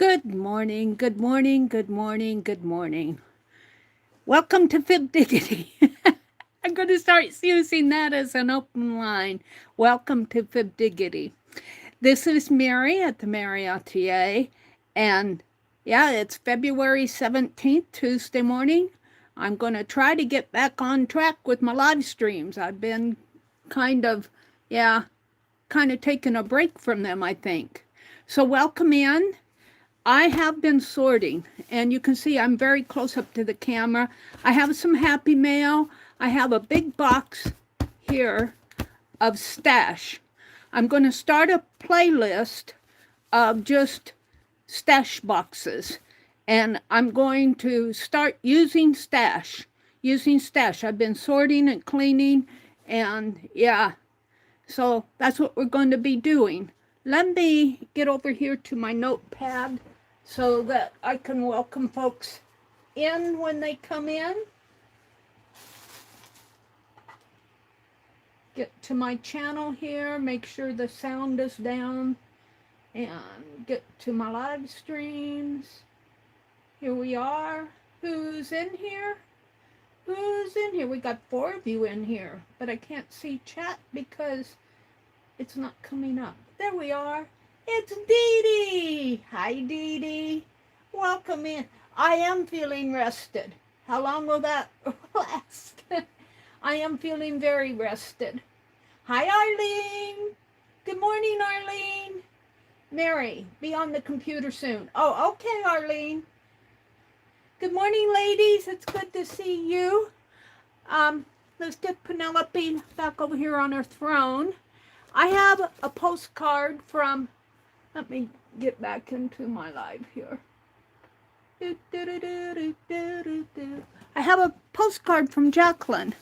Good morning, good morning, good morning, good morning. Welcome to Fib Diggity. I'm going to start using that as an open line. Welcome to Fib Diggity. This is Meri at TheMeriAtelier, and yeah, it's February 17th, Tuesday morning. I'm going to try to get back on track with my live streams. I've been kind of taking a break from them, I think. So welcome in. I have been sorting, and you can see I'm very close up to the camera. I have some happy mail. I have a big box here of stash. I'm going to start a playlist of just stash boxes, and I'm going to start using stash. I've been sorting and cleaning, and yeah, so that's what we're going to be doing. Let me get over here to my notepad so that I can welcome folks in when they come in. Get to my channel here, make sure the sound is down, and get to my live streams. Here we are. Who's in here? Who's in here? We got 4 of you in here, but I can't see chat because it's not coming up. There we are. It's Dee Dee. Hi, Dee Dee. Welcome in. I am feeling rested. How long will that last? I am feeling very rested. Hi, Arlene. Good morning, Arlene. Meri, be on the computer soon. Oh, okay, Arlene. Good morning, ladies. It's good to see you. Let's get Penelope back over here on her throne. I have a postcard from, let me get back into my live here. I have a postcard from Jacqueline,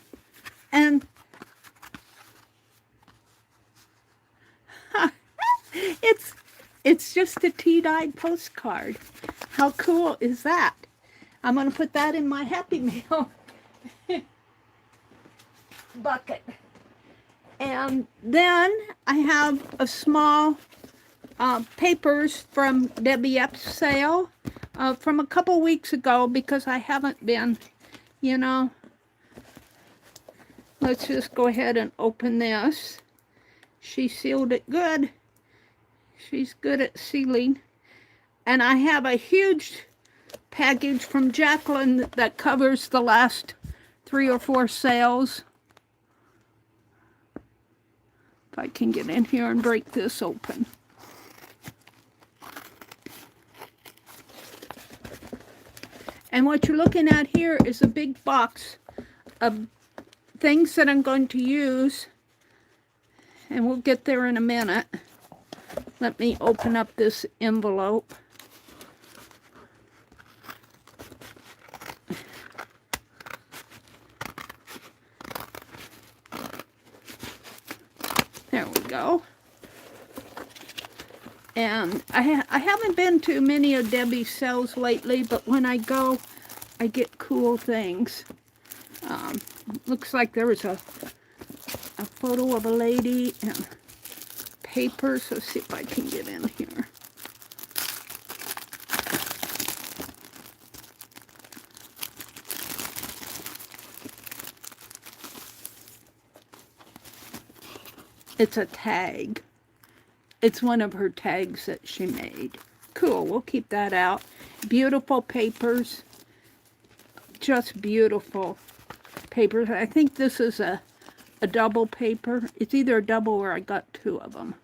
and it's just a tea-dyed postcard. How cool is that? I'm going to put that in my Happy Mail bucket. And then I have a small papers from Debbie Epps' sale from a couple weeks ago because I haven't been, Let's just go ahead and open this. She sealed it good. She's good at sealing. And I have a huge package from Jacqueline that covers the last 3 or 4 sales. If I can get in here and break this open. And what you're looking at here is a big box of things that I'm going to use. And we'll get there in a minute. Let me open up this envelope. There we go. And I haven't been to many of Debbie's sales lately, but when I go, I get cool things. Looks like there was a photo of a lady and papers. Let's see if I can get in here. It's a tag. It's one of her tags that she made. Cool, we'll keep that out. Beautiful papers. Just beautiful papers. I think this is a double paper. It's either a double or I got 2 of them.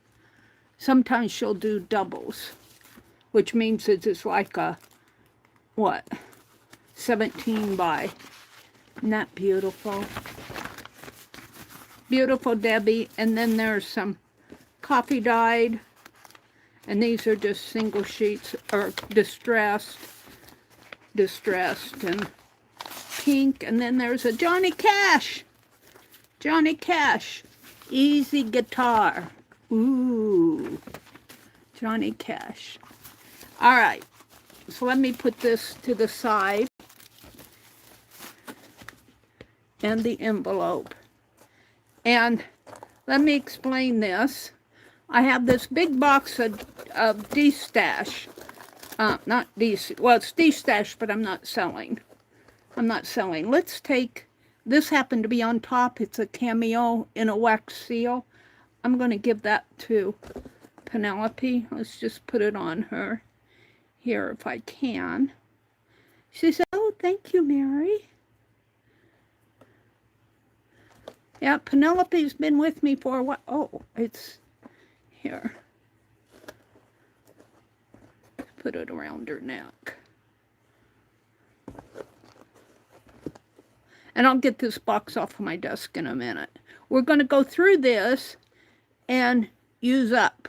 Sometimes she'll do doubles, which means it's like a, 17 by. Isn't that beautiful? Beautiful Debbie. And then there's some coffee dyed, and these are just single sheets, or distressed and pink. And then there's a Johnny Cash, easy guitar. Ooh, Johnny Cash. All right, so let me put this to the side, and the envelope, and let me explain this. I have this big box of de-stash Not well, it's de-stash, but I'm not selling. I'm not selling. Let's take, this happened to be on top. It's a cameo in a wax seal. I'm going to give that to Penelope. Let's just put it on her here if I can. She said, oh, thank you, Meri. Yeah, Penelope's been with me for a while. Oh, it's here. Put it around her neck. And I'll get this box off of my desk in a minute. We're going to go through this and use up.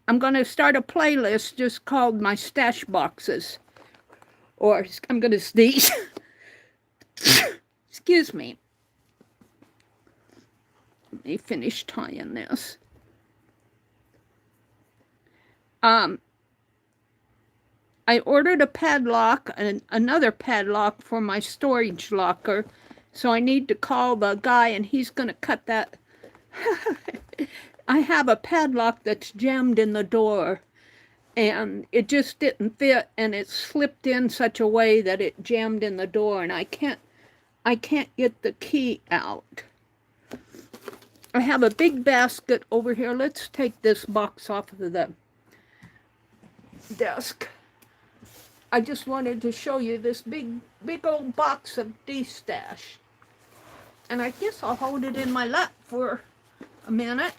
I'm going to start a playlist just called My Stash Boxes. Or I'm going to sneeze. Excuse me. Let me finish tying this. I ordered a padlock and another padlock for my storage locker. So I need to call the guy and he's going to cut that. I have a padlock that's jammed in the door and it just didn't fit and it slipped in such a way that it jammed in the door and I can't get the key out. I have a big basket over here. Let's take this box off of the desk. I just wanted to show you this big old box of de-stash. And I guess I'll hold it in my lap for a minute.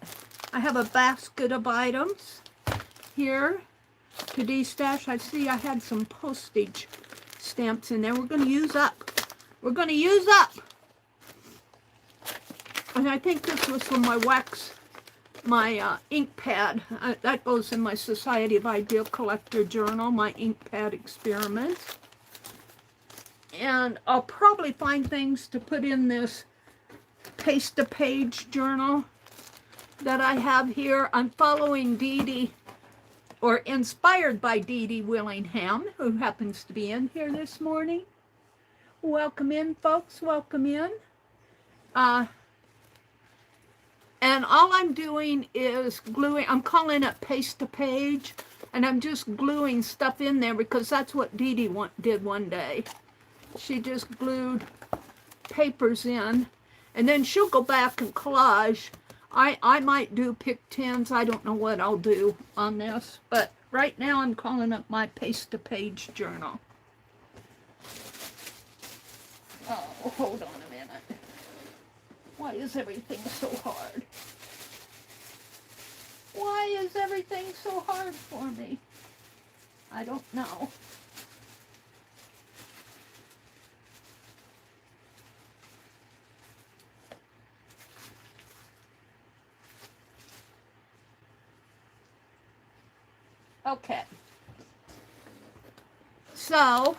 I have a basket of items here to de-stash. I see I had some postage stamps in there. We're going to use up. We're going to use up. And I think this was from my wax, my ink pad. That goes in my Society of Ideal Collector journal, my ink pad experiment. And I'll probably find things to put in this paste-a-page journal that I have here. I'm following Dee Dee, or inspired by Dee Dee Willingham, who happens to be in here this morning. Welcome in, folks. Welcome in. And all I'm doing is gluing, I'm calling it paste-a-page, and I'm just gluing stuff in there because that's what Dee Dee did one day. She just glued papers in, and then she'll go back and collage. I might do pick 10s. I don't know what I'll do on this, but right now I'm calling it my paste-a-page journal. Oh, hold on a minute. Why is everything so hard? Why is everything so hard for me? I don't know. Okay. So,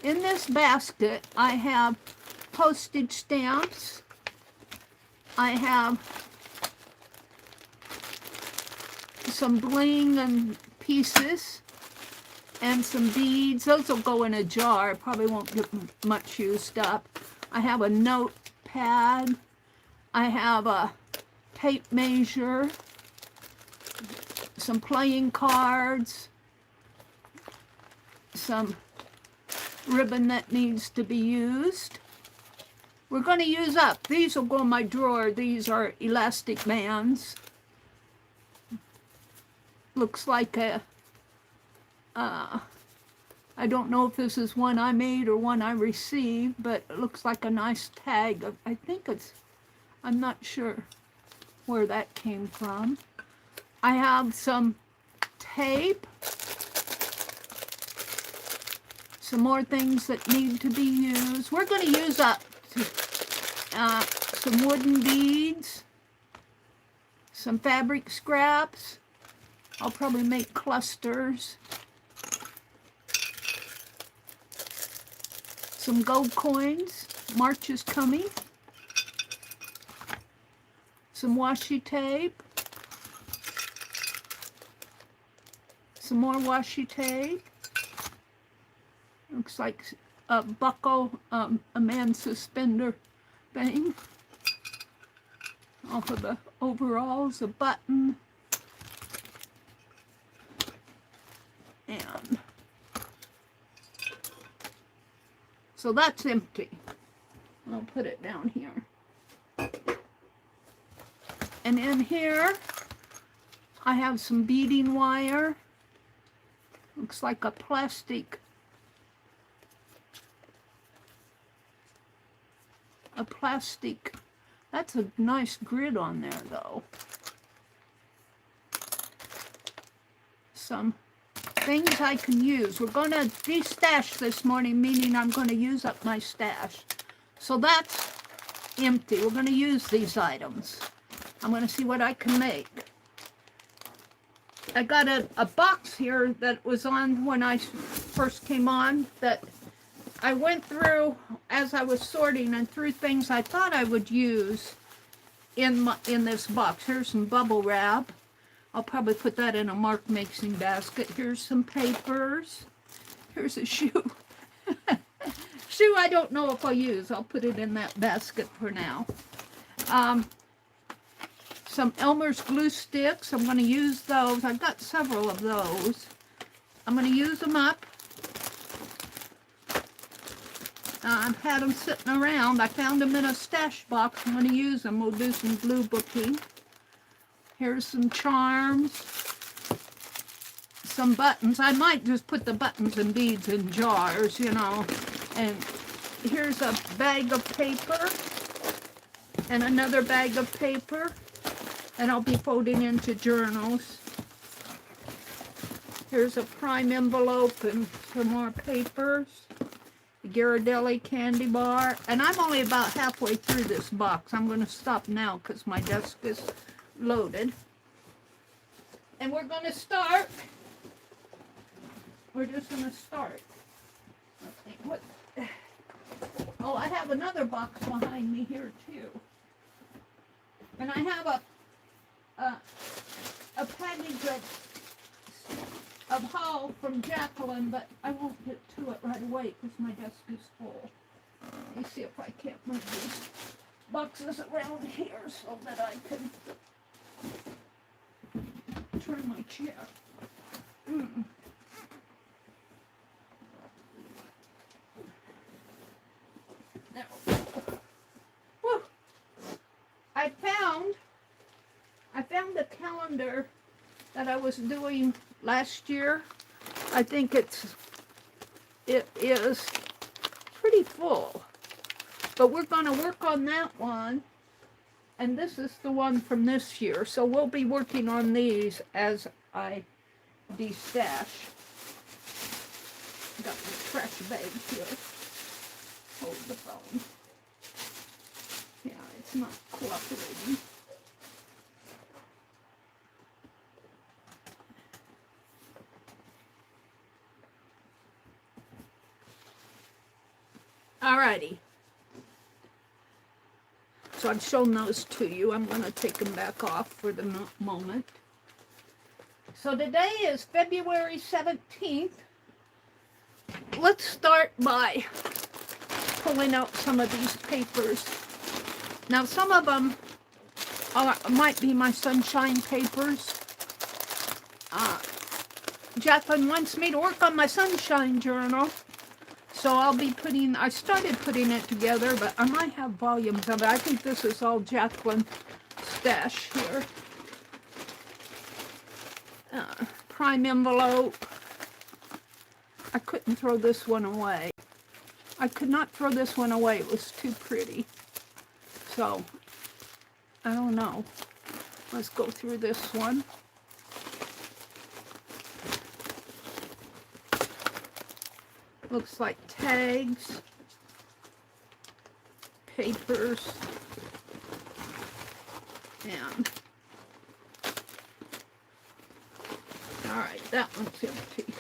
in this basket, I have postage stamps. I have some bling and pieces and some beads. Those will go in a jar. Probably won't get much used up. I have a notepad. I have a tape measure, some playing cards, some ribbon that needs to be used. We're going to use up. These will go in my drawer. These are elastic bands. Looks like a, I don't know if this is one I made or one I received, but it looks like a nice tag. I think it's, I'm not sure where that came from. I have some tape. Some more things that need to be used. We're going to use up some wooden beads, some fabric scraps. I'll probably make clusters. Some gold coins. March is coming. Some washi tape. Some more washi tape. Looks like a buckle, a man's suspender thing. Off of the overalls, a button. So that's empty. I'll put it down here. And in here, I have some beading wire. Looks like a plastic. That's a nice grid on there, though. Some things I can use. We're going to de-stash this morning, meaning I'm going to use up my stash. So that's empty. We're going to use these items. I'm going to see what I can make. I got a box here that was on when I first came on that I went through as I was sorting and threw things I thought I would use in this box. Here's some bubble wrap. I'll probably put that in a mark making basket. Here's some papers. Here's a shoe. Shoe I don't know if I'll use. I'll put it in that basket for now. Some Elmer's glue sticks. I'm going to use those. I've got several of those. I'm going to use them up. I've had them sitting around. I found them in a stash box. I'm going to use them. We'll do some glue booking. Here's some charms. Some buttons. I might just put the buttons and beads in jars, you know. And here's a bag of paper. And another bag of paper. And I'll be folding into journals. Here's a prime envelope and some more papers. The Ghirardelli candy bar. And I'm only about halfway through this box. I'm going to stop now because my desk is loaded. And we're going to start. We're just going to start. What? Oh, I have another box behind me here too. And I have a package of haul from Jacqueline, but I won't get to it right away because my desk is full. Let me see if I can't move these boxes around here so that I can turn my chair. There we go. Whew. I found the calendar that I was doing last year. I think it is pretty full, but we're going to work on that one, and this is the one from this year, so we'll be working on these as I de-stash. Got my trash bag here. Hold the phone. Yeah, it's not cooperating. Alrighty. So I've shown those to you. I'm going to take them back off for the moment. So today is February 17th. Let's start by pulling out some of these papers. Now some of them might be my sunshine papers. Jacqueline wants me to work on my sunshine journal. So I'll be I started putting it together, but I might have volumes of it. I think this is all Jacqueline stash here. Prime envelope. I couldn't throw this one away. I could not throw this one away. It was too pretty. So, I don't know. Let's go through this one. Looks like tags, papers, and alright, that one's empty.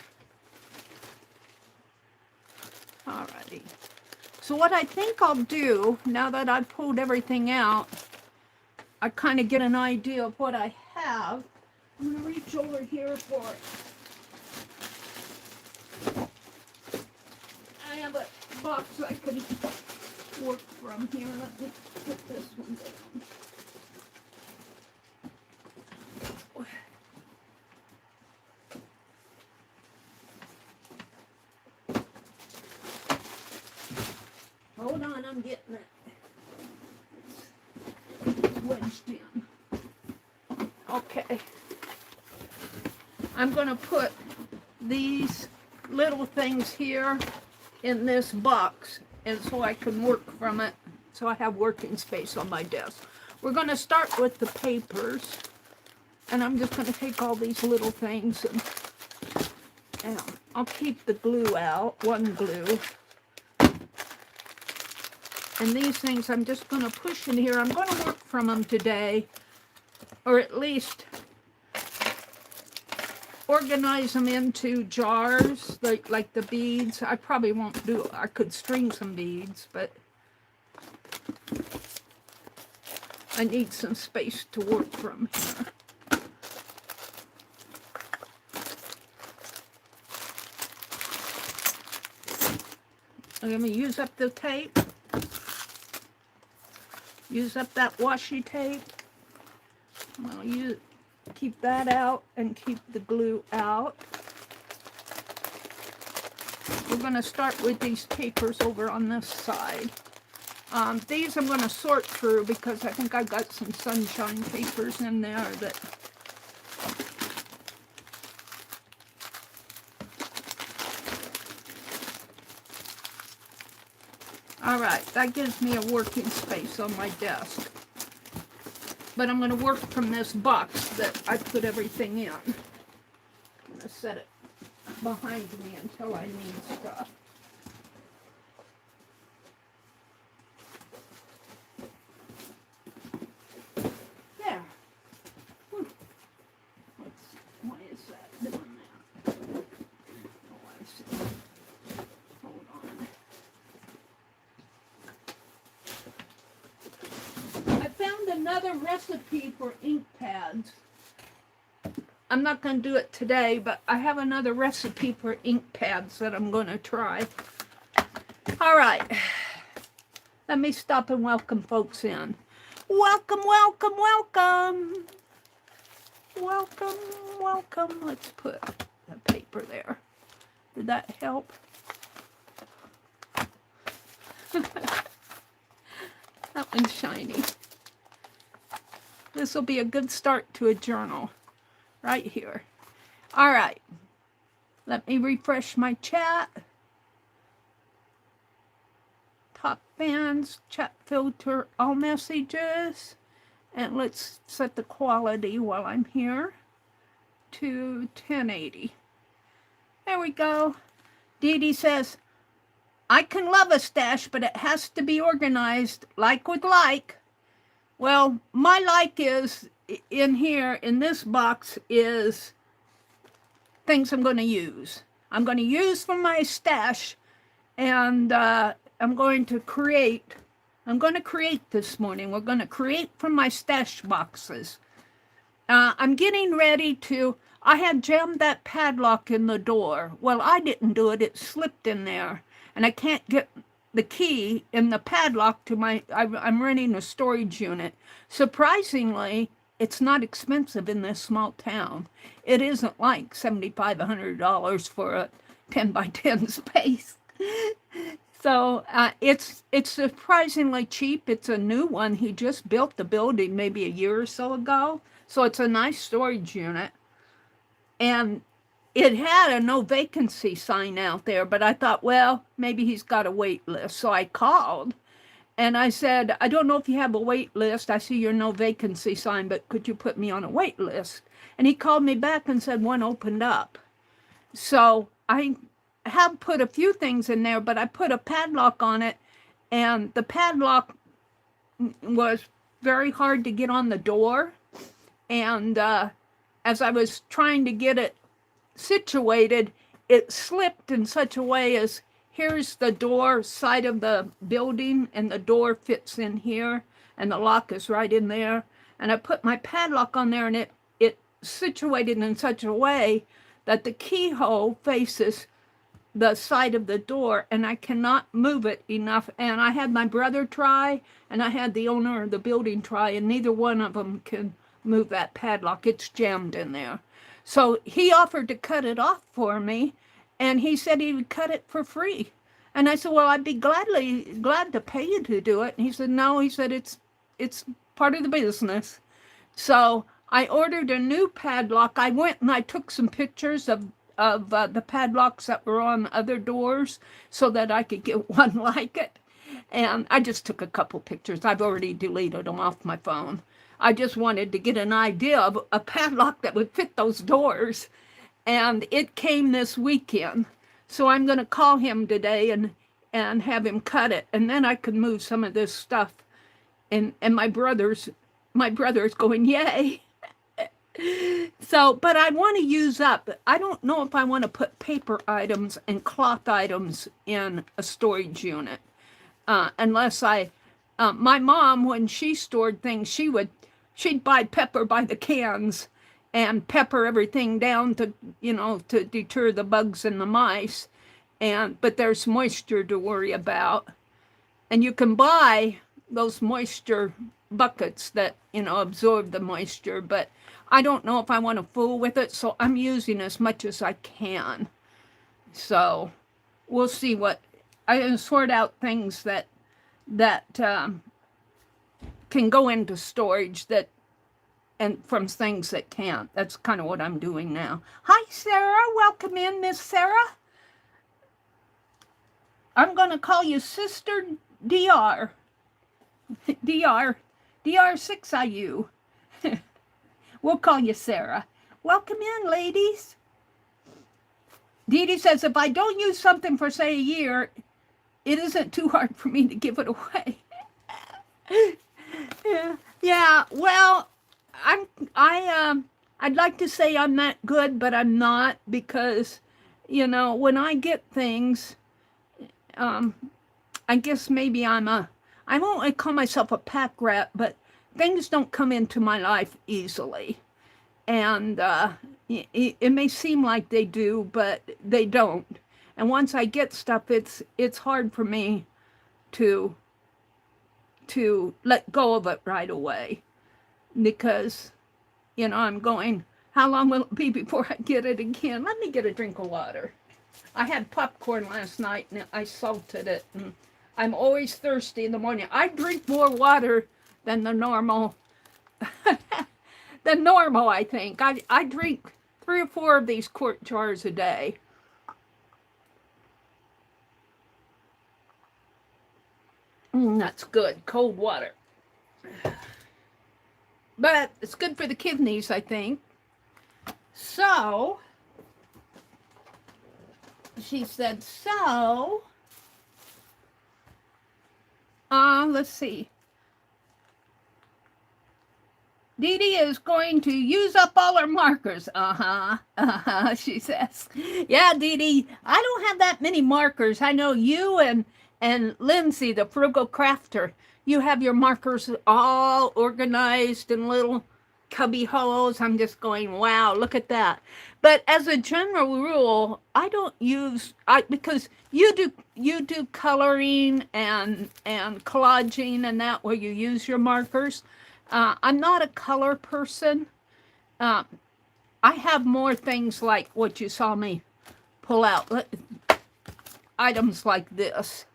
Alrighty. So what I think I'll do, now that I've pulled everything out, I kind of get an idea of what I have. I'm going to reach over here for it. I have a box I can work from here. Let me put this one down. I'm getting it wedged in. Okay. I'm going to put these little things here in this box, and so I can work from it, so I have working space on my desk. We're going to start with the papers, and I'm just going to take all these little things, and I'll keep the glue out, one glue. And these things I'm just going to push in here. I'm going to work from them today, or at least organize them into jars, like the beads. I probably won't do it. I could string some beads, but I need some space to work from here. I'm going to use up the tape. Use up that washi tape. I'll keep that out and keep the glue out. We're going to start with these papers over on this side. These I'm going to sort through because I think I've got some sunshine papers in there that Alright, that gives me a working space on my desk. But I'm going to work from this box that I put everything in. I'm going to set it behind me until I need stuff. There. Why is that doing that? Oh, I see. Hold on. I found another recipe for ink pads. I'm not going to do it today, but I have another recipe for ink pads that I'm going to try. All right. Let me stop and welcome folks in. Welcome, welcome, welcome. Welcome, welcome. Let's put the paper there. Did that help? That one's shiny. This will be a good start to a journal. Right here. All right. Let me refresh my chat. Top fans, chat filter, all messages. And let's set the quality while I'm here to 1080. There we go. Dee Dee says, I can love a stash, but it has to be organized like with like. Well, my like is in here, in this box, is things I'm going to use. I'm going to use from my stash, and I'm going to create this morning. We're going to create from my stash boxes. I'm getting ready to, I had jammed that padlock in the door. Well, I didn't do it. It slipped in there, and I can't get the key in the padlock to my, I'm renting a storage unit. Surprisingly, it's not expensive in this small town. It isn't like $7,500 for a 10 by 10 space. So it's surprisingly cheap. It's a new one. He just built the building maybe a year or so ago. So it's a nice storage unit. And it had a no vacancy sign out there, but I thought, well, maybe he's got a wait list. So I called. And I said, I don't know if you have a wait list. I see your no vacancy sign, but could you put me on a wait list? And he called me back and said one opened up. So I have put a few things in there, but I put a padlock on it, and the padlock was very hard to get on the door. And as I was trying to get it situated, it slipped in such a way as here's the door side of the building, and the door fits in here, and the lock is right in there. And I put my padlock on there, and it situated in such a way that the keyhole faces the side of the door, and I cannot move it enough. And I had my brother try, and I had the owner of the building try, and neither one of them can move that padlock. It's jammed in there. So he offered to cut it off for me, and he said he would cut it for free. And I said, well, I'd be glad to pay you to do it. And he said, no, he said, it's part of the business. So I ordered a new padlock. I went and I took some pictures of the padlocks that were on other doors so that I could get one like it. And I just took a couple pictures. I've already deleted them off my phone. I just wanted to get an idea of a padlock that would fit those doors. And it came this weekend. So I'm going to call him today and have him cut it. And then I can move some of this stuff. And my brother's going, yay. So, but I want to use up, I don't know if I want to put paper items and cloth items in a storage unit. Unless my mom, when she stored things, she'd buy pepper by the cans and pepper everything down to, to deter the bugs and the mice. But there's moisture to worry about. And you can buy those moisture buckets that, absorb the moisture, but I don't know if I want to fool with it, so I'm using as much as I can. So we'll see what, I can sort out things that can go into storage and from things that can't. That's kind of what I'm doing now. Hi, Sarah. Welcome in, Miss Sarah. I'm going to call you Sister DR. DR6IU. We'll call you Sarah. Welcome in, ladies. Dee Dee says, if I don't use something for, say, a year, it isn't too hard for me to give it away. Yeah, well, I'd like to say I'm that good, but I'm not, because, when I get things, I guess maybe I won't call myself a pack rat, but things don't come into my life easily. And it may seem like they do, but they don't. And once I get stuff, it's hard for me to let go of it right away. Because, I'm going, how long will it be before I get it again? Let me get a drink of water. I had popcorn last night and I salted it. And I'm always thirsty in the morning. I drink more water than the normal, I think. I drink 3 or 4 of these quart jars a day. That's good, cold water. But it's good for the kidneys, I think. So, she said, let's see. Dee Dee is going to use up all her markers. She says. Yeah, Dee Dee, I don't have that many markers. I know you and Lindsay, the frugal crafter, you have your markers all organized in little cubby holes. I'm just going, wow, look at that. But as a general rule, I don't use, because you do coloring and collaging and that, where you use your markers. I'm not a color person. I have more things like what you saw me pull out, items like this.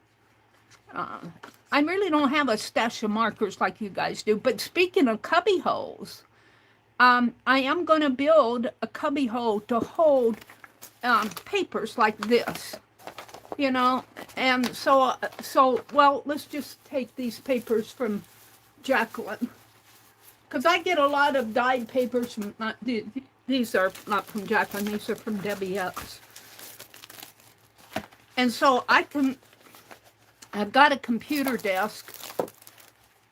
I really don't have a stash of markers like you guys do. But speaking of cubby holes, I am going to build a cubby hole to hold papers like this, And so, well, let's just take these papers from Jacqueline. Because I get a lot of dyed papers from, these are not from Jacqueline, these are from Debbie X. And so I've got a computer desk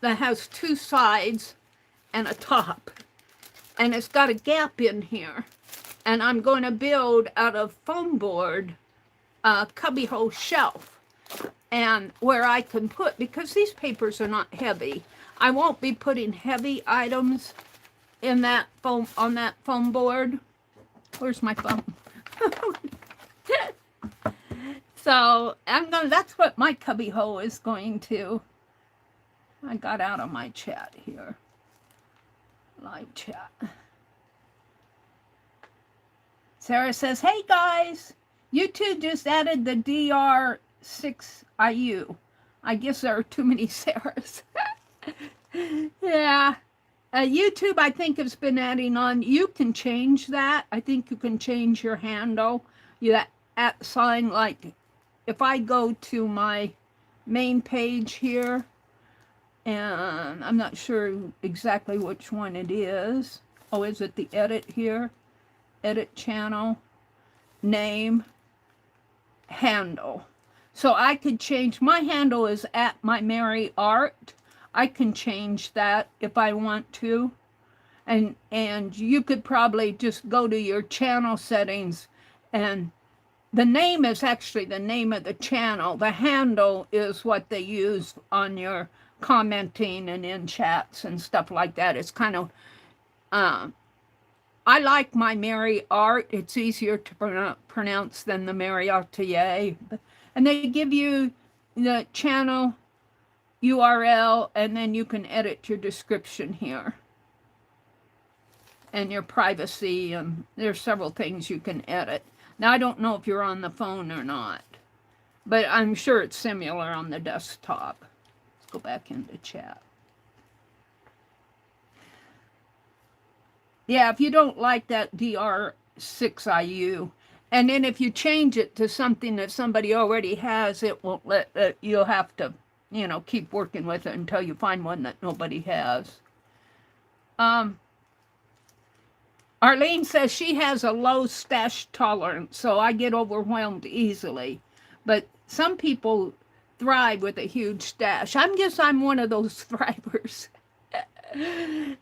that has 2 sides and a top. And it's got a gap in here. And I'm going to build out of foam board a cubbyhole shelf. And where I can put, because these papers are not heavy, I won't be putting heavy items in that foam, on that foam board. Where's my phone? So that's what my cubby hole is going to. I got out of my chat here. Live chat. Sarah says, hey guys, YouTube just added the 6IU. I guess there are too many Sarahs. Yeah. YouTube, I think, has been adding on. You can change that. I think you can change your handle. That at sign, like, if I go to my main page here, and I'm not sure exactly which one it is. Oh, is it the edit here? Edit channel, name, handle. So I could change, my handle is at my Meri Art. I can change that if I want to. And you could probably just go to your channel settings, and the name is actually the name of the channel. The handle is what they use on your commenting and in chats and stuff like that. It's kind of, I like my Meri Art. It's easier to pronounce than the Meri Atelier. And they give you the channel URL, and then you can edit your description here. And your privacy, and there's several things you can edit. Now, I don't know if you're on the phone or not, but I'm sure it's similar on the desktop. Let's go back into chat. Yeah, if you don't like that DR6IU, and then if you change it to something that somebody already has, it won't let, you'll have to, you know, keep working with it until you find one that nobody has. Arlene says she has a low stash tolerance, so I get overwhelmed easily. But some people thrive with a huge stash. I'm one of those thrivers.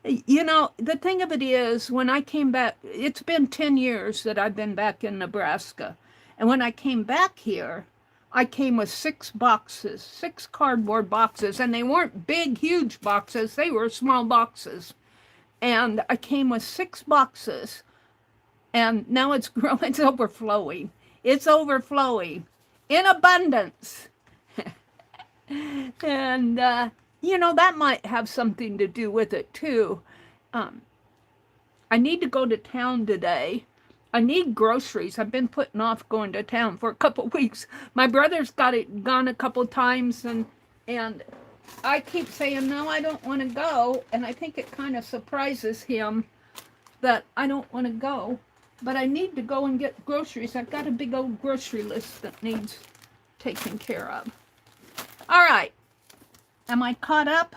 You know, the thing of it is, when I came back, it's been 10 years that I've been back in Nebraska. And when I came back here, I came with 6 boxes, 6 cardboard boxes. And they weren't big, huge boxes. They were small boxes. And I came with 6 boxes. And now it's growing, it's overflowing. It's overflowing in abundance. And, you know, that might have something to do with it, too. I need to go to town today. I need groceries. I've been putting off going to town for a couple weeks. My brother's gone a couple times, and I keep saying, no, I don't want to go. And I think it kind of surprises him that I don't want to go. But I need to go and get groceries. I've got a big old grocery list that needs taken care of. All right. Am I caught up?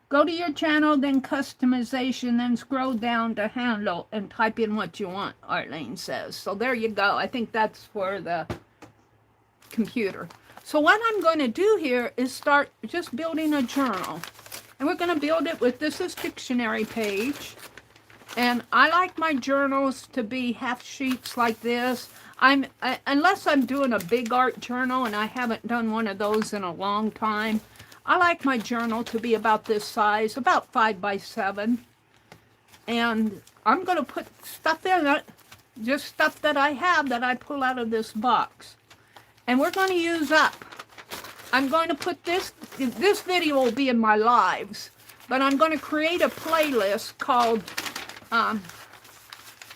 Go to your channel, then customization, then scroll down to handle and type in what you want, Arlene says. So there you go. I think that's for the computer. So what I'm going to do here is start just building a journal. And we're going to build it with, this is dictionary page. And I like my journals to be half sheets like this. Unless I'm doing a big art journal, and I haven't done one of those in a long time, I like my journal to be about this size, about 5 by 7. And I'm going to put stuff in it, just stuff that I have that I pull out of this box. And we're going to use up. I'm going to put this video will be in my lives, but I'm going to create a playlist called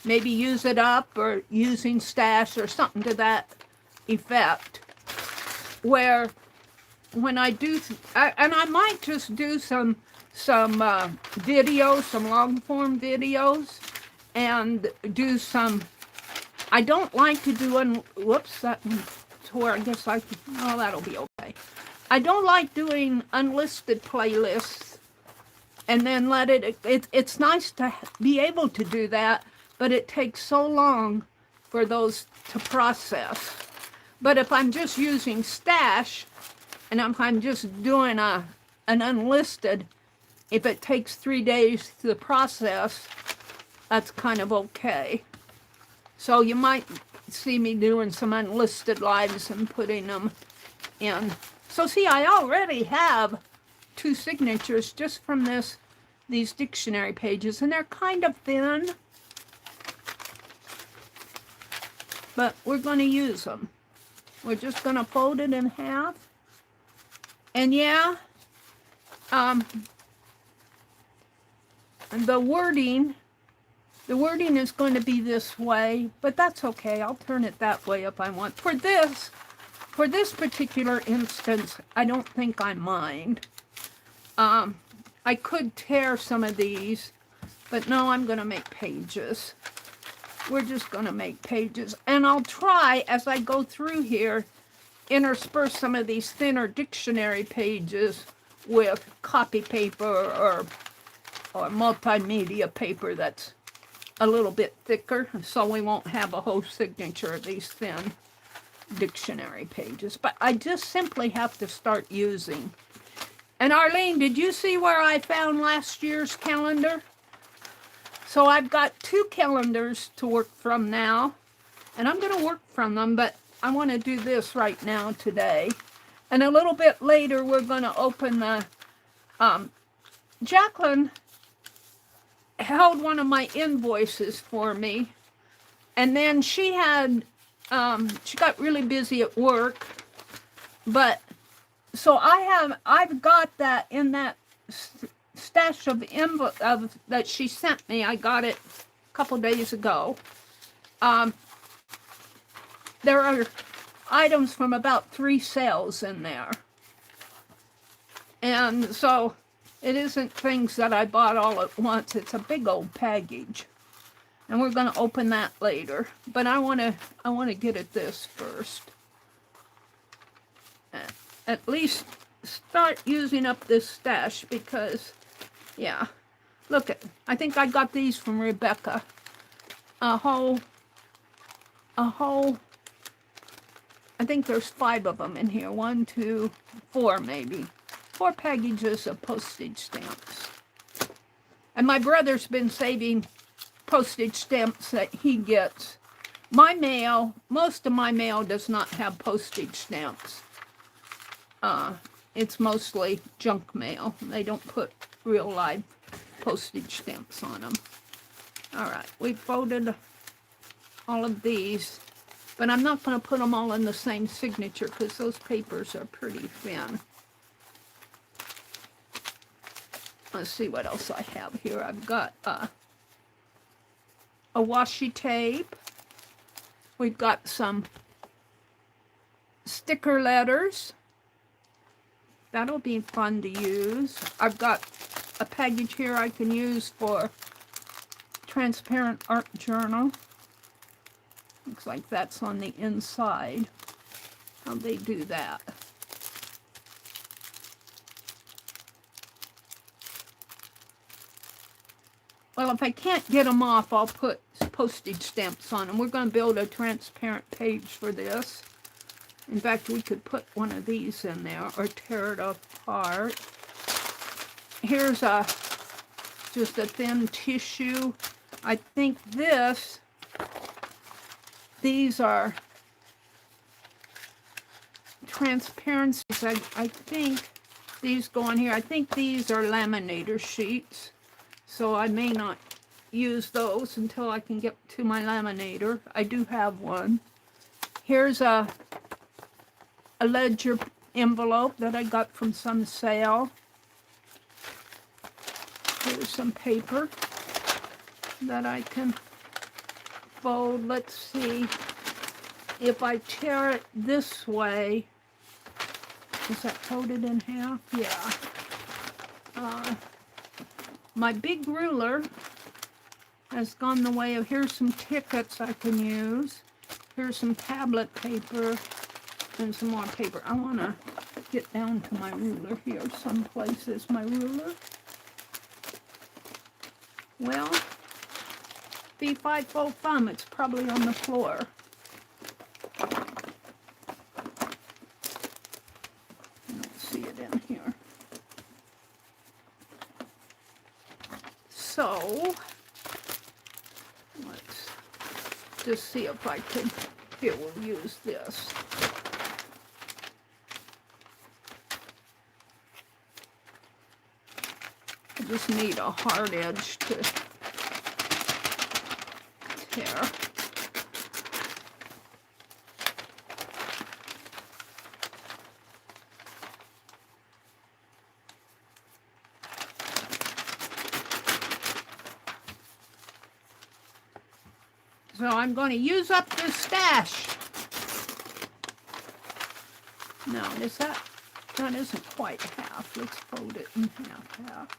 maybe Use It Up or Using Stash or something to that effect, where when I do, and I might just do some videos, some long form videos, and do some, I don't like to do, whoops, that where I guess oh, that'll be okay. I don't like doing unlisted playlists and then let it's nice to be able to do that, but it takes so long for those to process. But if I'm just using Stash, and if I'm just doing an unlisted, if it takes 3 days to process, that's kind of okay. So you might see me doing some unlisted lives and putting them in. So see, I already have 2 signatures just from these dictionary pages, and they're kind of thin, but we're going to use them. We're just going to fold it in half. And yeah, the wording is going to be this way, but that's okay. I'll turn it that way if I want. For this, for this particular instance, I don't think I mind. I could tear some of these, but no, I'm going to make pages. We're just going to make pages. And I'll try, as I go through here, intersperse some of these thinner dictionary pages with copy paper or multimedia paper that's a little bit thicker, so we won't have a whole signature of these thin dictionary pages. But I just simply have to start using. And Arlene, did you see where I found last year's calendar? So I've got 2 calendars to work from now, and I'm going to work from them, but I want to do this right now today. And a little bit later, we're going to open the, Jacqueline held one of my invoices for me, and then she had, she got really busy at work, but so I've got that in that stash of envelope that she sent me. I got it a couple days ago. There are items from about 3 sales in there. And so it isn't things that I bought all at once. It's a big old package. And we're going to open that later. But I want to get at this first. At least start using up this stash because, yeah, look at, I think I got these from Rebecca. A whole, I think there's 5 of them in here. 1, 2, 4 maybe. 4 packages of postage stamps. And my brother's been saving postage stamps that he gets. My mail, most of my mail does not have postage stamps. It's mostly junk mail. They don't put real live postage stamps on them. All right, we folded all of these, but I'm not going to put them all in the same signature because those papers are pretty thin. Let's see what else I have here. I've got a washi tape. We've got some sticker letters. That'll be fun to use. I've got a package here I can use for transparent art journal. Looks like that's on the inside. How'd they do that? Well, if I can't get them off, I'll put postage stamps on them. We're going to build a transparent page for this. In fact, we could put one of these in there or tear it apart. Here's just a thin tissue. I think these are transparencies. I think these go on here. I think these are laminator sheets. So I may not use those until I can get to my laminator. I do have one. Here's a ledger envelope that I got from some sale. Here's some paper that I can fold. Let's see if I tear it this way. Is that folded in half? Yeah. My big ruler has gone the way of, here's some tickets I can use. Here's some tablet paper and some more paper. I want to get down to my ruler here. Someplace is my ruler. Well, B5 full thumb, it's probably on the floor. I don't see it in here. So, let's just see if I can, here we'll use this. I just need a hard edge to tear. So I'm going to use up this stash. No, is that isn't quite half. Let's fold it in half.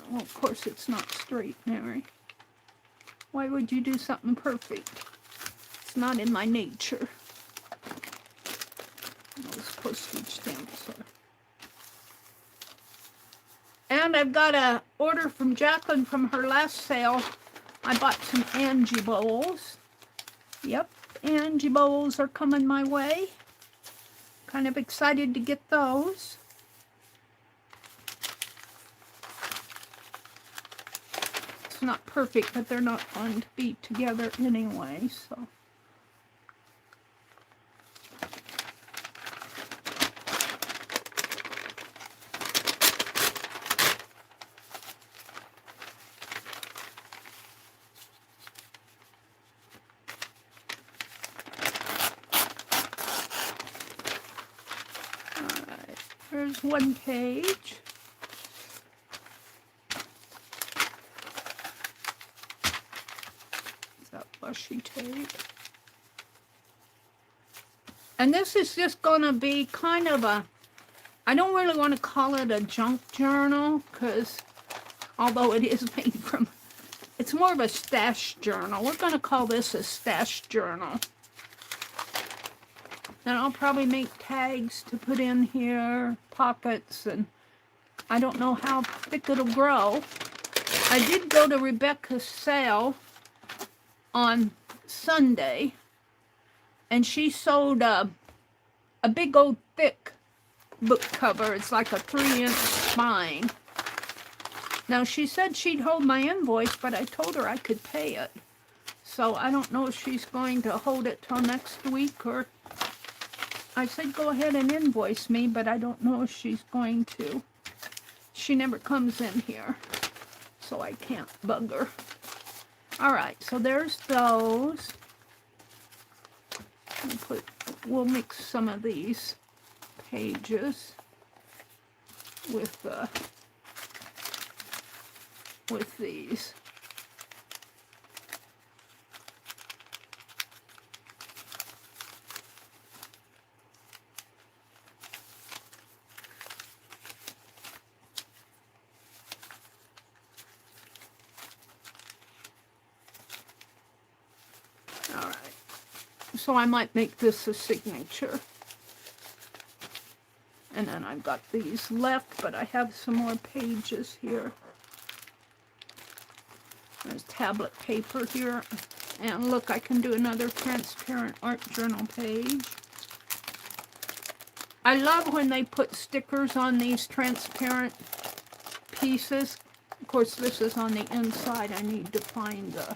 Well, of course it's not straight, Meri. Why would you do something perfect? It's not in my nature. Those postage stamps are. And I've got a order from Jacqueline from her last sale. I bought some Angie bowls. Yep, Angie bowls are coming my way. Kind of excited to get those. It's not perfect, but they're not going to be together anyway, so. There's one page. Is that washi tape? And this is just going to be kind of a, I don't really want to call it a junk journal, because although it is made from, it's more of a stash journal. We're going to call this a stash journal. And I'll probably make tags to put in here, pockets, and I don't know how thick it'll grow. I did go to Rebecca's sale on Sunday, and she sold a big old thick book cover. It's like a 3-inch spine. Now, she said she'd hold my invoice, but I told her I could pay it. So I don't know if she's going to hold it till next week, or I said go ahead and invoice me, but I don't know if she's going to. She never comes in here, so I can't bug her. All right, so there's those. We'll mix some of these pages with these. So I might make this a signature. And then I've got these left, but I have some more pages here. There's tablet paper here. And look, I can do another transparent art journal page. I love when they put stickers on these transparent pieces. Of course, this is on the inside. I need to find the...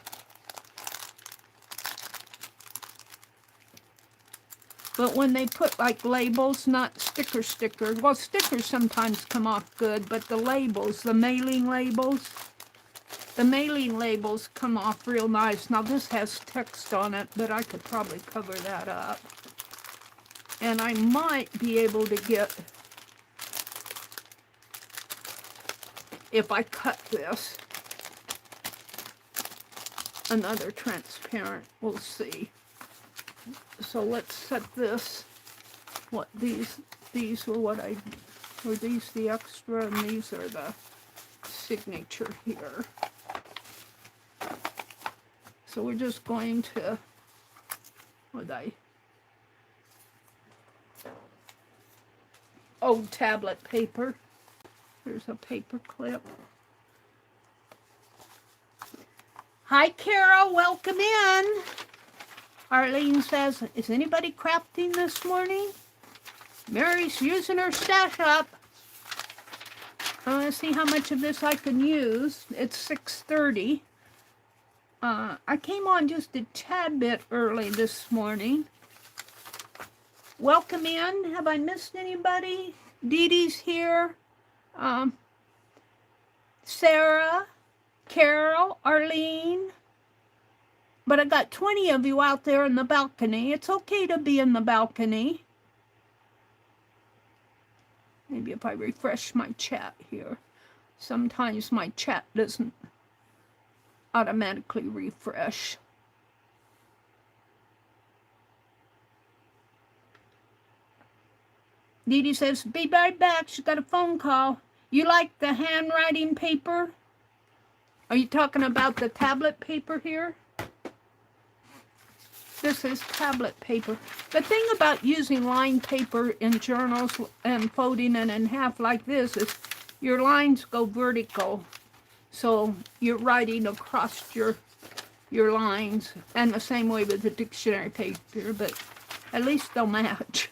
But when they put like labels, not stickers, well, stickers sometimes come off good, but the labels, the mailing labels come off real nice. Now this has text on it, but I could probably cover that up. And I might be able to get, if I cut this, another transparent, we'll see. So let's set this, what these were what were these the extra, and these are the signature here. So we're just going to, old tablet paper. Here's a paper clip. Hi Carol, welcome in. Arlene says, is anybody crafting this morning? Meri's using her stash up. I want to see how much of this I can use. It's 6:30. I came on just a tad bit early this morning. Welcome in. Have I missed anybody? Dee Dee's here. Sarah, Carol, Arlene. But I got 20 of you out there in the balcony. It's okay to be in the balcony. Maybe if I refresh my chat here. Sometimes my chat doesn't automatically refresh. Dee Dee says, be right back. She's got a phone call. You like the handwriting paper? Are you talking about the tablet paper here? This is tablet paper. The thing about using lined paper in journals and folding it in half like this is your lines go vertical. So you're writing across your lines, and the same way with the dictionary paper, but at least they'll match.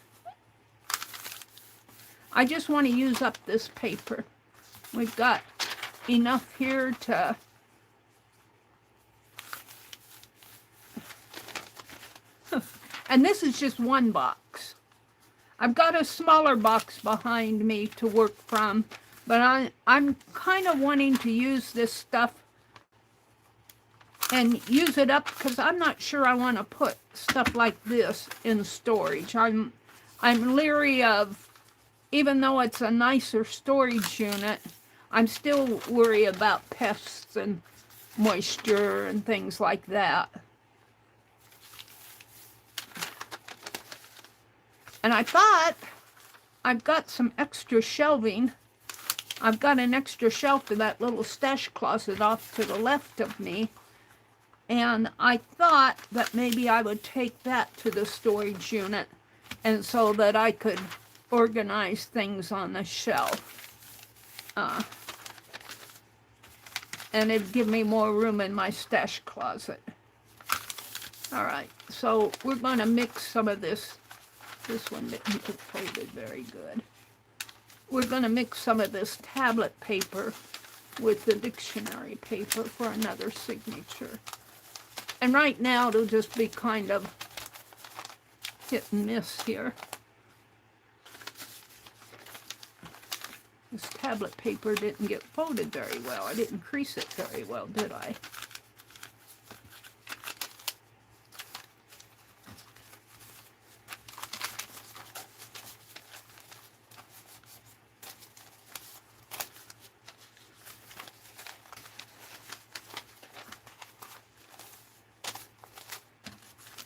I just want to use up this paper. We've got enough here to and this is just one box. I've got a smaller box behind me to work from, but I'm kind of wanting to use this stuff and use it up because I'm not sure I want to put stuff like this in storage. I'm leery of, even though it's a nicer storage unit, I'm still worried about pests and moisture and things like that. And I thought, I've got some extra shelving. I've got an extra shelf in that little stash closet off to the left of me. And I thought that maybe I would take that to the storage unit, and so that I could organize things on the shelf. And it'd give me more room in my stash closet. All right, so we're going to mix some of this. This one didn't get folded very good. We're going to mix some of this tablet paper with the dictionary paper for another signature. And right now it'll just be kind of hit and miss here. This tablet paper didn't get folded very well. I didn't crease it very well, did I?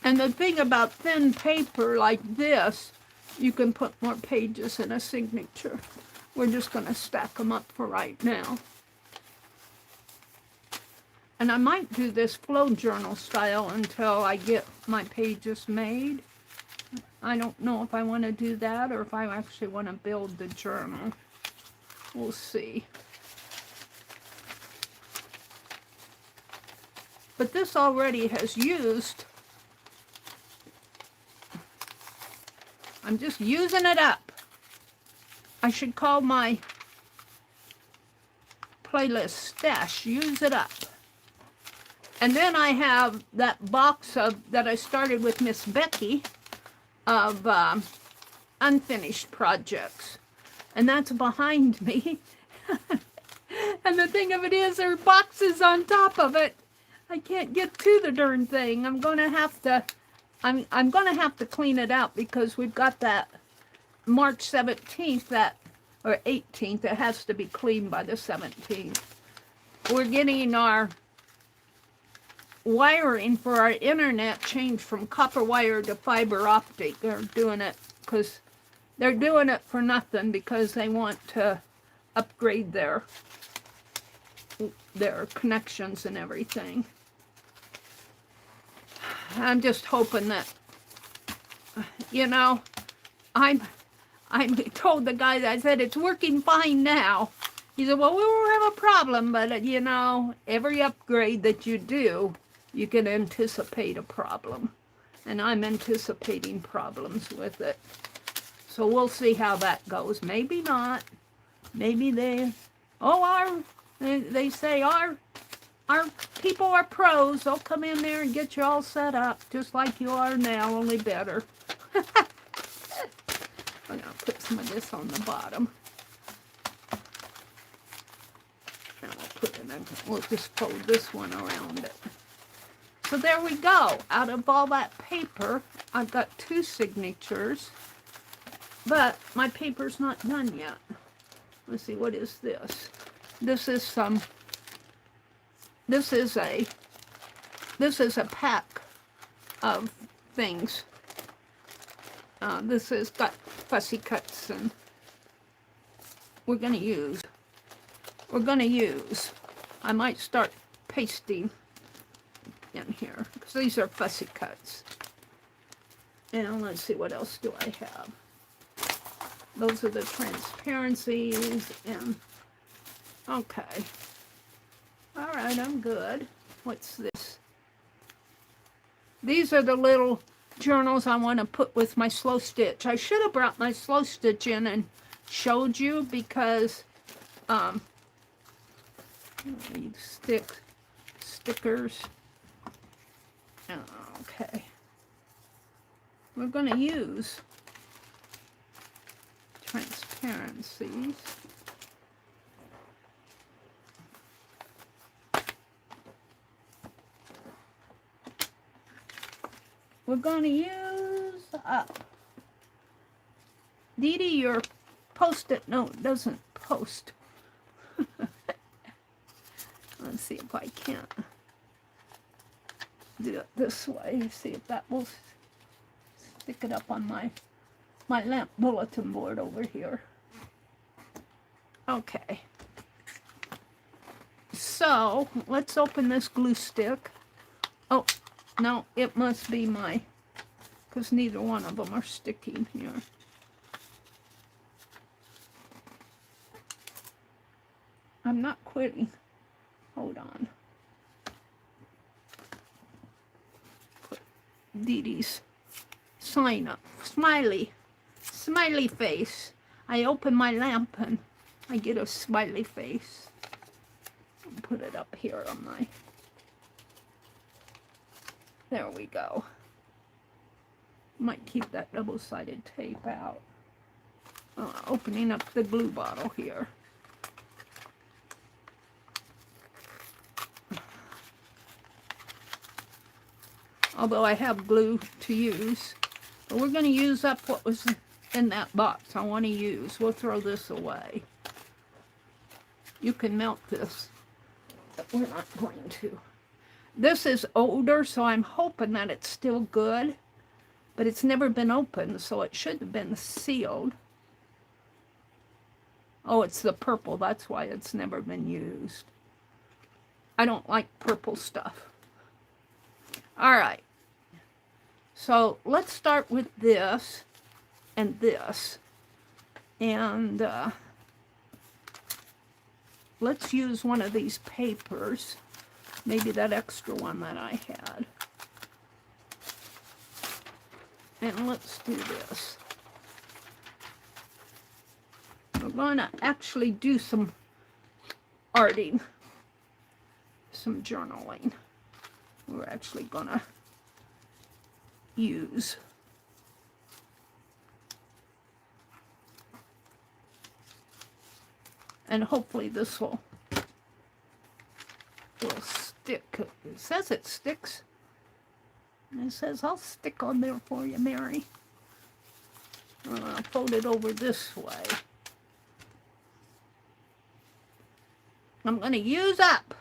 And the thing about thin paper like this, you can put more pages in a signature. We're just going to stack them up for right now. And I might do this flow journal style until I get my pages made. I don't know if I want to do that or if I actually want to build the journal. We'll see. But this already has used. I'm just using it up. I should call my playlist stash, use it up. And then I have that box that I started with Miss Becky of unfinished projects. And that's behind me. And the thing of it is, there are boxes on top of it. I can't get to the darn thing. I'm gonna have to clean it out because we've got that March 17th, or 18th, it has to be cleaned by the 17th. We're getting our wiring for our internet changed from copper wire to fiber optic. They're doing it because they're doing it for nothing because they want to upgrade their connections and everything. I'm just hoping that, you know, I told the guy that I said, it's working fine now. He said, well, we won't have a problem, but, you know, every upgrade that you do, you can anticipate a problem. And I'm anticipating problems with it. So we'll see how that goes. Maybe not. Maybe they say our people are pros. They'll come in there and get you all set up, just like you are now, only better. I'm going to put some of this on the bottom. And we'll just fold this one around it. So there we go. Out of all that paper, I've got 2 signatures. But my paper's not done yet. Let's see, what is this? This is some this is a pack of things. This has got fussy cuts, and we're gonna use. I might start pasting in here because these are fussy cuts. And let's see, what else do I have? Those are the transparencies, and okay. All right, I'm good. What's this? These are the little journals I want to put with my slow stitch. I should have brought my slow stitch in and showed you, because stickers. Okay. We're going to use transparencies. We're going to use up. Dee Dee, your post-it note doesn't post. Let's see if I can't do it this way. See if that will stick it up on my lamp bulletin board over here. Okay. So, let's open this glue stick. Oh, no, it must be because neither one of them are sticking here. I'm not quitting. Hold on. Put Dee Dee's sign up. Smiley face. I open my lamp and I get a smiley face. I'll put it up here on my... There we go. Might keep that double-sided tape out. Opening up the glue bottle here. Although I have glue to use. But we're going to use up what was in that box I want to use. We'll throw this away. You can melt this, but we're not going to. This is older, so I'm hoping that it's still good. But it's never been opened, so it should have been sealed. Oh, it's the purple. That's why it's never been used. I don't like purple stuff. All right. So let's start with this and this. And let's use one of these papers. Maybe that extra one that I had. And let's do this. We're going to actually do some arting, some journaling. We're actually going to use. And hopefully this will stick. It says it sticks. And it says, I'll stick on there for you, Meri. I'll fold it over this way. I'm going to use up.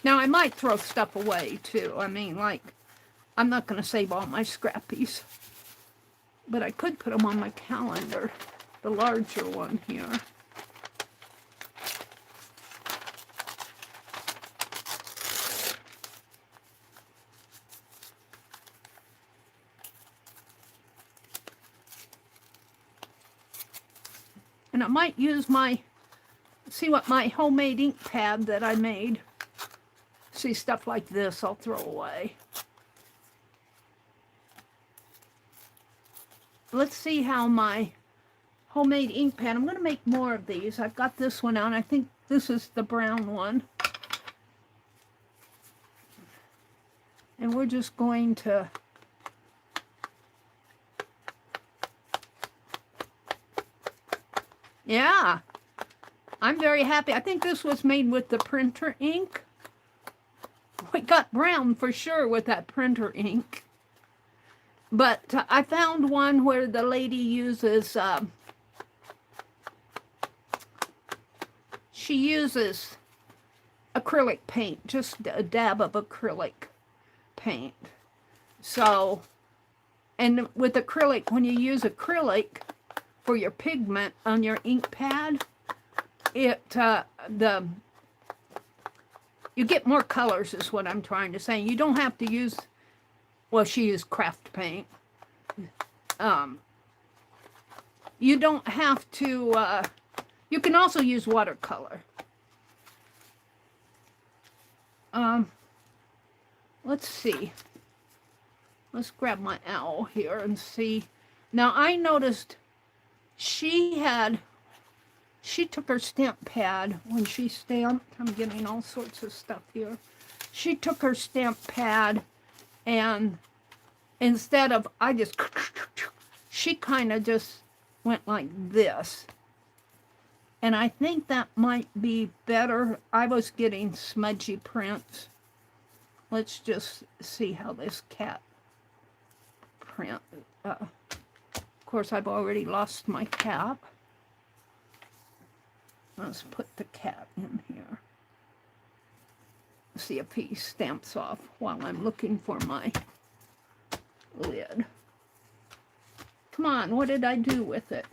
Now, I might throw stuff away, too. I mean, like, I'm not going to save all my scrappies. But I could put them on my calendar, the larger one here. And I might use see what my homemade ink pad that I made. See, stuff like this I'll throw away. Let's see how my homemade ink pad, I'm going to make more of these. I've got this one out. I think this is the brown one. And we're just going to yeah, I'm very happy. I think this was made with the printer ink. We got brown for sure with that printer ink. But I found one where the lady uses, she uses acrylic paint, just a dab of acrylic paint. So, and with acrylic, when you use acrylic for your pigment on your ink pad, you get more colors is what I'm trying to say. You don't have to use, well, she used craft paint. You don't have to, you can also use watercolor. Let's see. Let's grab my owl here and see. Now I noticed she took her stamp pad when she stamped. I'm getting all sorts of stuff here. She took her stamp pad and instead of, she kind of just went like this. And I think that might be better. I was getting smudgy prints. Let's just see how this cat print. Of course, I've already lost my cap. Let's put the cat in here. See if he stamps off while I'm looking for my lid. Come on, what did I do with it?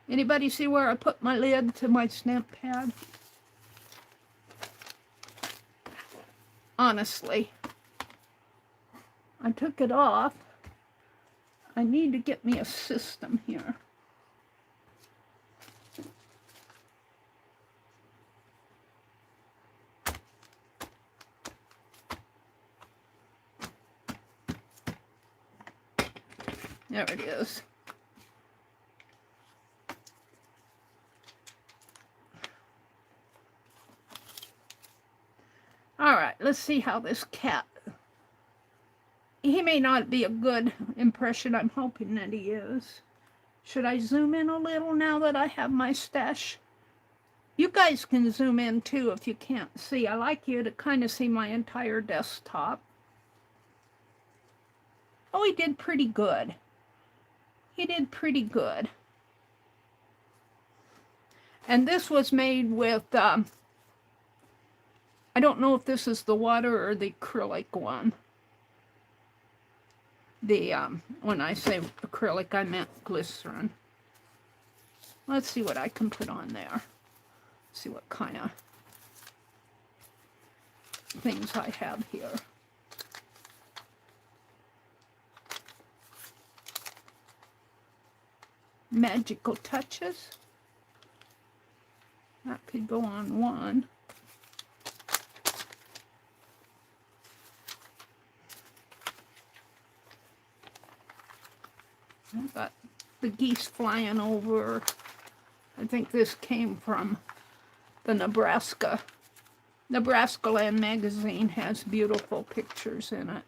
Anybody see where I put my lid to my stamp pad? Honestly, I took it off. I need to get me a system here. There it is. All right, let's see how this cat, he may not be a good impression. I'm hoping that he is. Should I zoom in a little now that I have my stash? You guys can zoom in too if you can't see. I like you to kind of see my entire desktop. Oh, he did pretty good. He did pretty good. And this was made with, I don't know if this is the water or the acrylic one. The, when I say acrylic, I meant glycerin. Let's see what I can put on there. See what kind of things I have here. Magical touches. That could go on one. I've got the geese flying over. I think this came from the Nebraska Land magazine. Has beautiful pictures in it.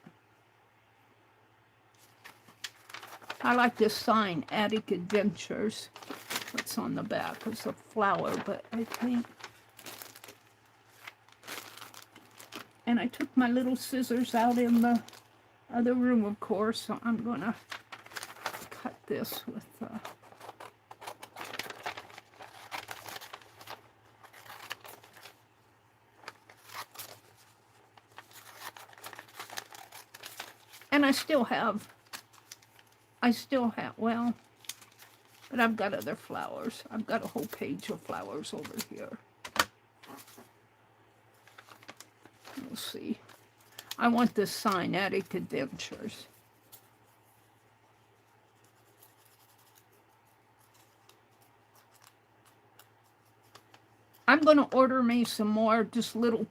I like this sign, Attic Adventures. What's on the back? It's a flower, but I think... And I took my little scissors out in the other room, of course, so I'm going to cut this with... And I still have, well, but I've got other flowers. I've got a whole page of flowers over here. We'll see. I want this sign, Attic Adventures. I'm going to order me some more just little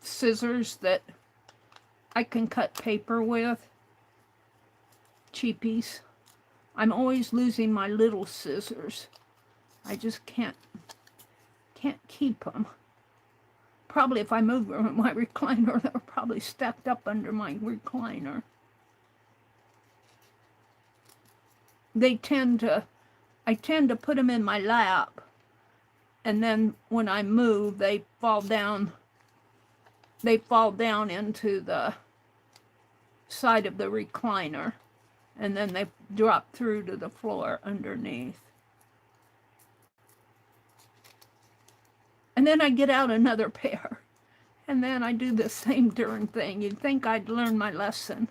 scissors that I can cut paper with. Cheapies. I'm always losing my little scissors. I just can't keep them. Probably if I move them in my recliner, they're probably stacked up under my recliner. They tend to I tend to put them in my lap, and then when I move, they fall down. They fall down into the side of the recliner, and then they drop through to the floor underneath. And then I get out another pair, and then I do the same darn thing. You'd think I'd learn my lesson.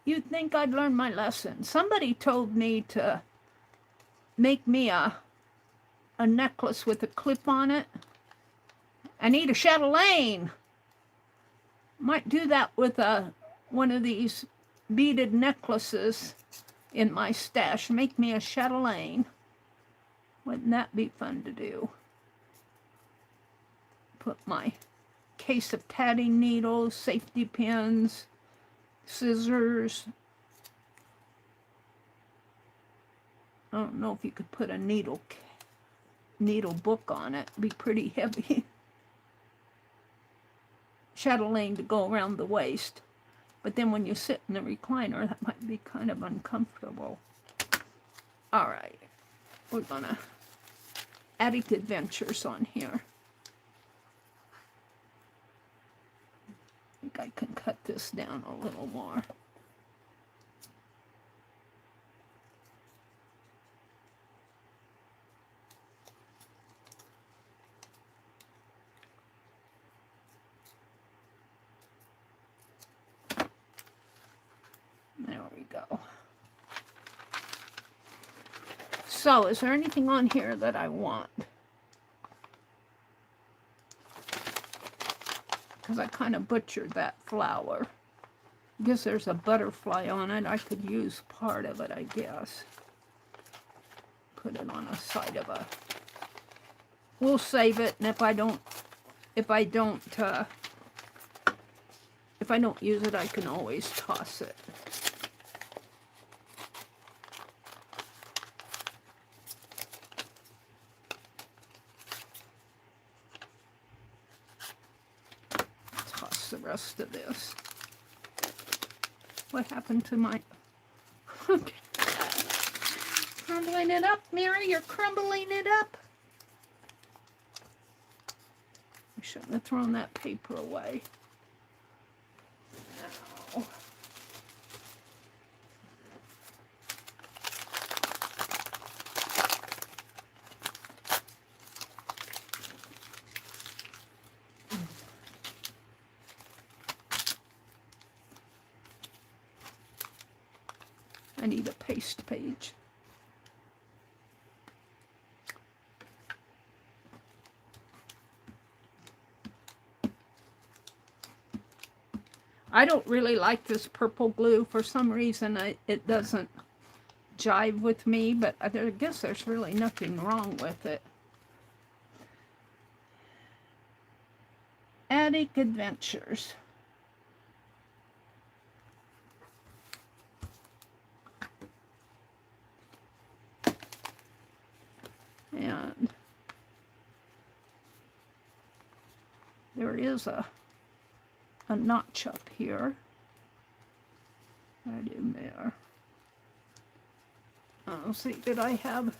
You'd think I'd learn my lesson. Somebody told me to make me a necklace with a clip on it. I need a chatelaine. Might do that with one of these beaded necklaces in my stash. Make me a chatelaine. Wouldn't that be fun to do? Put my case of tatting needles, safety pins, scissors. I don't know if you could put a needle book on it. It'd be pretty heavy. Chatelaine to go around the waist. But then when you sit in the recliner, that might be kind of uncomfortable. All right. We're going to Attic Adventures on here. I think I can cut this down a little more. There we go. So, is there anything on here that I want? Because I kind of butchered that flower. I guess there's a butterfly on it. I could use part of it, I guess. Put it on the side of a... We'll save it, and if I don't use it, I can always toss it. The rest of this. What happened to my... Crumbling it up, Meri, you're crumbling it up. I shouldn't have thrown that paper away. No. I need a paste page. I don't really like this purple glue. For some reason, it doesn't jive with me, but I guess there's really nothing wrong with it. Attic Adventures. And there is a notch up here. Right in there. Oh, see, did I have...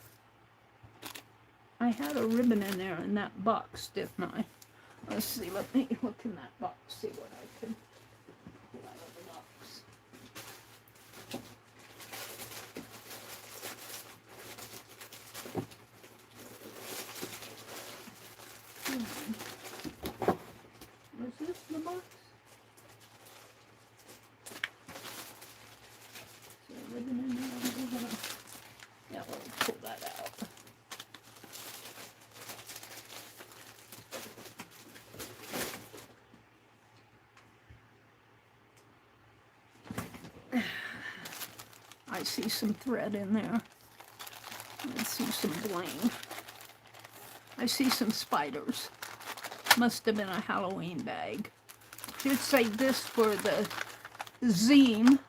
I had a ribbon in there in that box, didn't I? Let's see, let me look in that box, see what I can pull out of the box. Was this the box? Is there a ribbon in there? Yeah, let me pull that out. I see some thread in there. I see some bling. I see some spiders. Must have been a Halloween bag. Should say this for the zine,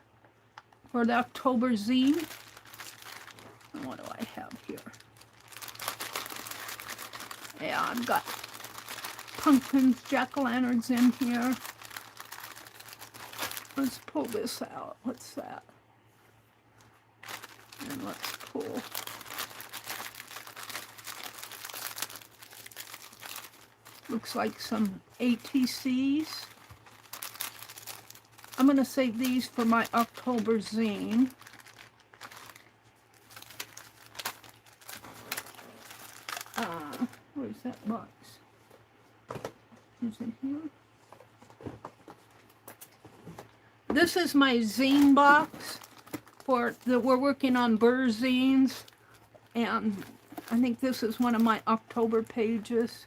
for the October zine. And what do I have here? Yeah, I've got pumpkins, jack-o'-lanterns in here. Let's pull this out. What's that? And let's pull. Looks like some ATCs. I'm going to save these for my October zine. Where's that box? Is it here? This is my zine box for we're working on Burr zines, and I think this is one of my October pages.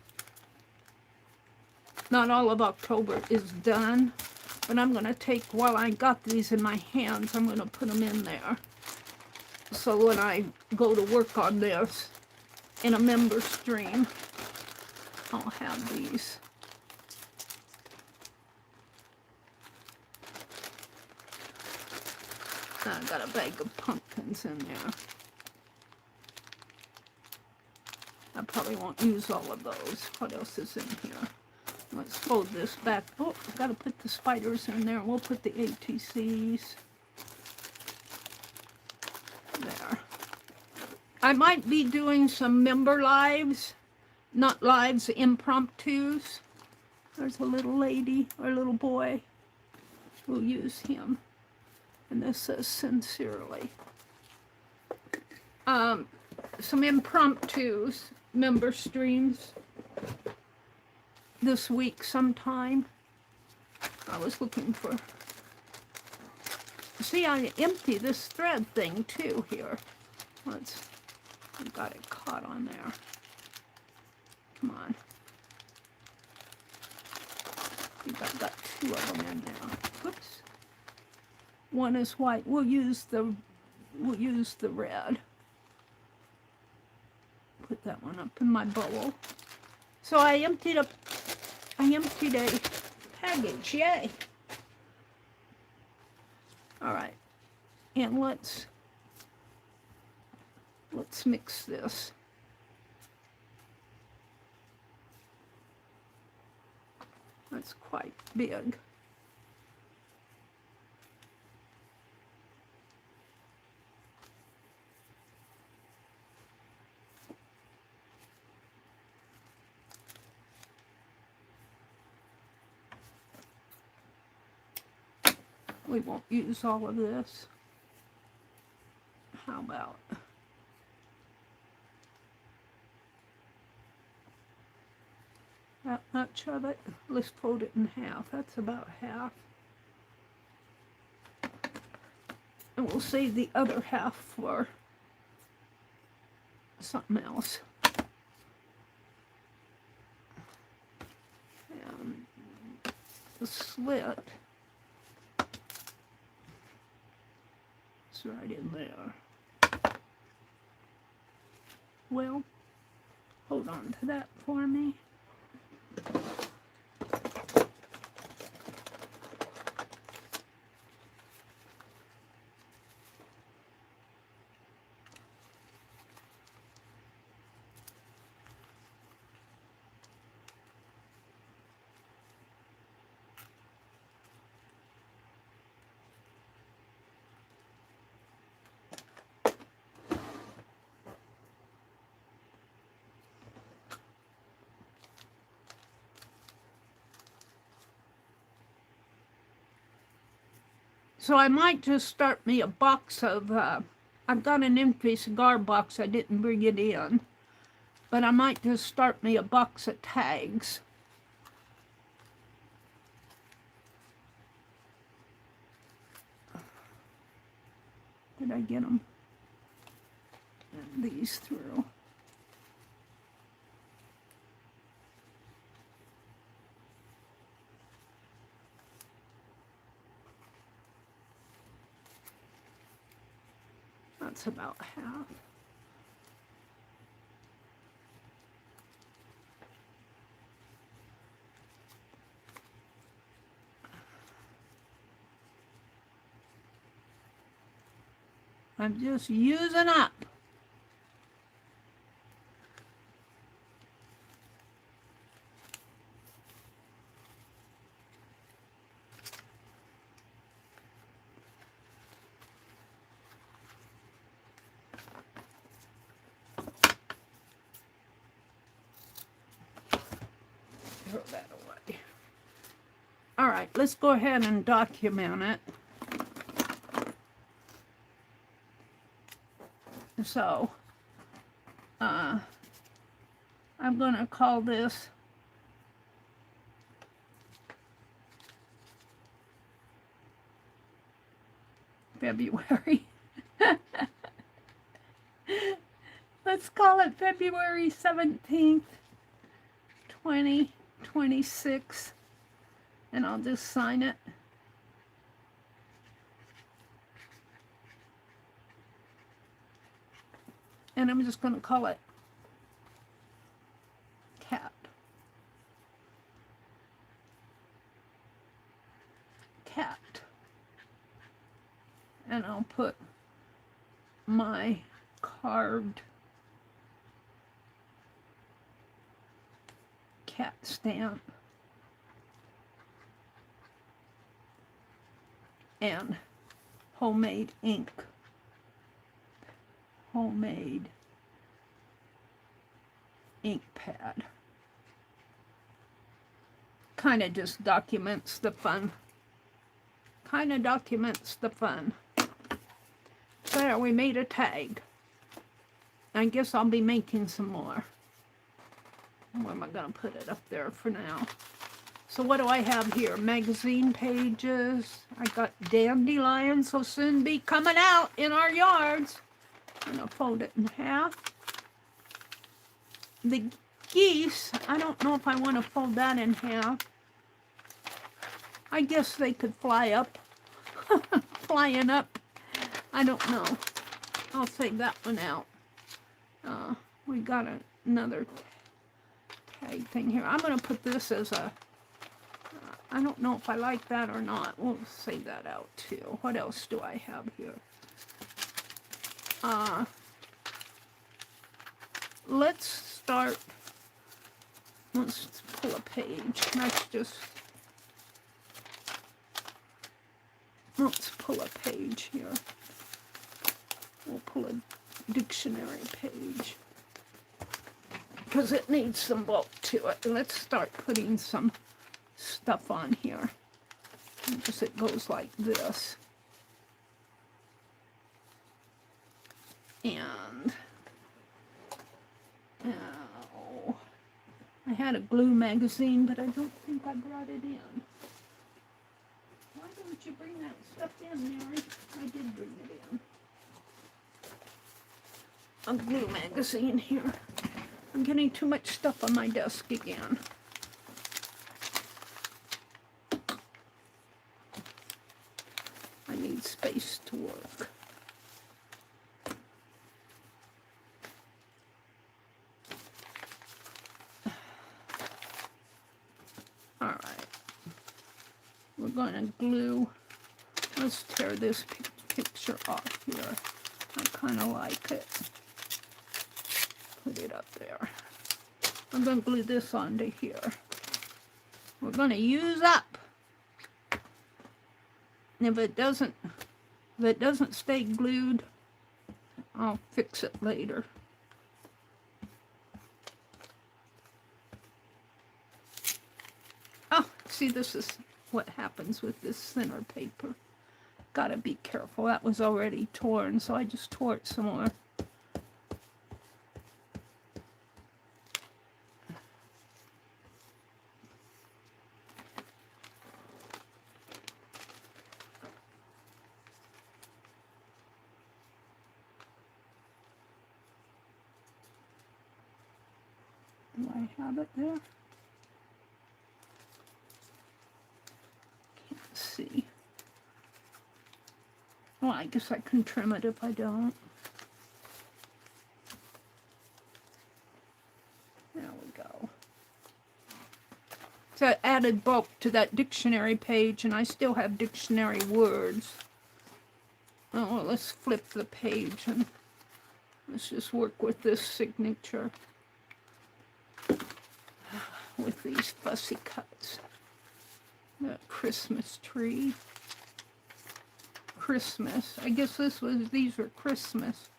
Not all of October is done, but I'm going to take, while I got these in my hands, I'm going to put them in there. So when I go to work on this in a member stream, I'll have these. I got a bag of pumpkins in there. I probably won't use all of those. What else is in here? Let's fold this back. Oh, I've got to put the spiders in there. We'll put the ATCs there. I might be doing some member lives, not lives, impromptus. There's a little lady or a little boy. We'll use him. And this says sincerely. Some impromptus, member streams this week sometime. I was looking for... See, I empty this thread thing too here. I've got it caught on there. Come on. I think I've got two of them in there. Whoops. One is white. We'll use the red. Put that one up in my bowl. So I emptied a package. Yay. All right. And let's mix this. That's quite big. We won't use all of this. How about that much of it? Let's fold it in half. That's about half. And we'll save the other half for something else. And the slit is right in there. Well, hold on to that for me. So I might just start me a box of, I've got an empty cigar box, I didn't bring it in, but I might just start me a box of tags. Did I get them? And these through. That's about half. I'm just using up. right, let's go ahead and document it. So, I'm going to call this February. Let's call it February 17th, 2026, and I'll just sign it. And I'm just going to call it cat. Cat. And I'll put my carved cat stamp and homemade ink. Homemade ink pad. Kind of just documents the fun. Kind of documents the fun. So there, we made a tag. I guess I'll be making some more. Where am I going to put it? Up there for now. So what do I have here? Magazine pages. I got dandelions will soon be coming out in our yards. I'm going to fold it in half. The geese, I don't know if I want to fold that in half. I guess they could fly up. Flying up. I don't know. I'll take that one out. We got another tag thing here. I'm going to put this as a... I don't know if I like that or not. We'll save that out too. What else do I have here? Let's start. Let's pull a page. Let's pull a page here. We'll pull a dictionary page because it needs some bulk to it. Let's start putting some stuff on here. Because it goes like this. And oh, I had a glue magazine, but I don't think I brought it in. Why don't you bring that stuff in, Meri? I did bring it in. A glue magazine here. I'm getting too much stuff on my desk again. I need space to work. All right. We're going to glue. Let's tear this picture off here. I kind of like it. Put it up there. I'm going to glue this onto here. We're going to use up. And if it doesn't stay glued, I'll fix it later. Oh, see, this is what happens with this thinner paper. Gotta be careful. That was already torn, so I just tore it some more. Do I have it there? Can't see. Well, I guess I can trim it if I don't. There we go. So I added bulk to that dictionary page, and I still have dictionary words. Oh, well, let's flip the page, and let's just work with this signature. With these fussy cuts. The Christmas tree. Christmas. I guess these were Christmas.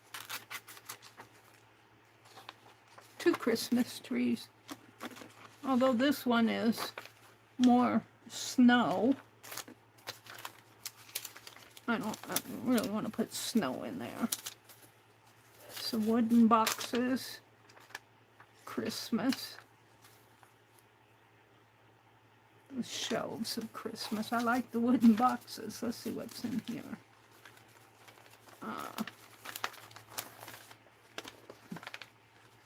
2 Christmas trees. Although this one is more snow. I don't really want to put snow in there. Some wooden boxes. Christmas. The shelves of Christmas. I like the wooden boxes. Let's see what's in here.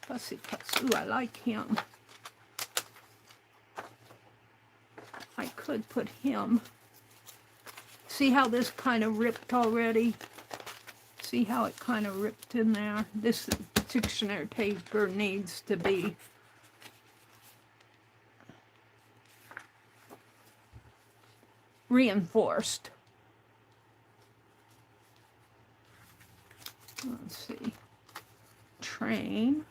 Picasso. Ooh, I like him. I could put him. See how this kind of ripped already? See how it kind of ripped in there? This dictionary paper needs to be reinforced. Let's see. Train.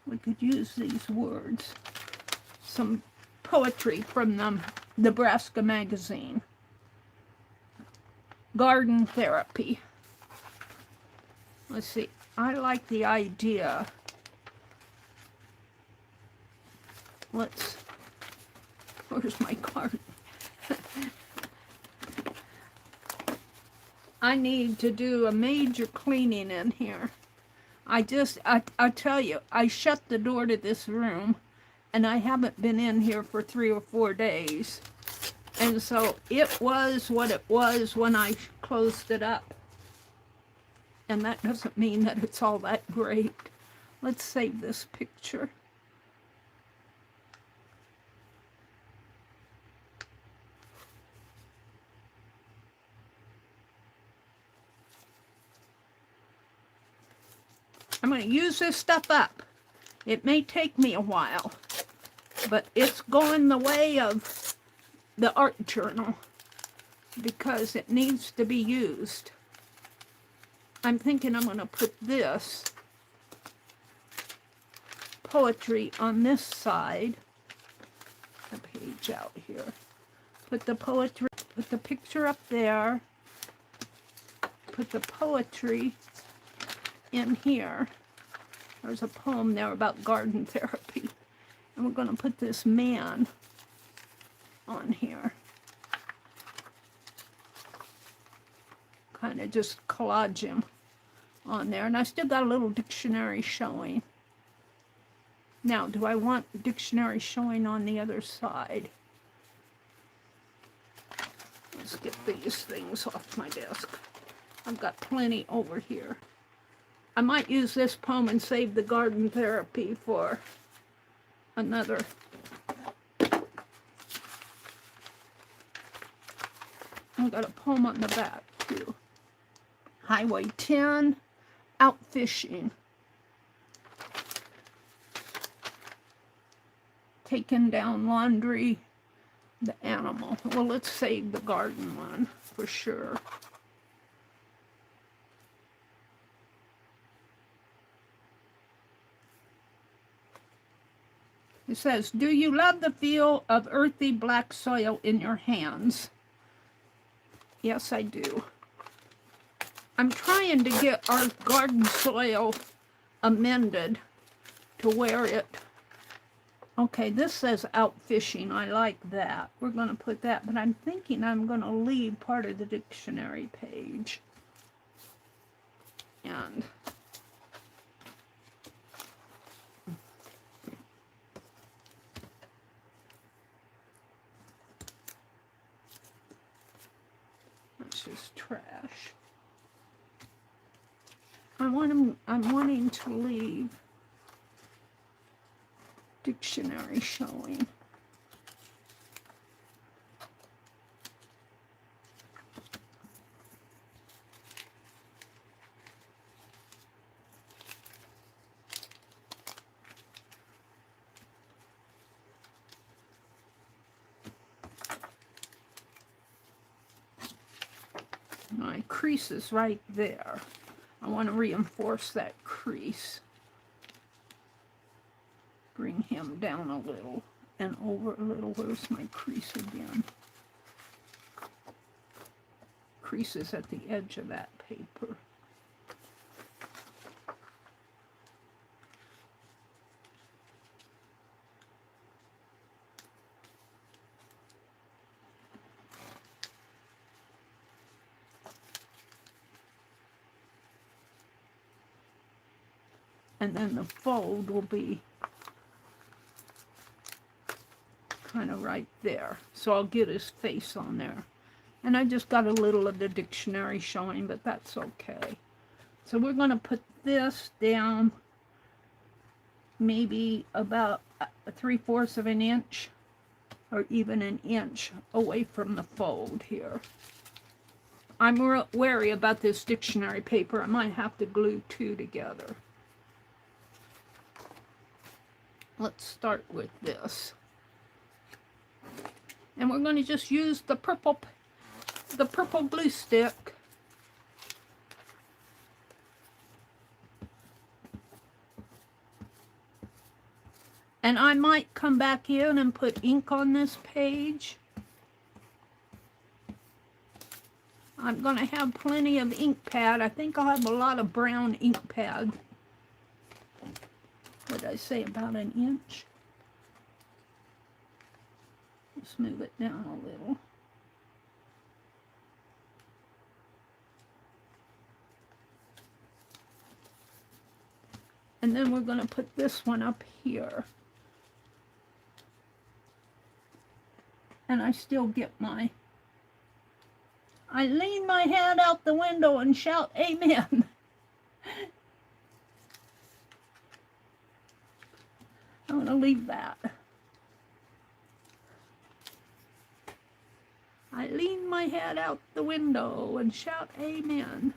We could use these words. Some poetry from the Nebraska magazine. Garden therapy. Let's see. I like the idea. Where's my garden? I need to do a major cleaning in here. I tell you, I shut the door to this room and I haven't been in here for 3 or 4 days. And so it was what it was when I closed it up. And that doesn't mean that it's all that great. Let's save this picture. I'm going to use this stuff up. It may take me a while, but it's going the way of the art journal because it needs to be used. I'm thinking I'm going to put this poetry on this side. The page out here. Put the poetry, put the picture up there. Put the poetry in here. There's a poem there about garden therapy. And we're going to put this man on here. Kind of just collage him on there. And I still got a little dictionary showing. Now, do I want dictionary showing on the other side? Let's get these things off my desk. I've got plenty over here. I might use this poem and save the garden therapy for another. I've got a poem on the back too. Highway 10, out fishing. Taking down laundry, the animal. Well, let's save the garden one for sure. It says, do you love the feel of earthy black soil in your hands? Yes, I do. I'm trying to get our garden soil amended to where it... Okay, this says out fishing. I like that. We're going to put that, but I'm thinking I'm going to leave part of the dictionary page. And... is trash. I'm wanting to leave dictionary showing. My crease is right there. I want to reinforce that crease. Bring him down a little and over a little. Where's my crease again? Crease is at the edge of that paper. And then the fold will be kind of right there. So I'll get his face on there. And I just got a little of the dictionary showing, but that's okay. So we're going to put this down maybe about 3/4 of an inch or even an inch away from the fold here. I'm wary about this dictionary paper. I might have to glue two together. Let's start with this. And we're going to just use the purple glue stick. And I might come back in and put ink on this page. I'm going to have plenty of ink pad. I think I'll have a lot of brown ink pad. What did I say, about an inch? Let's move it down a little. And then we're going to put this one up here. And I still get I lean my head out the window and shout amen. I'm going to leave that. I lean my head out the window and shout amen.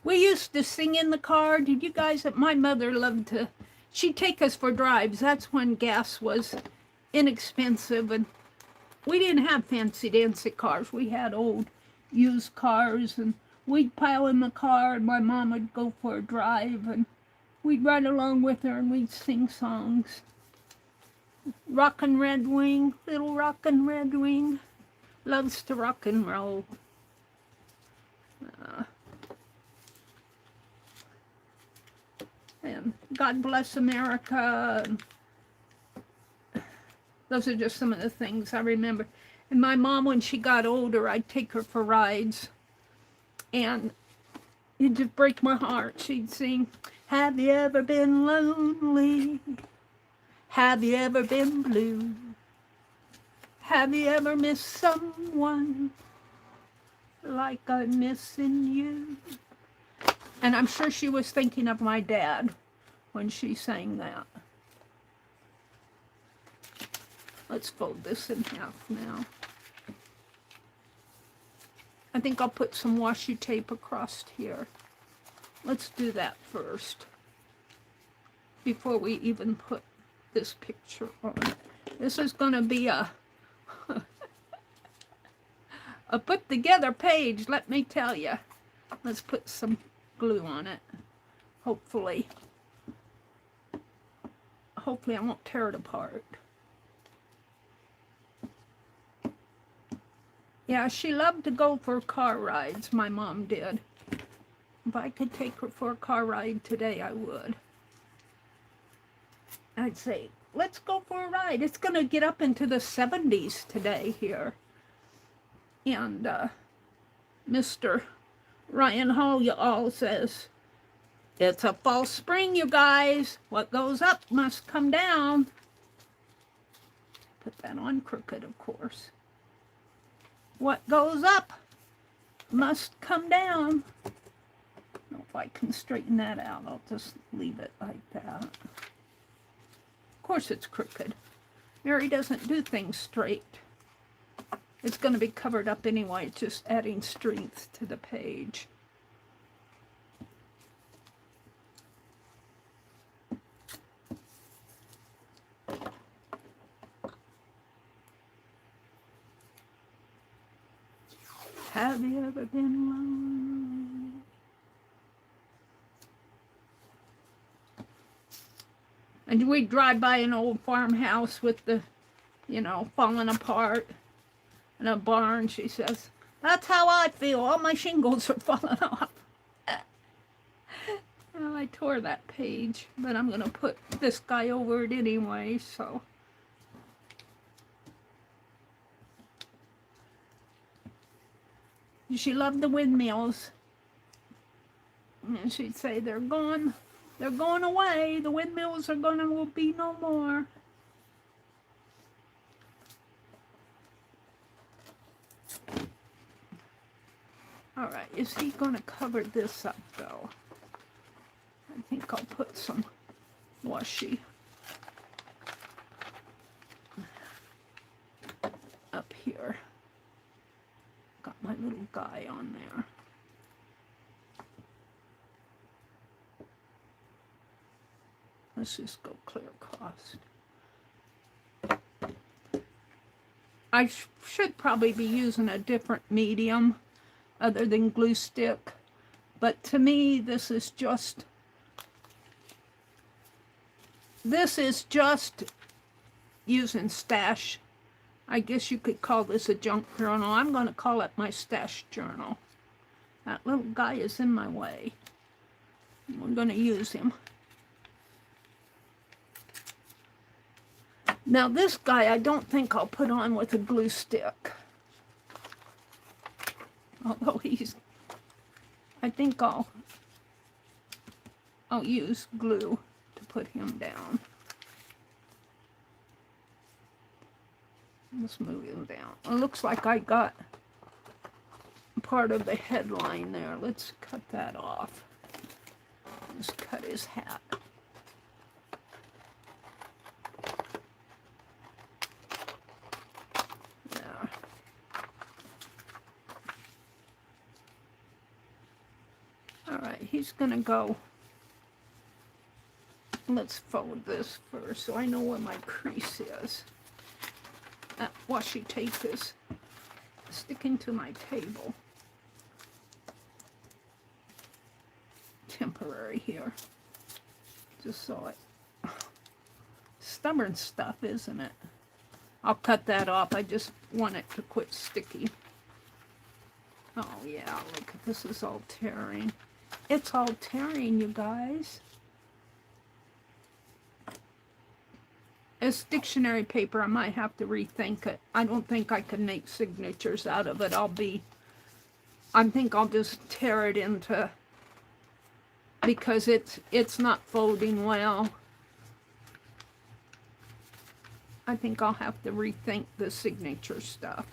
We used to sing in the car. Did you guys? My mother loved to. She'd take us for drives. That's when gas was inexpensive, and we didn't have fancy dancy cars. We had old used cars, and we'd pile in the car, and my mom would go for a drive, and we'd ride along with her, and we'd sing songs. Rockin' Red Wing, little rockin' Red Wing, loves to rock and roll. And God Bless America. Those are just some of the things I remember. And my mom, when she got older, I'd take her for rides. And it'd just break my heart. She'd sing, "Have you ever been lonely? Have you ever been blue? Have you ever missed someone like I'm missing you?" And I'm sure she was thinking of my dad when she sang that. Let's fold this in half now. I think I'll put some washi tape across here. Let's do that first, before we even put this picture on. This is going to be a put together page, let me tell you. Let's put some glue on it. Hopefully I won't tear it apart. Yeah, she loved to go for car rides, my mom did. If I could take her for a car ride today, I would. I'd say, let's go for a ride. It's going to get up into the 70s today here. And Mr. Ryan Hall says, "It's a false spring, you guys. What goes up must come down." Put that on crooked, of course. What goes up must come down. I don't know if I can straighten that out. I'll just leave it like that. Of course it's crooked. Meri doesn't do things straight. It's going to be covered up anyway. It's just adding strength to the page. Have you ever been lonely? And we'd drive by an old farmhouse with the, falling apart, and a barn. She says, "That's how I feel. All my shingles are falling off." Well, I tore that page, but I'm going to put this guy over it anyway, so. She loved the windmills. And she'd say, they're going away. The windmills are will be no more. All right, is he going to cover this up, though? I think I'll put some washi up here. Got my little guy on there. Let's just go clear across. I should probably be using a different medium other than glue stick, but to me this is just using stash. I guess you could call this a junk journal. I'm going to call it my stash journal. That little guy is in my way. We're going to use him. Now this guy I don't think I'll put on with a glue stick. Although I think I'll use glue to put him down. Let's move him down. It looks like I got part of the headline there. Let's cut that off. Let's cut his hat. There. All right, he's gonna go. Let's fold this first so I know where my crease is. That washi tape is sticking to my table. Temporary here. Just saw it. Stubborn stuff, isn't it? I'll cut that off. I just want it to quit sticky. Oh yeah, look, this is all tearing. It's all tearing, you guys. As dictionary paper, I might have to rethink it. I don't think I can make signatures out of it. I think I'll just tear it into, because it's not folding well. I think I'll have to rethink the signature stuff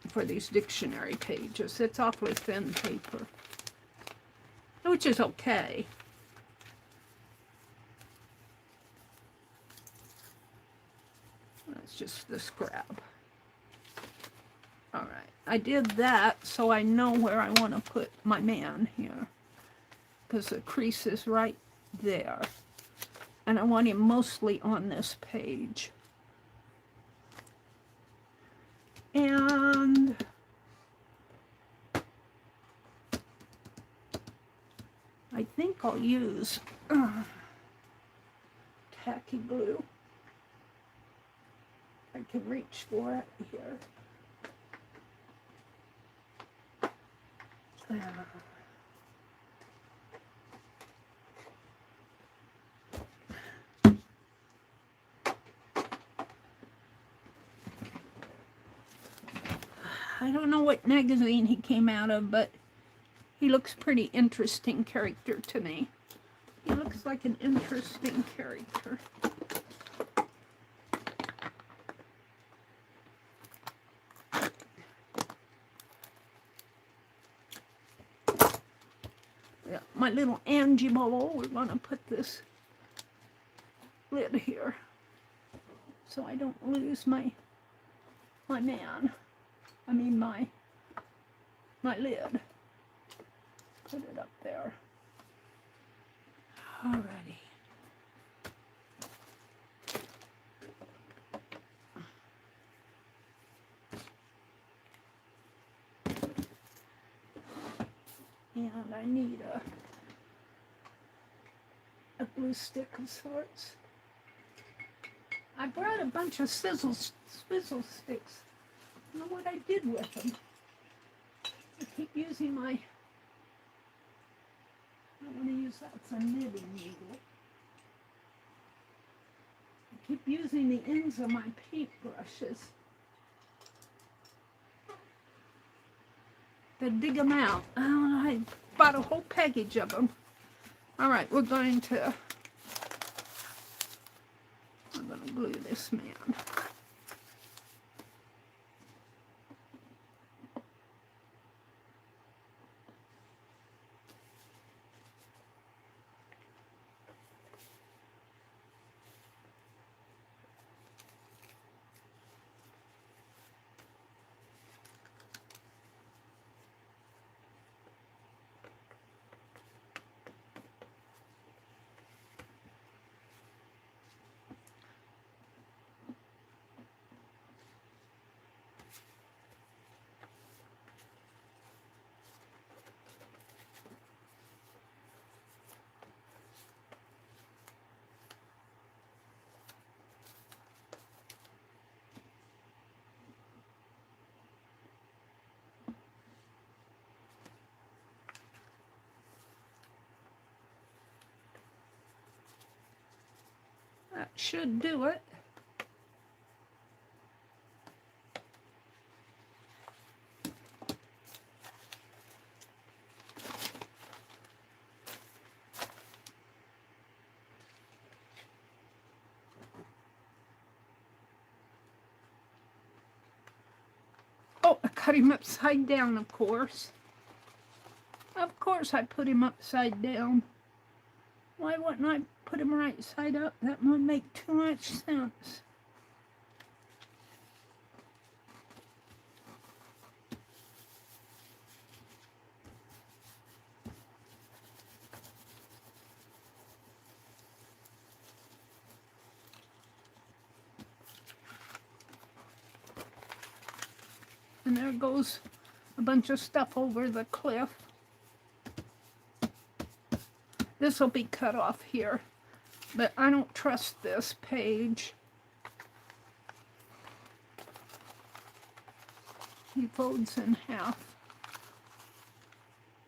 for these dictionary pages. It's awfully thin paper, which is okay. That's just the scrap. All right, I did that so I know where I want to put my man here, because the crease is right there, and I want him mostly on this page. And I think I'll use tacky glue. I can reach for it here. I don't know what magazine he came out of, but he looks pretty interesting character to me. He looks like an interesting character. My little Angie bowl, we're going to put this lid here so I don't lose my man. I mean my lid. Put it up there. Alrighty. And I need a glue stick of sorts. I brought a bunch of swizzle sticks. I don't know what I did with them. I keep using I want to use that for knitting needle. I keep using the ends of my paint brushes to dig them out. I bought a whole package of them. All right, I'm going to glue this man. That should do it. Oh, I cut him upside down, of course. Of course I put him upside down. Why wouldn't I put him right side up? That would make too much sense. And there goes a bunch of stuff over the cliff. This will be cut off here, but I don't trust this page. He folds in half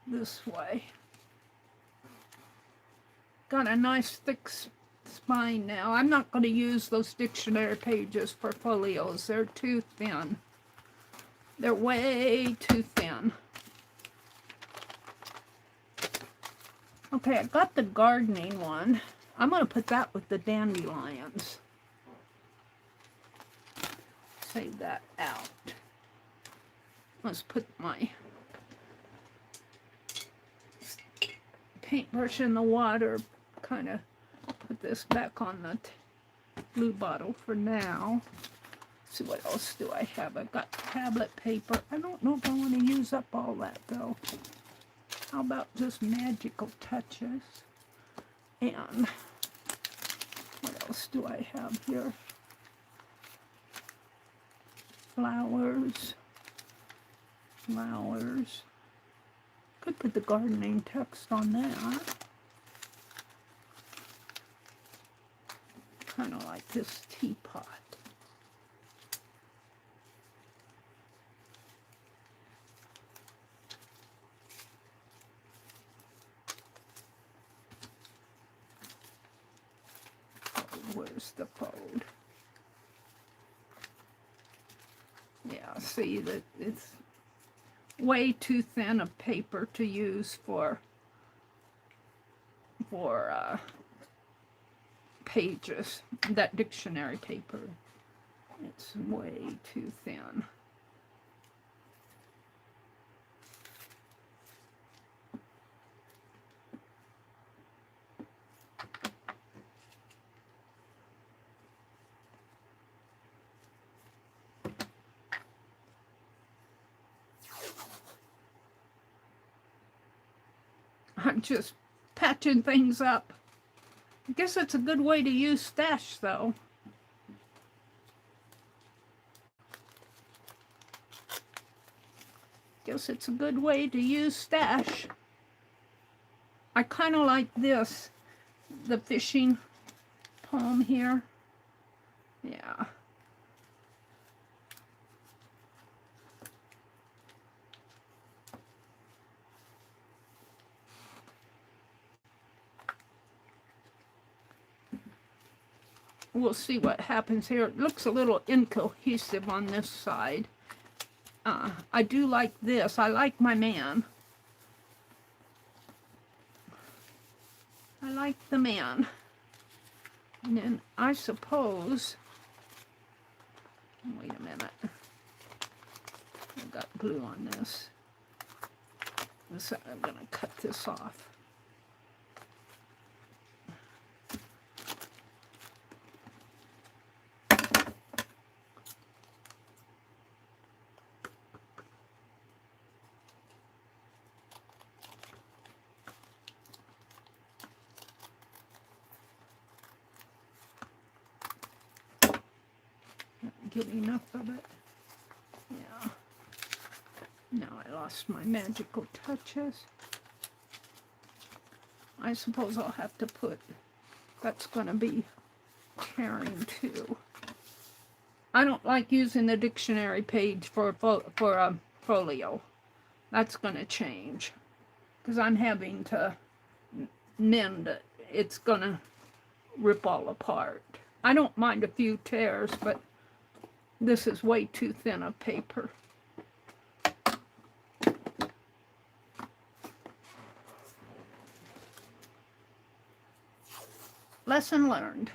this way. Got a nice thick spine now. I'm not going to use those dictionary pages for folios. They're too thin. They're way too thin. Okay, I got the gardening one. I'm going to put that with the dandelions. Save that out. Let's put my paintbrush in the water. Kind of put this back on the blue bottle for now. Let's see, what else do I have? I've got tablet paper. I don't know if I want to use up all that, though. How about just magical touches? And what else do I have here? Flowers. Flowers. Could put the gardening text on that. Kind of like this teapot. Where's the fold? Yeah, see that it's way too thin a paper to use for pages. That dictionary paper, it's way too thin. I'm just patching things up. I guess it's a good way to use stash, though. Guess it's a good way to use stash. I kind of like this, the fishing poem here. Yeah. We'll see what happens here. It looks a little incohesive on this side. I do like this. I like my man. like the man. And then I suppose, wait a minute, I've got glue on this. So I'm going to cut this off. Get enough of it. Yeah. Now I lost my magical touches. I suppose I'll have to put, that's going to be tearing too. I don't like using the dictionary page for a folio. That's going to change because I'm having to mend it. It's going to rip all apart. I don't mind a few tears, but this is way too thin of paper. Lesson learned.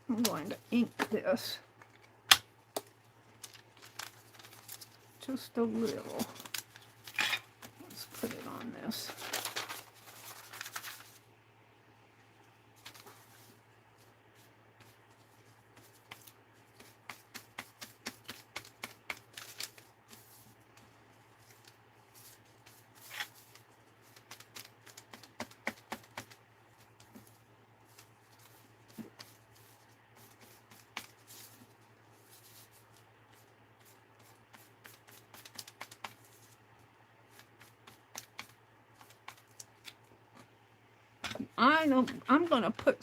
I'm going to ink this just a little. Let's put it on this. I'm going to put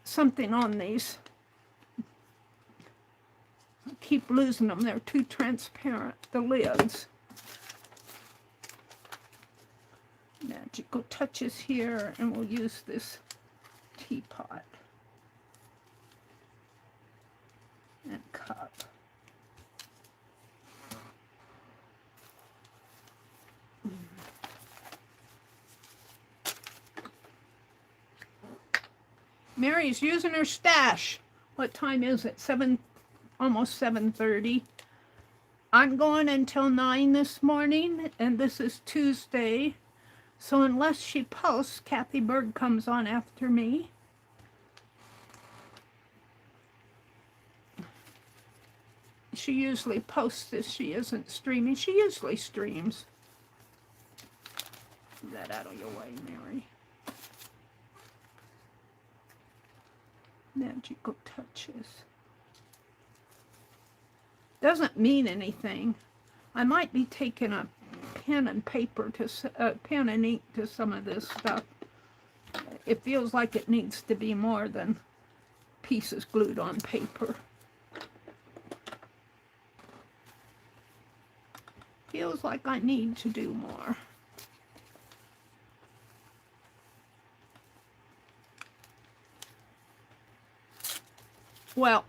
something on these. I keep losing them. They're too transparent, the lids. Magical touches here, and we'll use this teapot and cup. Mary's using her stash. What time is it? Almost 7:30. I'm going until 9 this morning, and this is Tuesday. So unless she posts, Kathy Bird comes on after me. She usually posts if she isn't streaming. She usually streams. Get that out of your way, Meri. Magical touches. Doesn't mean anything. I might be taking a pen and paper to pen and ink to some of this stuff. It feels like it needs to be more than pieces glued on paper. Feels like I need to do more. Well,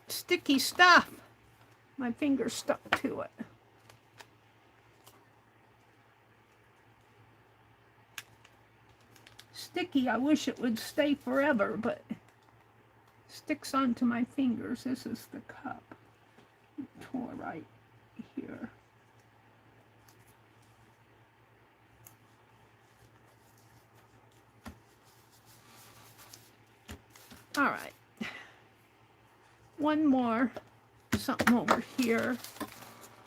sticky stuff. My finger stuck to it. Sticky, I wish it would stay forever, but sticks onto my fingers. This is the cup. It tore right here. All right. One more, something over here.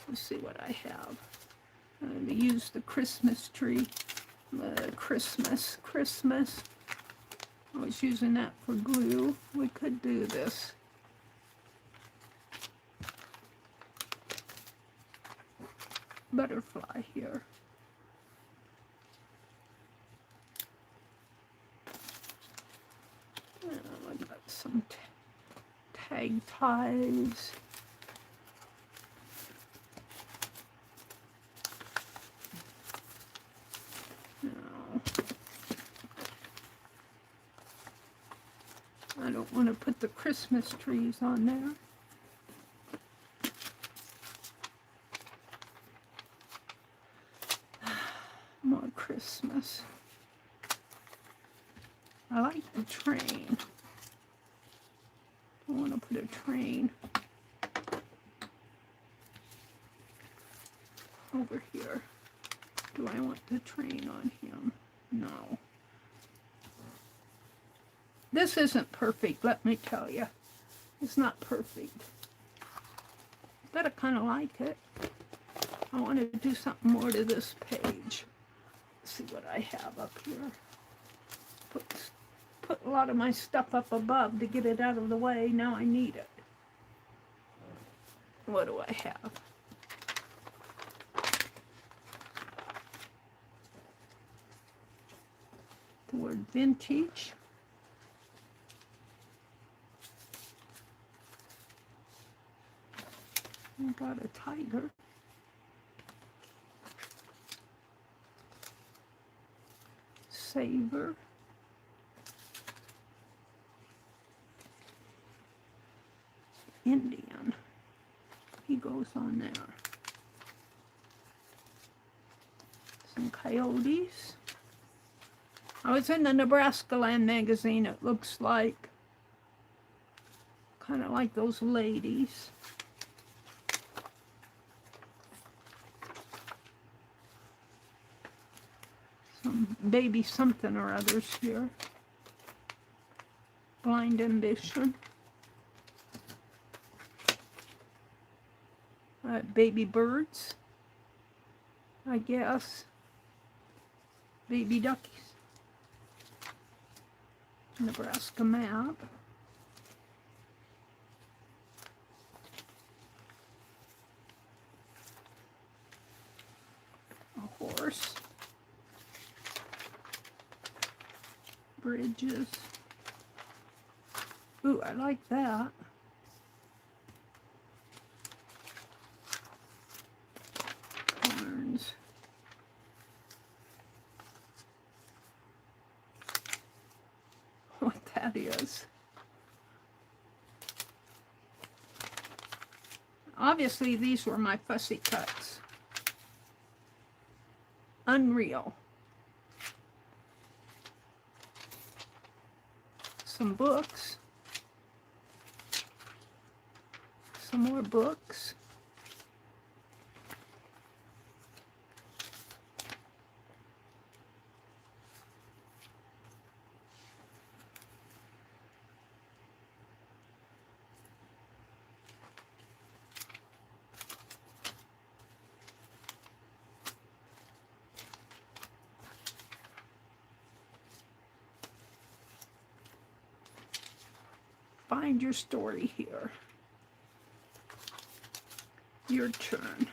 Let's see what I have. I'm going to use the Christmas tree. Christmas. I was using that for glue. We could do this. Butterfly here. I've got some tag ties. don't want to put the Christmas trees on there. More Christmas. I like the train. I want to put a train over here. Do I want the train on him? No. This isn't perfect, let me tell you. It's not perfect. But I kind of like it. I want to do something more to this page. Let's see what I have up here. Put a lot of my stuff up above to get it out of the way. Now I need it. What do I have? The word vintage. I got a tiger. Savor. Indian. He goes on there. Some coyotes. I was in the Nebraska Land magazine. It looks like kind of like those ladies. Some baby something or others here. Blind ambition. Baby birds, I guess. Baby duckies. Nebraska map. A horse. Bridges. Ooh, I like that. Barns. What that is. Obviously, these were my fussy cuts. Unreal. Some books. Some more books. Find your story here. Your turn.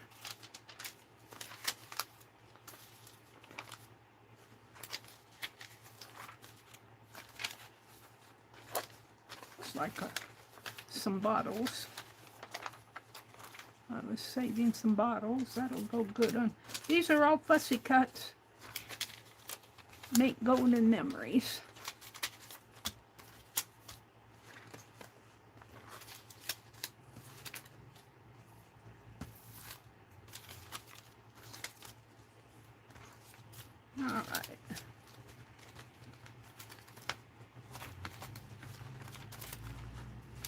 Looks like some bottles. I was saving some bottles. That'll go good on. These are all fussy cuts. Make golden memories.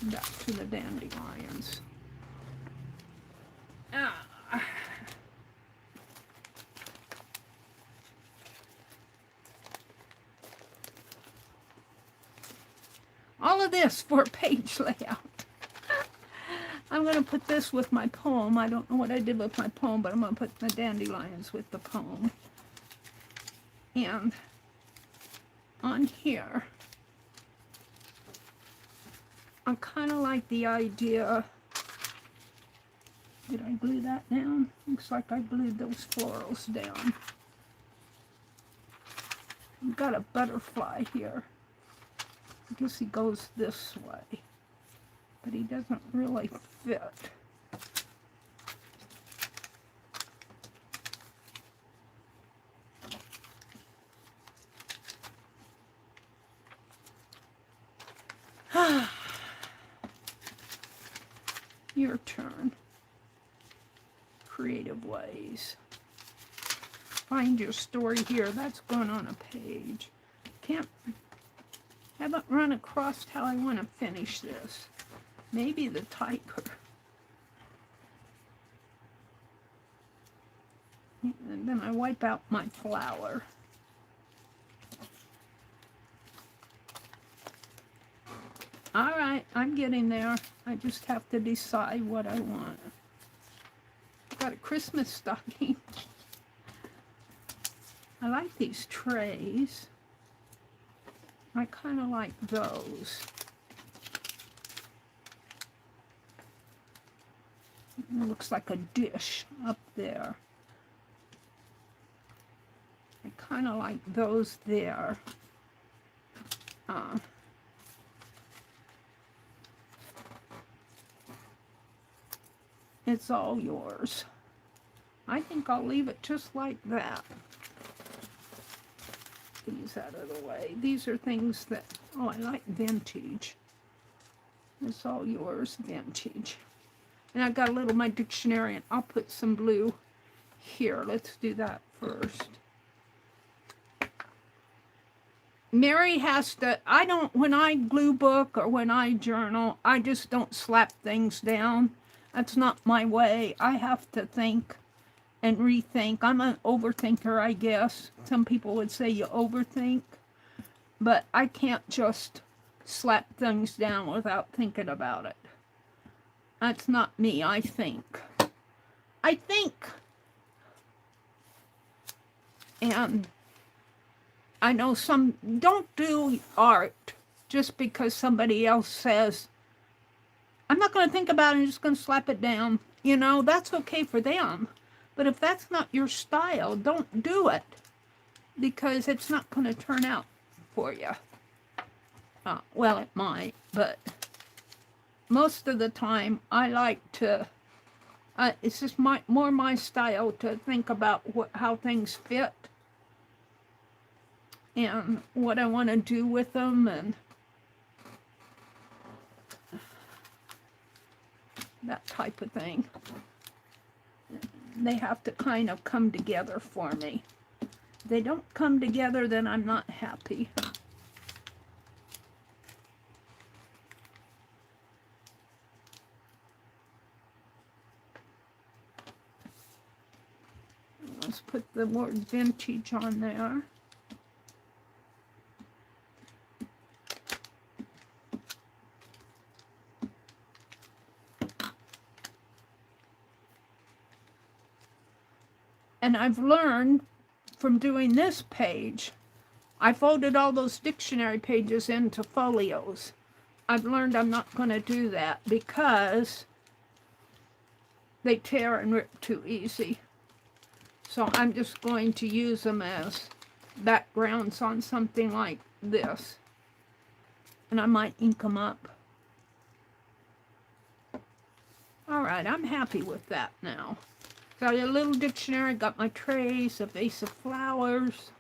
Back to the dandelions. All of this for a page layout. I'm going to put this with my poem. I don't know what I did with my poem, but I'm going to put the dandelions with the poem. And on here, I kind of like the idea. Did I glue that down? Looks like I glued those florals down. I've got a butterfly here. I guess he goes this way, but he doesn't really fit. creative ways. Find your story here. That's going on a page. Haven't run across how I want to finish this. Maybe the tiger. And then I wipe out my flower. All right, I'm getting there. I just have to decide what I want. Got a Christmas stocking. I like these trays. I kind of like those. It looks like a dish up there. I kind of like those there. It's all yours. I think I'll leave it just like that. These out of the way. These are things that, oh, I like vintage. It's all yours, vintage. And I've got a little my dictionary, and I'll put some blue here. Let's do that first. Meri has to, I don't, when I glue book or when I journal, I just don't slap things down. That's not my way. I have to think and rethink. I'm an overthinker, I guess. Some people would say you overthink, but I can't just slap things down without thinking about it. That's not me. I think. And I know some don't do art just because somebody else says, I'm not going to think about it, I'm just going to slap it down. You know, that's okay for them. But if that's not your style, don't do it, because it's not going to turn out for you. Well, it might, but most of the time I like to, it's just more my style to think about how things fit and what I want to do with them, and that type of thing. They have to kind of come together for me. If they don't come together, then I'm not happy. Let's put the word vintage on there. And I've learned from doing this page, I folded all those dictionary pages into folios. I've learned I'm not going to do that because they tear and rip too easy. So I'm just going to use them as backgrounds on something like this. And I might ink them up. All right, I'm happy with that now. Got a little dictionary, got my trays, a vase of flowers.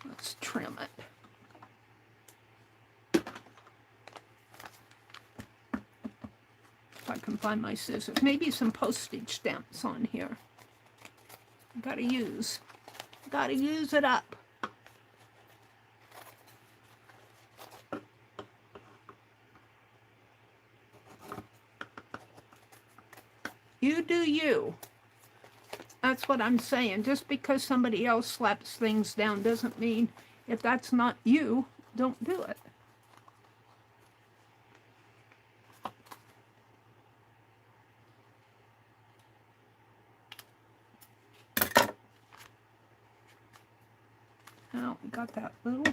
Let's trim it. If I can find my scissors. Maybe some postage stamps on here. Gotta use it up. You do you. That's what I'm saying. Just because somebody else slaps things down doesn't mean if that's not you, don't do it. Now we got that little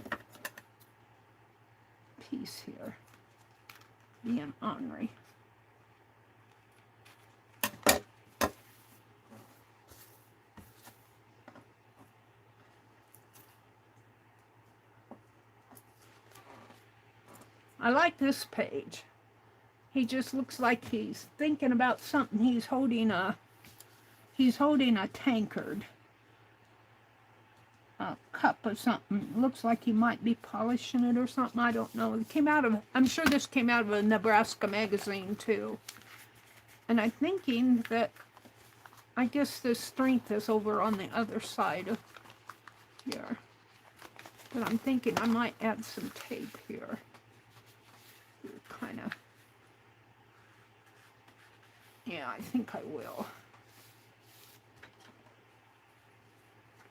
piece here being ornery. I like this page. He just looks like he's thinking about something. He's holding a tankard. a cup of something. It looks like he might be polishing it or something. I don't know. It came out of, I'm sure this came out of a Nebraska magazine too. And I'm thinking that, I guess the strength is over on the other side of here. But I'm thinking I might add some tape here. Kind of. Yeah, I think I will.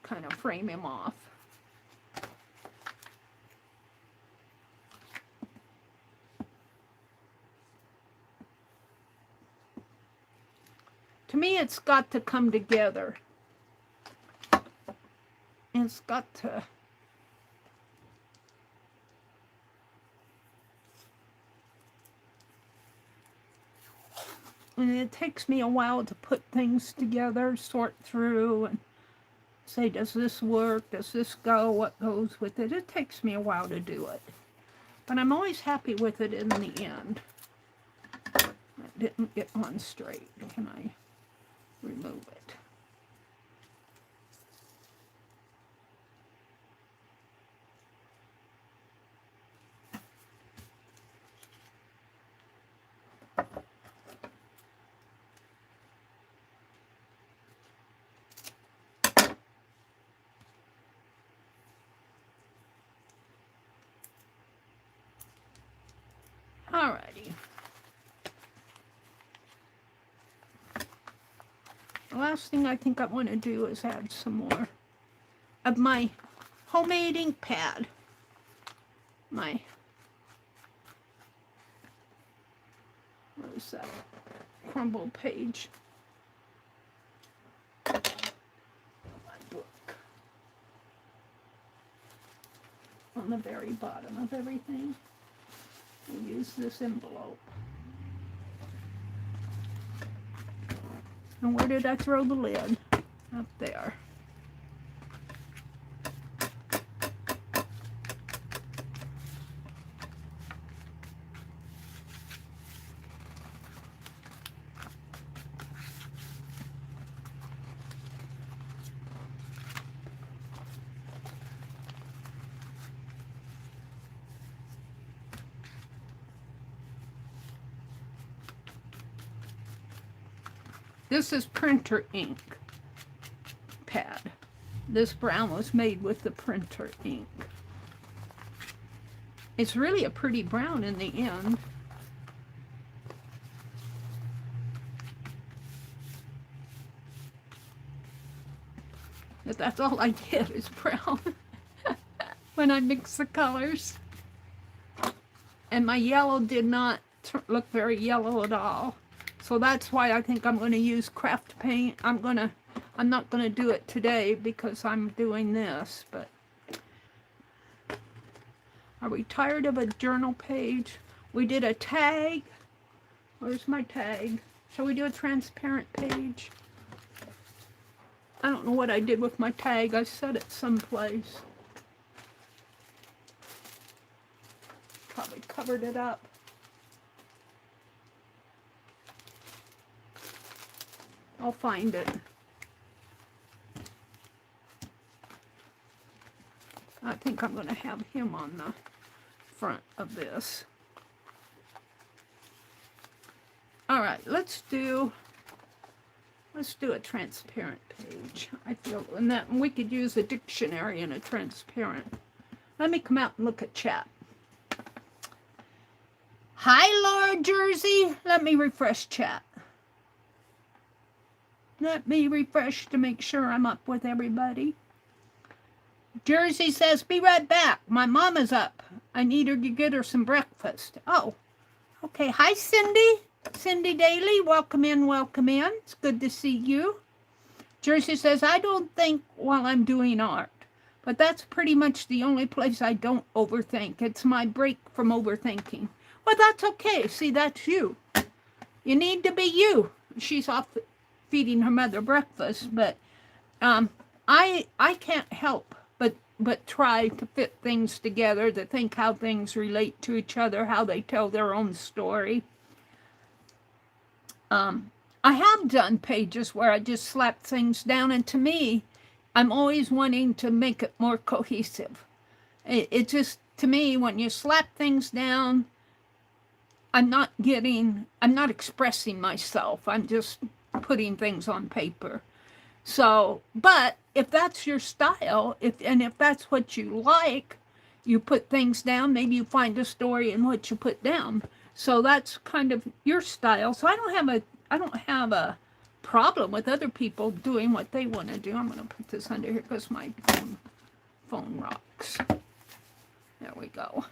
Kind of frame him off. To me, it's got to come together. It's got to... And it takes me a while to put things together, sort through, and say, does this work? Does this go? What goes with it? It takes me a while to do it. But I'm always happy with it in the end. I didn't get one straight. Can I remove it? Alrighty. The last thing I think I want to do is add some more of my homemade ink pad. My, what is that? Crumble page. My book. On the very bottom of everything. We'll use this envelope. And where did I throw the lid? Up there. This is printer ink pad. This brown was made with the printer ink. It's really a pretty brown in the end. But that's all I get is brown when I mix the colors. And my yellow did not look very yellow at all. So that's why I think I'm going to use craft paint. I'm not going to do it today because I'm doing this, but are we tired of a journal page? We did a tag. Where's my tag? Shall we do a transparent page? I don't know what I did with my tag. I set it someplace. Probably covered it up. I'll find it. I think I'm going to have him on the front of this. All right, let's do a transparent page. I feel, and that we could use a dictionary in a transparent. Let me come out and look at chat. Hi, Laura Jersey. Let me refresh chat. Let me refresh to make sure I'm up with everybody. Jersey says, be right back. My mom is up. I need her to get her some breakfast. Oh, okay. Hi, Cindy. Cindy Daly. Welcome in, welcome in. It's good to see you. Jersey says, I don't think while I'm doing art. But that's pretty much the only place I don't overthink. It's my break from overthinking. Well, that's okay. See, that's you. You need to be you. She's off feeding her mother breakfast, but I can't help but try to fit things together, to think how things relate to each other, how they tell their own story. I have done pages where I just slap things down, and to me, I'm always wanting to make it more cohesive. It just, to me, when you slap things down, I'm not expressing myself. I'm just putting things on paper. So, but if that's your style, if that's what you like, you put things down, maybe you find a story in what you put down. So that's kind of your style. So I don't have a problem with other people doing what they want to do. I'm going to put this under here because my phone rocks. There we go.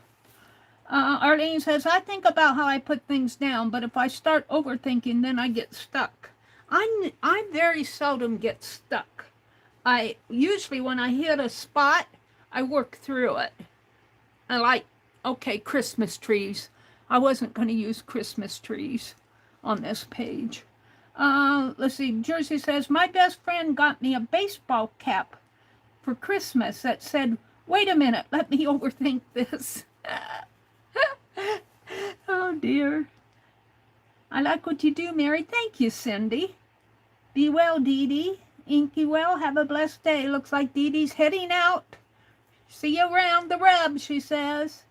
Arlene says, I think about how I put things down, but if I start overthinking, then I get stuck. I very seldom get stuck. I usually, when I hit a spot, I work through it. I like, okay, Christmas trees. I wasn't going to use Christmas trees on this page. Let's see, Jersey says, my best friend got me a baseball cap for Christmas that said, wait a minute, let me overthink this. Oh dear. I like what you do, Meri. Thank you, Cindy. Be well, Dee Dee. Inky well, have a blessed day. Looks like Dee Dee's heading out. See you around the rub, she says.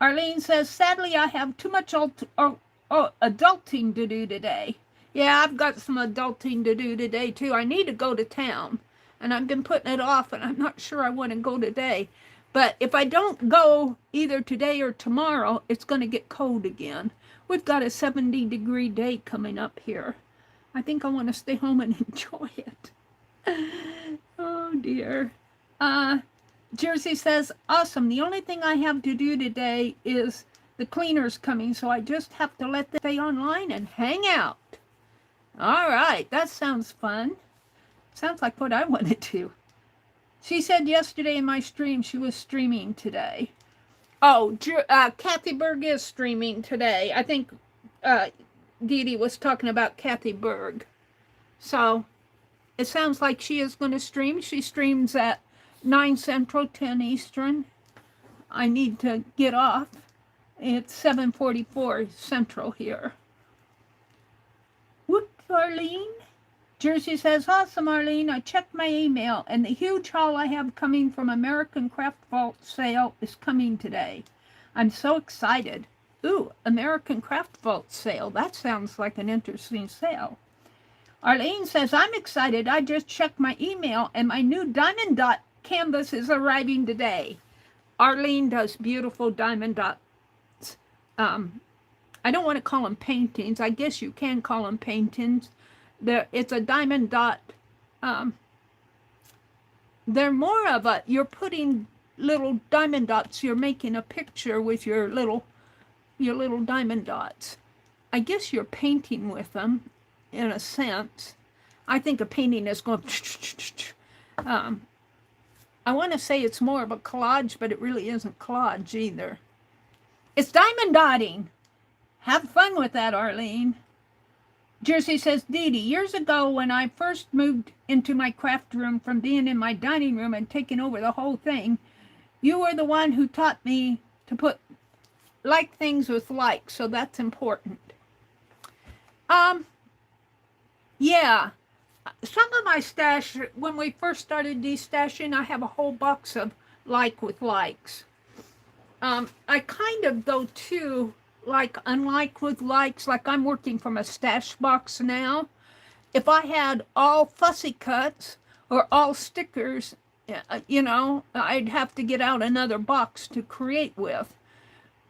Arlene says, sadly, I have too much adulting to do today. Yeah, I've got some adulting to do today, too. I need to go to town, and I've been putting it off, and I'm not sure I want to go today. But if I don't go either today or tomorrow, it's going to get cold again. We've got a 70-degree day coming up here. I think I want to stay home and enjoy it. Oh, dear. Jersey says, awesome. The only thing I have to do today is the cleaner's coming, so I just have to let them stay online and hang out. All right, that sounds fun. Sounds like what I want to do. She said yesterday in my stream she was streaming today. Oh, Kathy Berg is streaming today. I think Dee Dee was talking about Kathy Berg. So it sounds like she is going to stream. She streams at 9 Central, 10 Eastern. I need to get off. It's 7:44 Central here. Whoops, Arlene. Jersey says, awesome, Arlene. I checked my email, and the huge haul I have coming from American Craft Vault sale is coming today. I'm so excited. Ooh, American Craft Vault sale. That sounds like an interesting sale. Arlene says, I'm excited. I just checked my email, and my new diamond dot canvas is arriving today. Arlene does beautiful diamond dots. I don't want to call them paintings. I guess you can call them paintings. It's a diamond dot. They're more of a, you're putting little diamond dots. You're making a picture with your little diamond dots. I guess you're painting with them in a sense. I think a painting is going, I want to say it's more of a collage, but it really isn't collage either. It's diamond dotting. Have fun with that, Arlene. Jersey says, Dee Dee, years ago when I first moved into my craft room from being in my dining room and taking over the whole thing, you were the one who taught me to put like things with like, so that's important. Yeah, some of my stash, when we first started destashing, I have a whole box of like with likes. I kind of go too, like unlike with likes, like I'm working from a stash box now. If I had all fussy cuts or all stickers, you know, I'd have to get out another box to create with.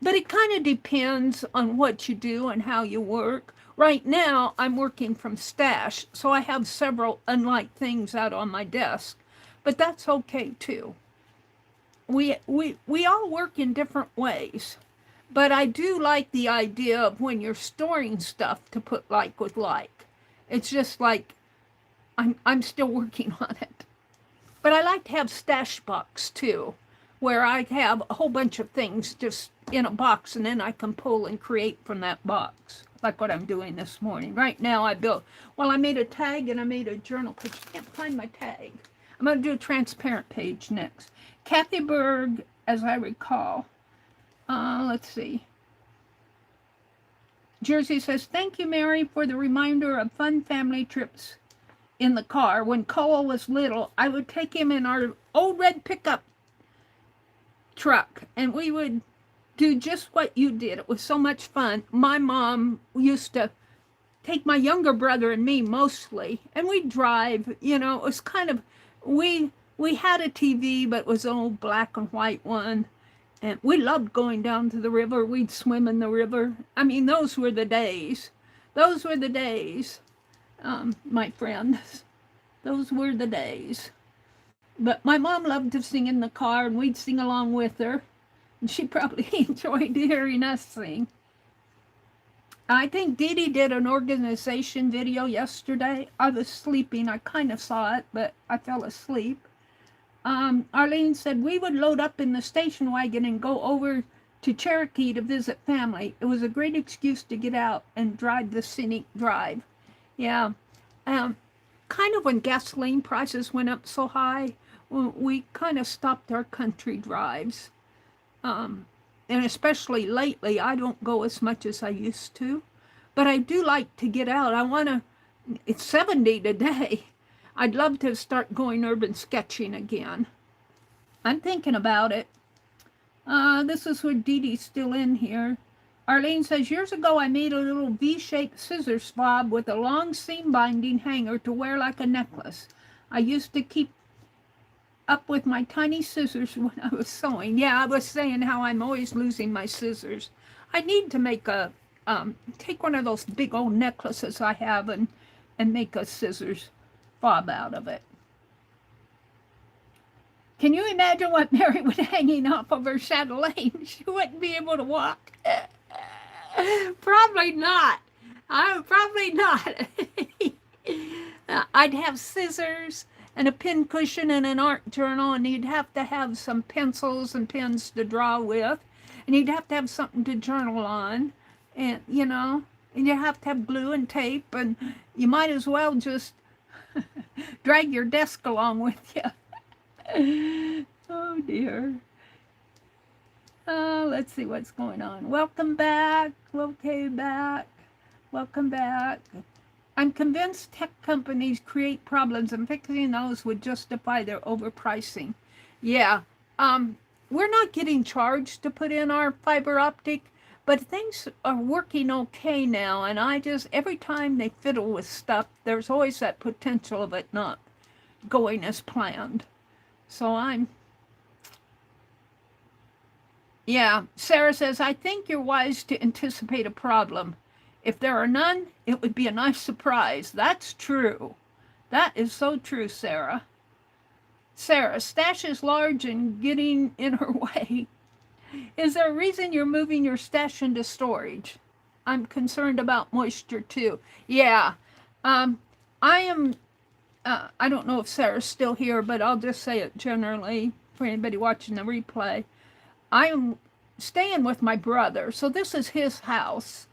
But it kind of depends on what you do and how you work. Right now, I'm working from stash, so I have several unlike things out on my desk, but that's okay too. We all work in different ways, but I do like the idea of when you're storing stuff to put like with like. It's just like I'm still working on it. But I like to have stash box too, where I have a whole bunch of things just in a box and then I can pull and create from that box, like what I'm doing this morning. Right now I made a tag and I made a journal page. I can't find my tag. I'm going to do a transparent page next. Kathy Berg, as I recall. Let's see. Jersey says, thank you, Meri, for the reminder of fun family trips in the car. When Cole was little, I would take him in our old red pickup truck, and we would do just what you did. It was so much fun. My mom used to take my younger brother and me mostly, and we'd drive. You know, it was kind of, we had a TV, but it was an old black and white one. And we loved going down to the river. We'd swim in the river. I mean, those were the days. Those were the days, my friends. Those were the days. But my mom loved to sing in the car, and we'd sing along with her. And she probably enjoyed hearing us sing. I think Dee Dee did an organization video yesterday. I was sleeping. I kind of saw it, but I fell asleep. Arlene said we would load up in the station wagon and go over to Cherokee to visit family. It was a great excuse to get out and drive the scenic drive. Yeah. Kind of when gasoline prices went up so high, we kind of stopped our country drives. And especially lately, I don't go as much as I used to. But I do like to get out. It's 70 today. I'd love to start going urban sketching again. I'm thinking about it. This is where Dee Dee's still in here. Arlene says, years ago I made a little V-shaped scissors fob with a long seam binding hanger to wear like a necklace. I used to keep up with my tiny scissors when I was sewing. Yeah, I was saying how I'm always losing my scissors. I need to make take one of those big old necklaces I have and make a scissors fob out of it. Can you imagine what Meri would hanging off of her chatelaine? She wouldn't be able to walk. Probably not. Probably not. I'd have scissors and a pin cushion and an art journal, and you'd have to have some pencils and pens to draw with, and you'd have to have something to journal on, and you know, and you have to have glue and tape, and you might as well just drag your desk along with you. Oh dear. Let's see what's going on. Welcome back. Okay, back. Welcome back. I'm convinced tech companies create problems, and fixing those would justify their overpricing. Yeah. We're not getting charged to put in our fiber optic, but things are working okay now, and every time they fiddle with stuff, there's always that potential of it not going as planned. So yeah, Sarah says, I think you're wise to anticipate a problem. If there are none, it would be a nice surprise. That's true. That is so true, Sarah. Sarah, stash is large and getting in her way. Is there a reason you're moving your stash into storage? I'm concerned about moisture too. Yeah. I am, I don't know if Sarah's still here, but I'll just say it generally for anybody watching the replay. I am staying with my brother, so this is his house.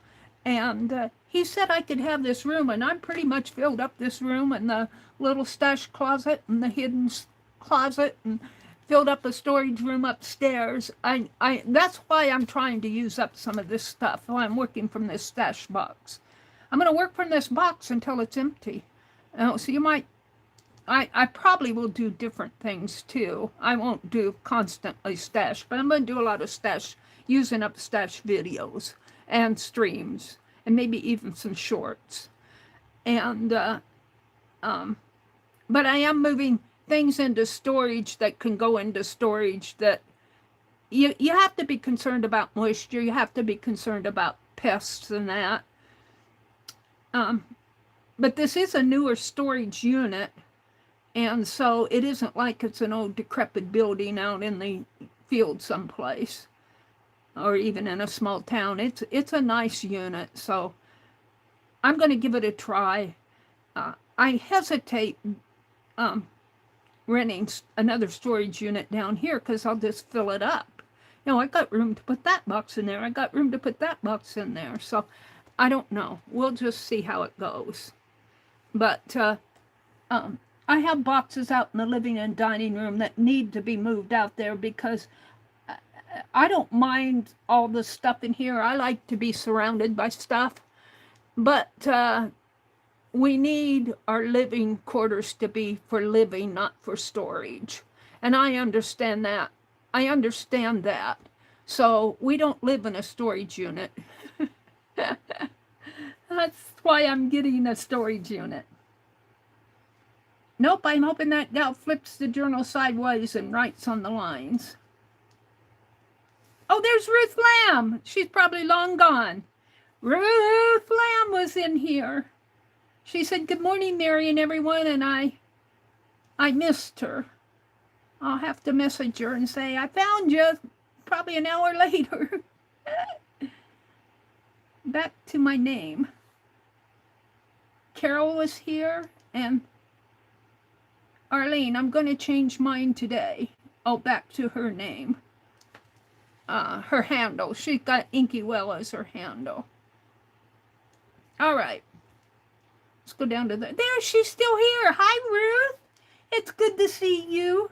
And he said I could have this room, and I'm pretty much filled up this room and the little stash closet and the hidden closet, and filled up a storage room upstairs. That's why I'm trying to use up some of this stuff while I'm working from this stash box. I'm going to work from this box until it's empty. So you might, I probably will do different things too. I won't do constantly stash, but I'm going to do a lot of stash, using up stash videos and streams, and maybe even some shorts. And, but I am moving things into storage that can go into storage that you have to be concerned about moisture. You have to be concerned about pests and that. But this is a newer storage unit, and so it isn't like it's an old decrepit building out in the field someplace, or even in a small town. It's a nice unit, so I'm going to give it a try. I hesitate renting another storage unit down here because I'll just fill it up. You know, I got room to put that box in there. I got room to put that box in there. So I don't know. We'll just see how it goes. But I have boxes out in the living and dining room that need to be moved out there because I don't mind all the stuff in here. I like to be surrounded by stuff. But we need our living quarters to be for living, not for storage. And I understand that. I understand that. So we don't live in a storage unit. That's why I'm getting a storage unit. Nope, I'm hoping that gal flips the journal sideways and writes on the lines. Oh, there's Ruth Lamb. She's probably long gone. Ruth Lamb was in here. She said, good morning, Meri and everyone, and I missed her. I'll have to message her and say, I found you probably an hour later. Back to my name. Carol was here, and Arlene, I'm going to change mine today. Oh, back to her name. Her handle. She's got Inky Well as her handle. All right. Let's go down to the... There, she's still here. Hi, Ruth. It's good to see you.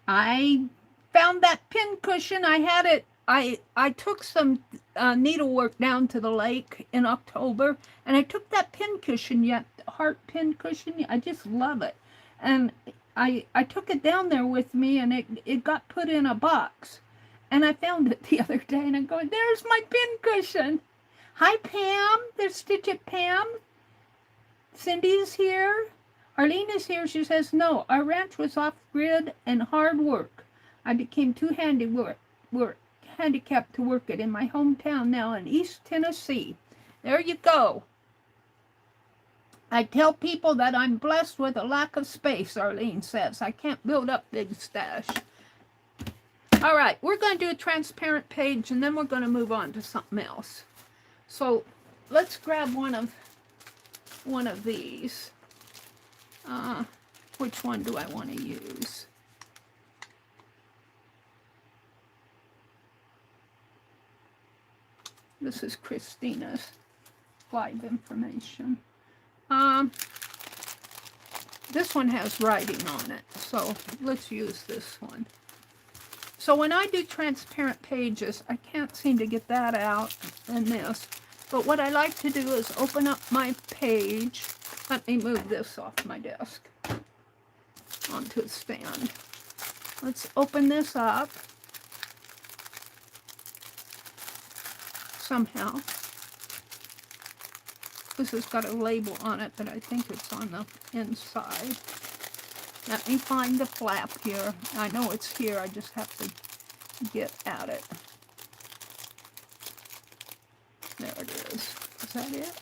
I found that pin cushion. I had it. I took some needlework down to the lake in October, and I took that pin cushion, heart pin cushion. I just love it. And I took it down there with me, and it got put in a box. And I found it the other day, and I'm going, there's my pin cushion. Hi, Pam. There's Stitch It Pam. Cindy's here. Arlene is here. She says, no, our ranch was off-grid and hard work. I became too handicapped to work it in my hometown now in East Tennessee. There you go. I tell people that I'm blessed with a lack of space, Arlene says. I can't build up big stash. All right, we're going to do a transparent page, and then we're going to move on to something else. So let's grab one of these. Which one do I want to use? This is Christina's live information. This one has writing on it, so let's use this one. So when I do transparent pages, I can't seem to get that out in this. But what I like to do is open up my page. Let me move this off my desk onto a stand. Let's open this up somehow. This has got a label on it, but I think it's on the inside. Let me find the flap here. I know it's here. I just have to get at it. There it is. Is that it?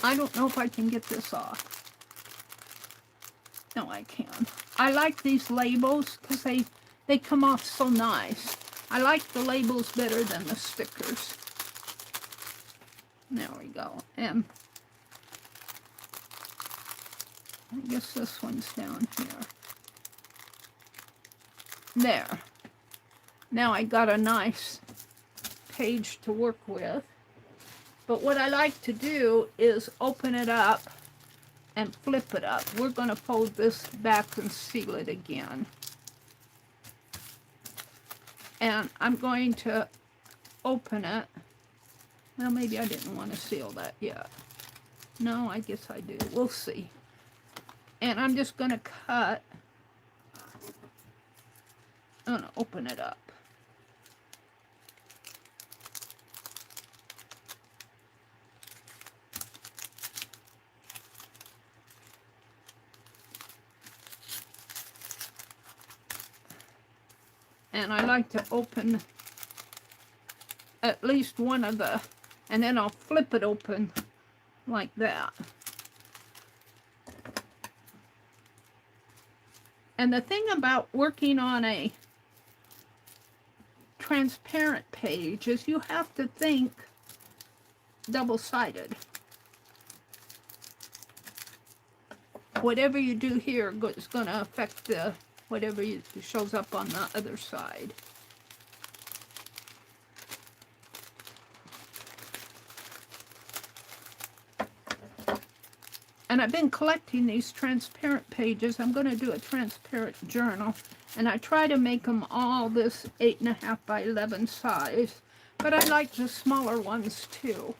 I don't know if I can get this off. No, I can. I like these labels because they come off so nice. I like the labels better than the stickers. There we go. And I guess this one's down here. There. Now I got a nice page to work with. But what I like to do is open it up and flip it up. We're going to fold this back and seal it again. And I'm going to open it. Well, maybe I didn't want to seal that yet. No, I guess I do. We'll see. And I'm just going to cut. I'm going to open it up. And I like to open at least one of the, and then I'll flip it open like that. And the thing about working on a transparent page is you have to think double-sided. Whatever you do here is going to affect the whatever shows up on the other side. And I've been collecting these transparent pages. I'm going to do a transparent journal. And I try to make them all this 8.5 by 11 size. But I like the smaller ones too.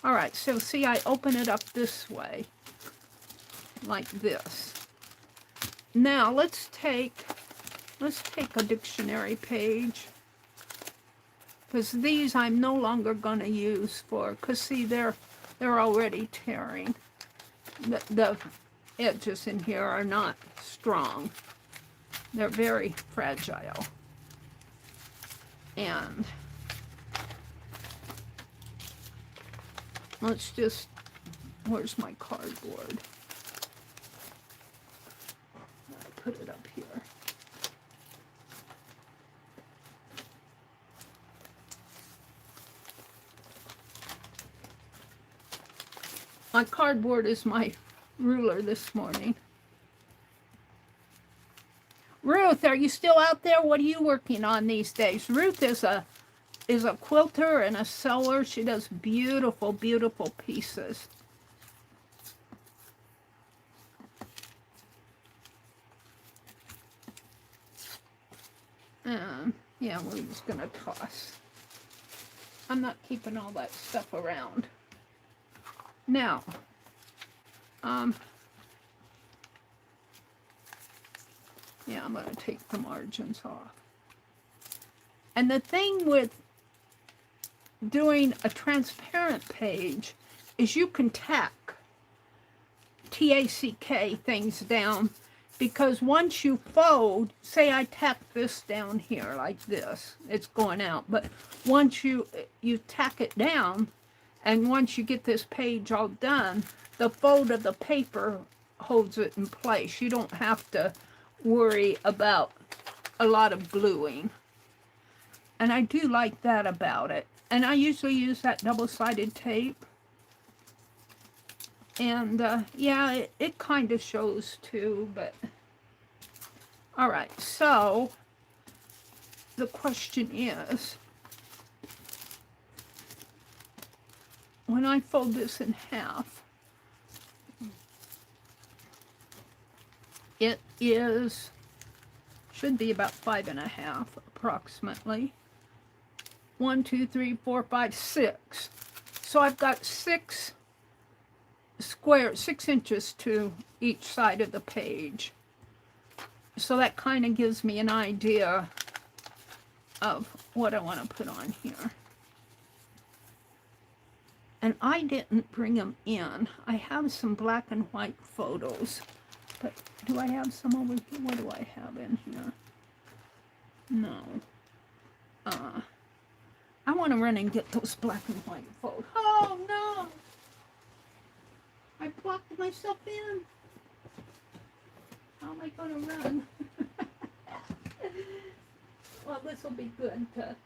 All right, so see, I open it up this way. Like this. Now let's take a dictionary page. Because these I'm no longer going to use for, because see, they're already tearing. The edges in here are not strong. They're very fragile. And let's just, where's my cardboard? I put it up here. My cardboard is my ruler this morning. Ruth, are you still out there? What are you working on these days? Ruth is a quilter and a sewer. She does beautiful, beautiful pieces. Yeah, we're just gonna toss. I'm not keeping all that stuff around. Now, yeah, I'm going to take the margins off. And the thing with doing a transparent page is you can tack, T-A-C-K, things down, because once you fold, say I tack this down here like this, it's going out, but once you tack it down, and once you get this page all done, the fold of the paper holds it in place. You don't have to worry about a lot of gluing. And I do like that about it. And I usually use that double-sided tape. And yeah, it kind of shows too, but... All right, so the question is, when I fold this in half, it should be about 5.5 approximately. 1, 2, 3, 4, 5, 6. So I've got 6 inches to each side of the page. So that kind of gives me an idea of what I want to put on here. And I didn't bring them in. I have some black and white photos. But do I have some over here? What do I have in here? No. I want to run and get those black and white photos. Oh, no! I blocked myself in. How am I going to run? Well, this will be good to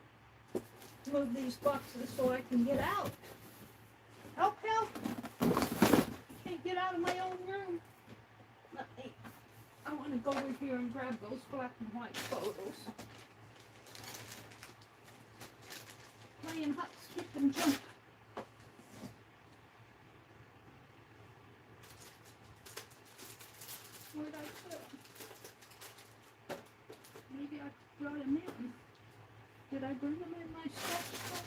move these boxes so I can get out. Help, help! Can't get out of my own room. I want to go over here and grab those black and white photos. Playing hot, skip, and jump. Where'd I put them? Maybe I brought them in. Did I bring them in my sketchbook?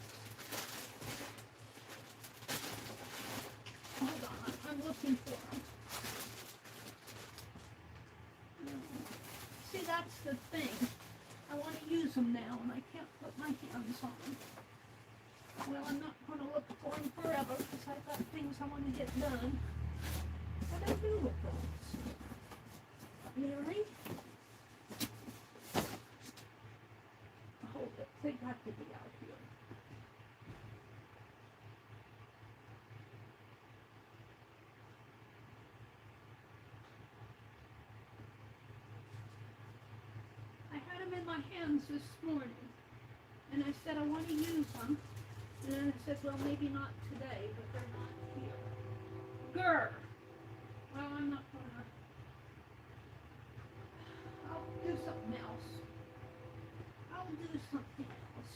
Hold on, I'm looking for them. See, that's the thing. I want to use them now, and I can't put my hands on them. Well, I'm not going to look for them forever, because I've got things I want to get done. What do I do with those? Meri? Hold it. They got to be out here. I had them in my hands this morning, and I said I want to use them, and then I said, well, maybe not today, but they're not here. Grr! Well, I'm not going to. I'll do something else. I'll do something else.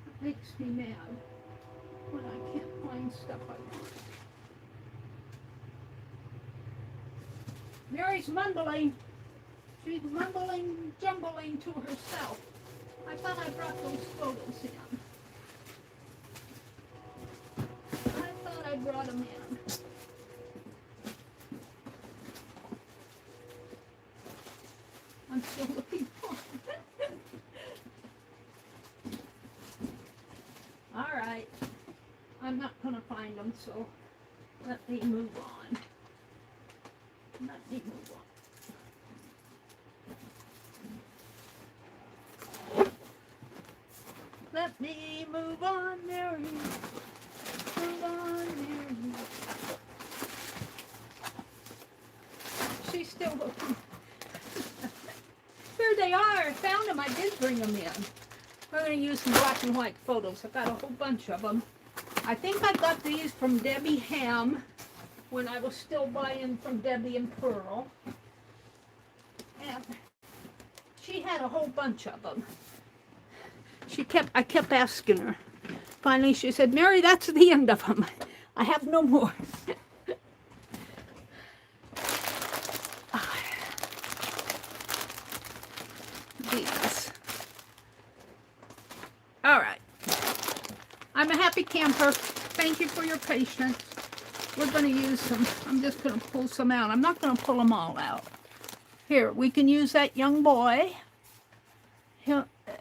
It makes me mad when I can't find stuff I want. Meri's mumbling. She's mumbling, jumbling to herself. I thought I brought those photos in. I thought I brought them in. I'm still looking for them. All right. I'm not going to find them, so let me move on. Let me move on. Let me move on, Meri. Move on, Meri. She's still looking. Here they are. I found them. I did bring them in. We're going to use some black and white photos. I've got a whole bunch of them. I think I got these from Debbie Ham when I was still buying from Debbie and Pearl. And she had a whole bunch of them. I kept asking her. Finally, she said, Meri, that's the end of them. I have no more. These. All right. I'm a happy camper. Thank you for your patience. We're going to use some. I'm just going to pull some out. I'm not going to pull them all out. Here, we can use that young boy.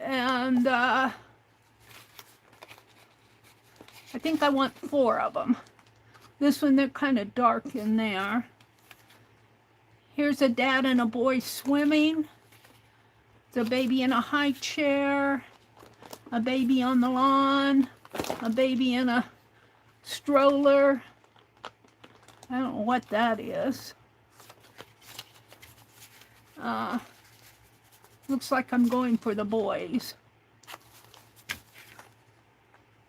And I think I want 4 of them. This one, they're kind of dark in there. Here's a dad and a boy swimming. The baby in a high chair. A baby on the lawn. A baby in a stroller. I don't know what that is. Looks like I'm going for the boys.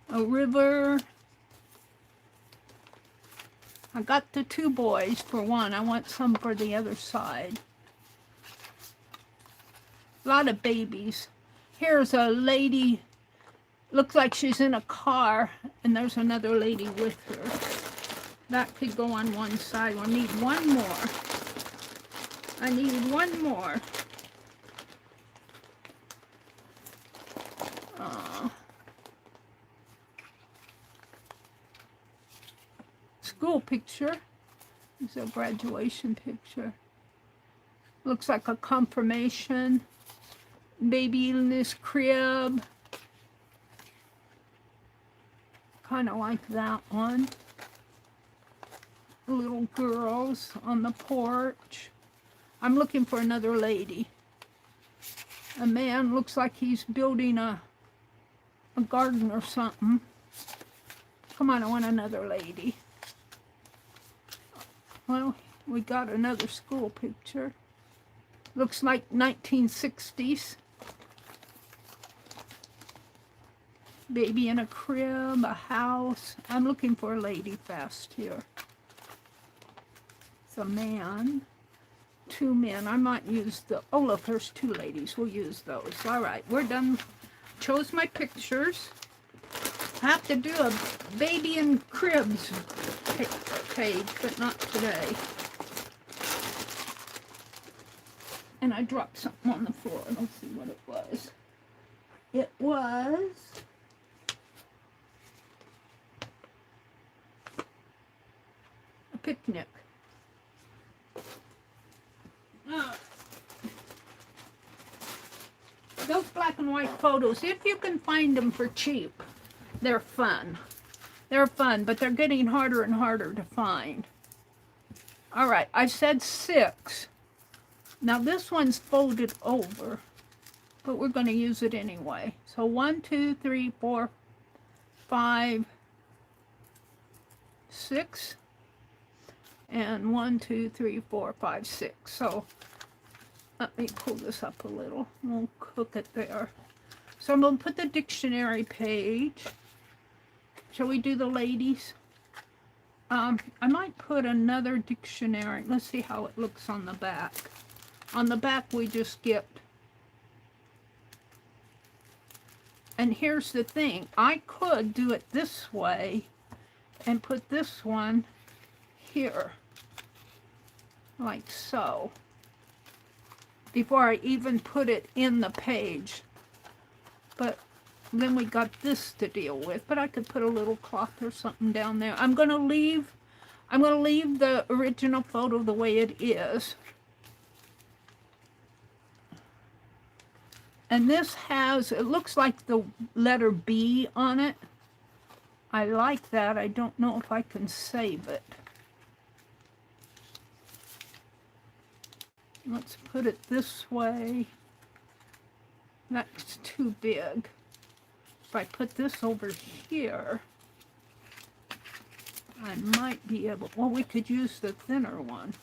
A river. I got the 2 boys for one. I want some for the other side. A lot of babies. Here's a lady. Looks like she's in a car, and there's another lady with her. That could go on one side. I need one more. I need one more. School picture. It's a graduation picture. Looks like a confirmation. Baby in this crib. Kind of like that one. Little girls on the porch. I'm looking for another lady. A man looks like he's building a garden or something. Come on, I want another lady. Well, we got another school picture. Looks like 1960s. Baby in a crib, a house. I'm looking for a lady fast here. It's a man. 2 men. I might use the... Oh, look, there's 2 ladies. We'll use those. All right, we're done. Chose my pictures. I have to do a baby in cribs page, but not today. And I dropped something on the floor. Let's see what it was. It was... a picnic. Those black and white photos, if you can find them for cheap, they're fun. They're fun, but they're getting harder and harder to find. All right, I said 6. Now this one's folded over, but we're going to use it anyway. So 1, 2, 3, 4, 5, 6. And 1, 2, 3, 4, 5, 6. So let me pull this up a little. We'll cook it there. So I'm going to put the dictionary page. Shall we do the ladies? I might put another dictionary. Let's see how it looks on the back. On the back we just get... And here's the thing. I could do it this way and put this one here, like so, before I even put it in the page. But then we got this to deal with, but I could put a little cloth or something down there. I'm going to leave the original photo the way it is. And this has, it looks like the letter B on it. I like that. I don't know if I can save it. Let's put it this way. That's too big. If I put this over here, I might be able, well, we could use the thinner one.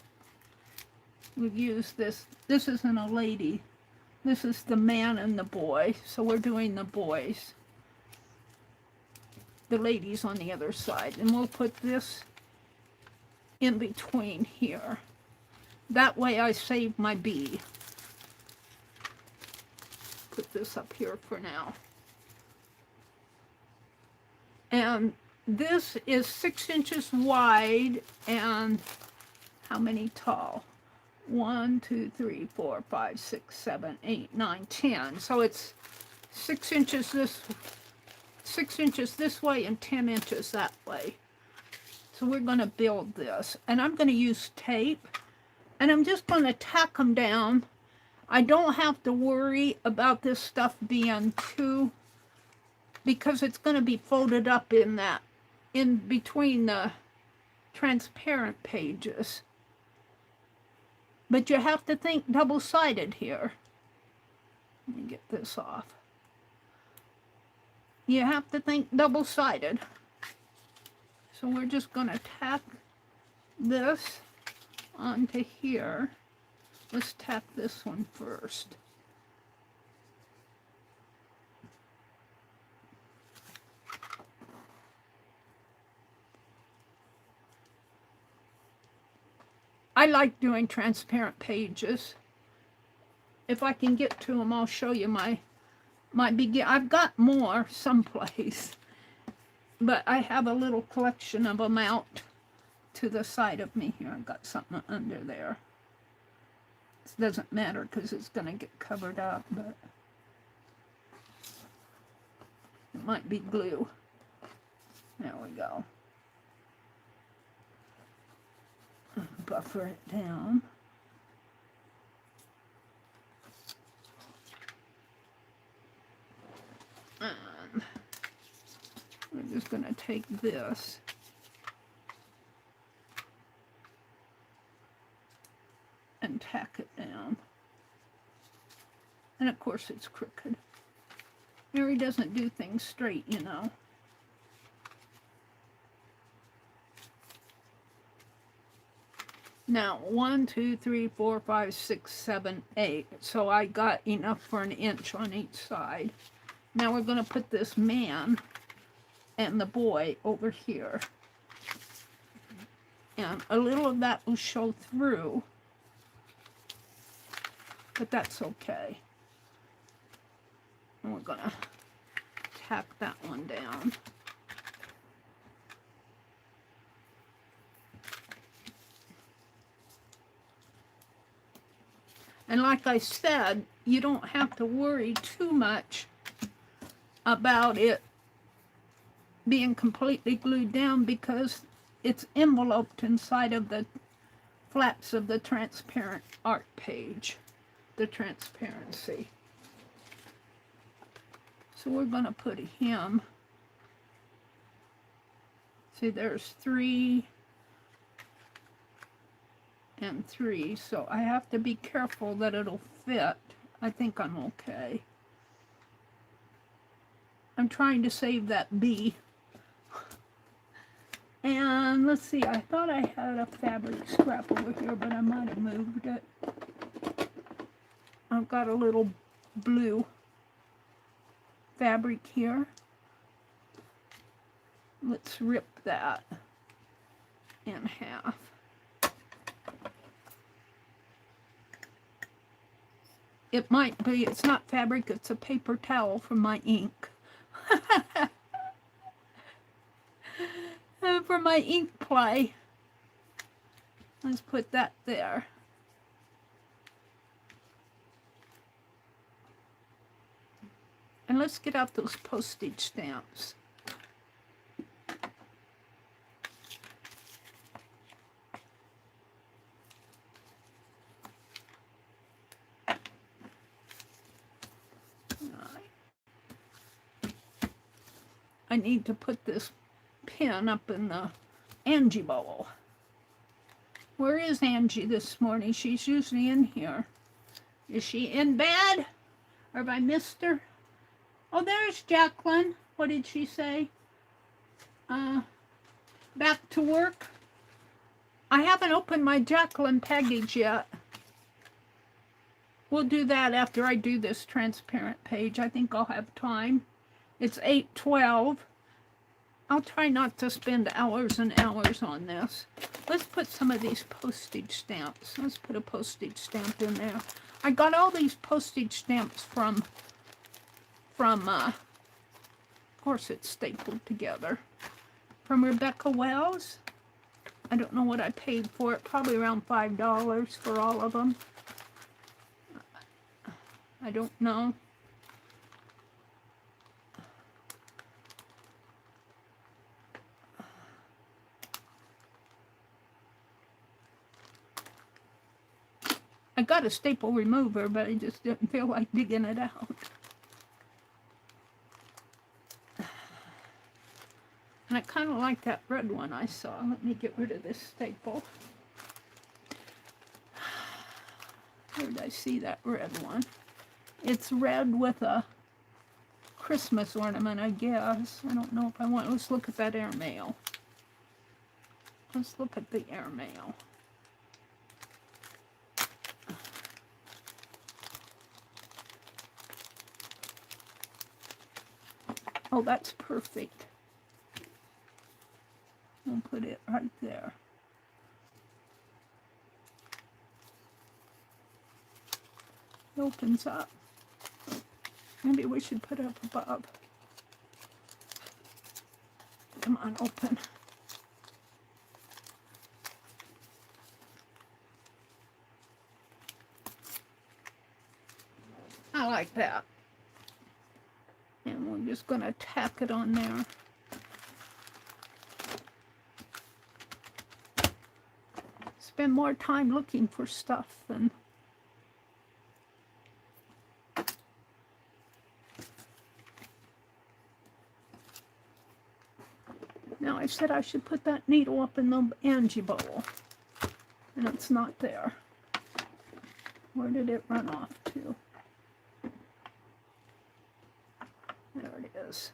We've used this. This isn't a lady. This is the man and the boy. So we're doing the boys. The ladies on the other side. And we'll put this in between here. That way I save my B. Put this up here for now. And this is 6 inches wide and how many tall? 1, 2, 3, 4, 5, 6, 7, 8, 9, 10. So it's 6 inches this 6 inches this way and 10 inches that way. So we're going to build this. And I'm going to use tape. And I'm just going to tack them down. I don't have to worry about this stuff being too, because it's going to be folded up in that, in between the transparent pages. But you have to think double-sided here. Let me get this off. You have to think double-sided. So we're just going to tack this onto here. Let's tack this one first. I like doing transparent pages. If I can get to them, I'll show you my begin. I've got more someplace, but I have a little collection of them out to the side of me here. I've got something under there. This doesn't matter because it's going to get covered up, but it might be glue. There we go. Buffer it down. And we're just going to take this and tack it down. And of course it's crooked. Meri doesn't do things straight, you know. Now, 1, 2, 3, 4, 5, 6, 7, 8. So I got enough for an inch on each side. Now we're going to put this man and the boy over here. And a little of that will show through, but that's okay. And we're going to tack that one down. And like I said, you don't have to worry too much about it being completely glued down because it's enveloped inside of the flaps of the transparent art page, the transparency. So we're going to put him, see there's 3 and 3, so I have to be careful that it'll fit. I think I'm okay. I'm trying to save that B. And let's see, I thought I had a fabric scrap over here, but I might have moved it. I've got a little blue fabric here. Let's rip that in half. It might be, it's not fabric, it's a paper towel from my ink. for my ink play. Let's put that there. And let's get out those postage stamps. I need to put this pen up in the Angie bowl. Where is Angie this morning? She's usually in here. Is she in bed? Or have I missed her? Oh, there's Jacqueline. What did she say? Back to work. I haven't opened my Jacqueline package yet. We'll do that after I do this transparent page. I think I'll have time. It's 8:12. I'll try not to spend hours and hours on this. Let's put some of these postage stamps. Let's put a postage stamp in there. I got all these postage stamps from of course it's stapled together, from Rebecca Wells. I don't know what I paid for it, probably around $5 for all of them. I don't know. I got a staple remover, but I just didn't feel like digging it out. And I kind of like that red one I saw. Let me get rid of this staple. Where did I see that red one? It's red with a Christmas ornament, I guess. I don't know if I want... Let's look at that airmail. Let's look at the airmail. Oh, that's perfect. I'll put it right there. It opens up. Maybe we should put it up above. Come on, open. I like that. And we're just going to tack it on there. Spend more time looking for stuff than... Now I said I should put that needle up in the Angie bowl. And it's not there. Where did it run off to? There it is.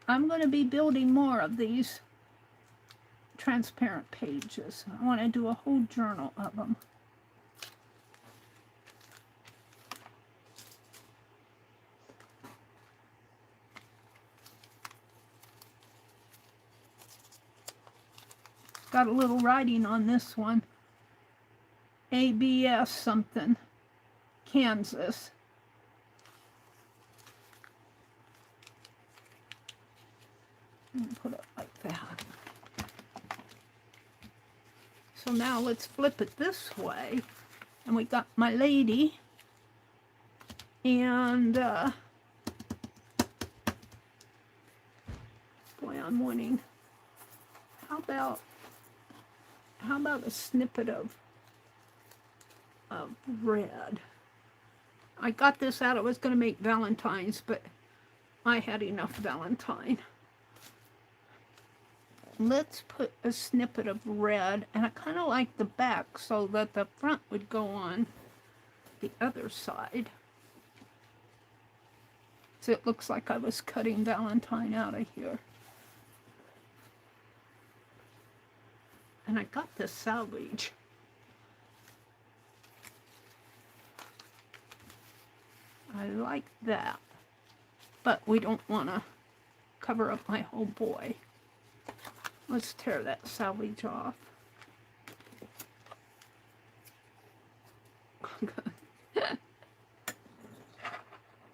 I'm going to be building more of these transparent pages. I want to do a whole journal of them. Got a little writing on this one. ABS something, Kansas. Put it like that. So now let's flip it this way. And we got my lady. And boy, I'm wanting. How about a snippet of red? I got this out. I was going to make Valentine's, but I had enough Valentine. Let's put a snippet of red, and I kind of like the back so that the front would go on the other side. So it looks like I was cutting Valentine out of here. And I got this salvage. I like that, but we don't want to cover up my whole boy. Let's tear that salvage off.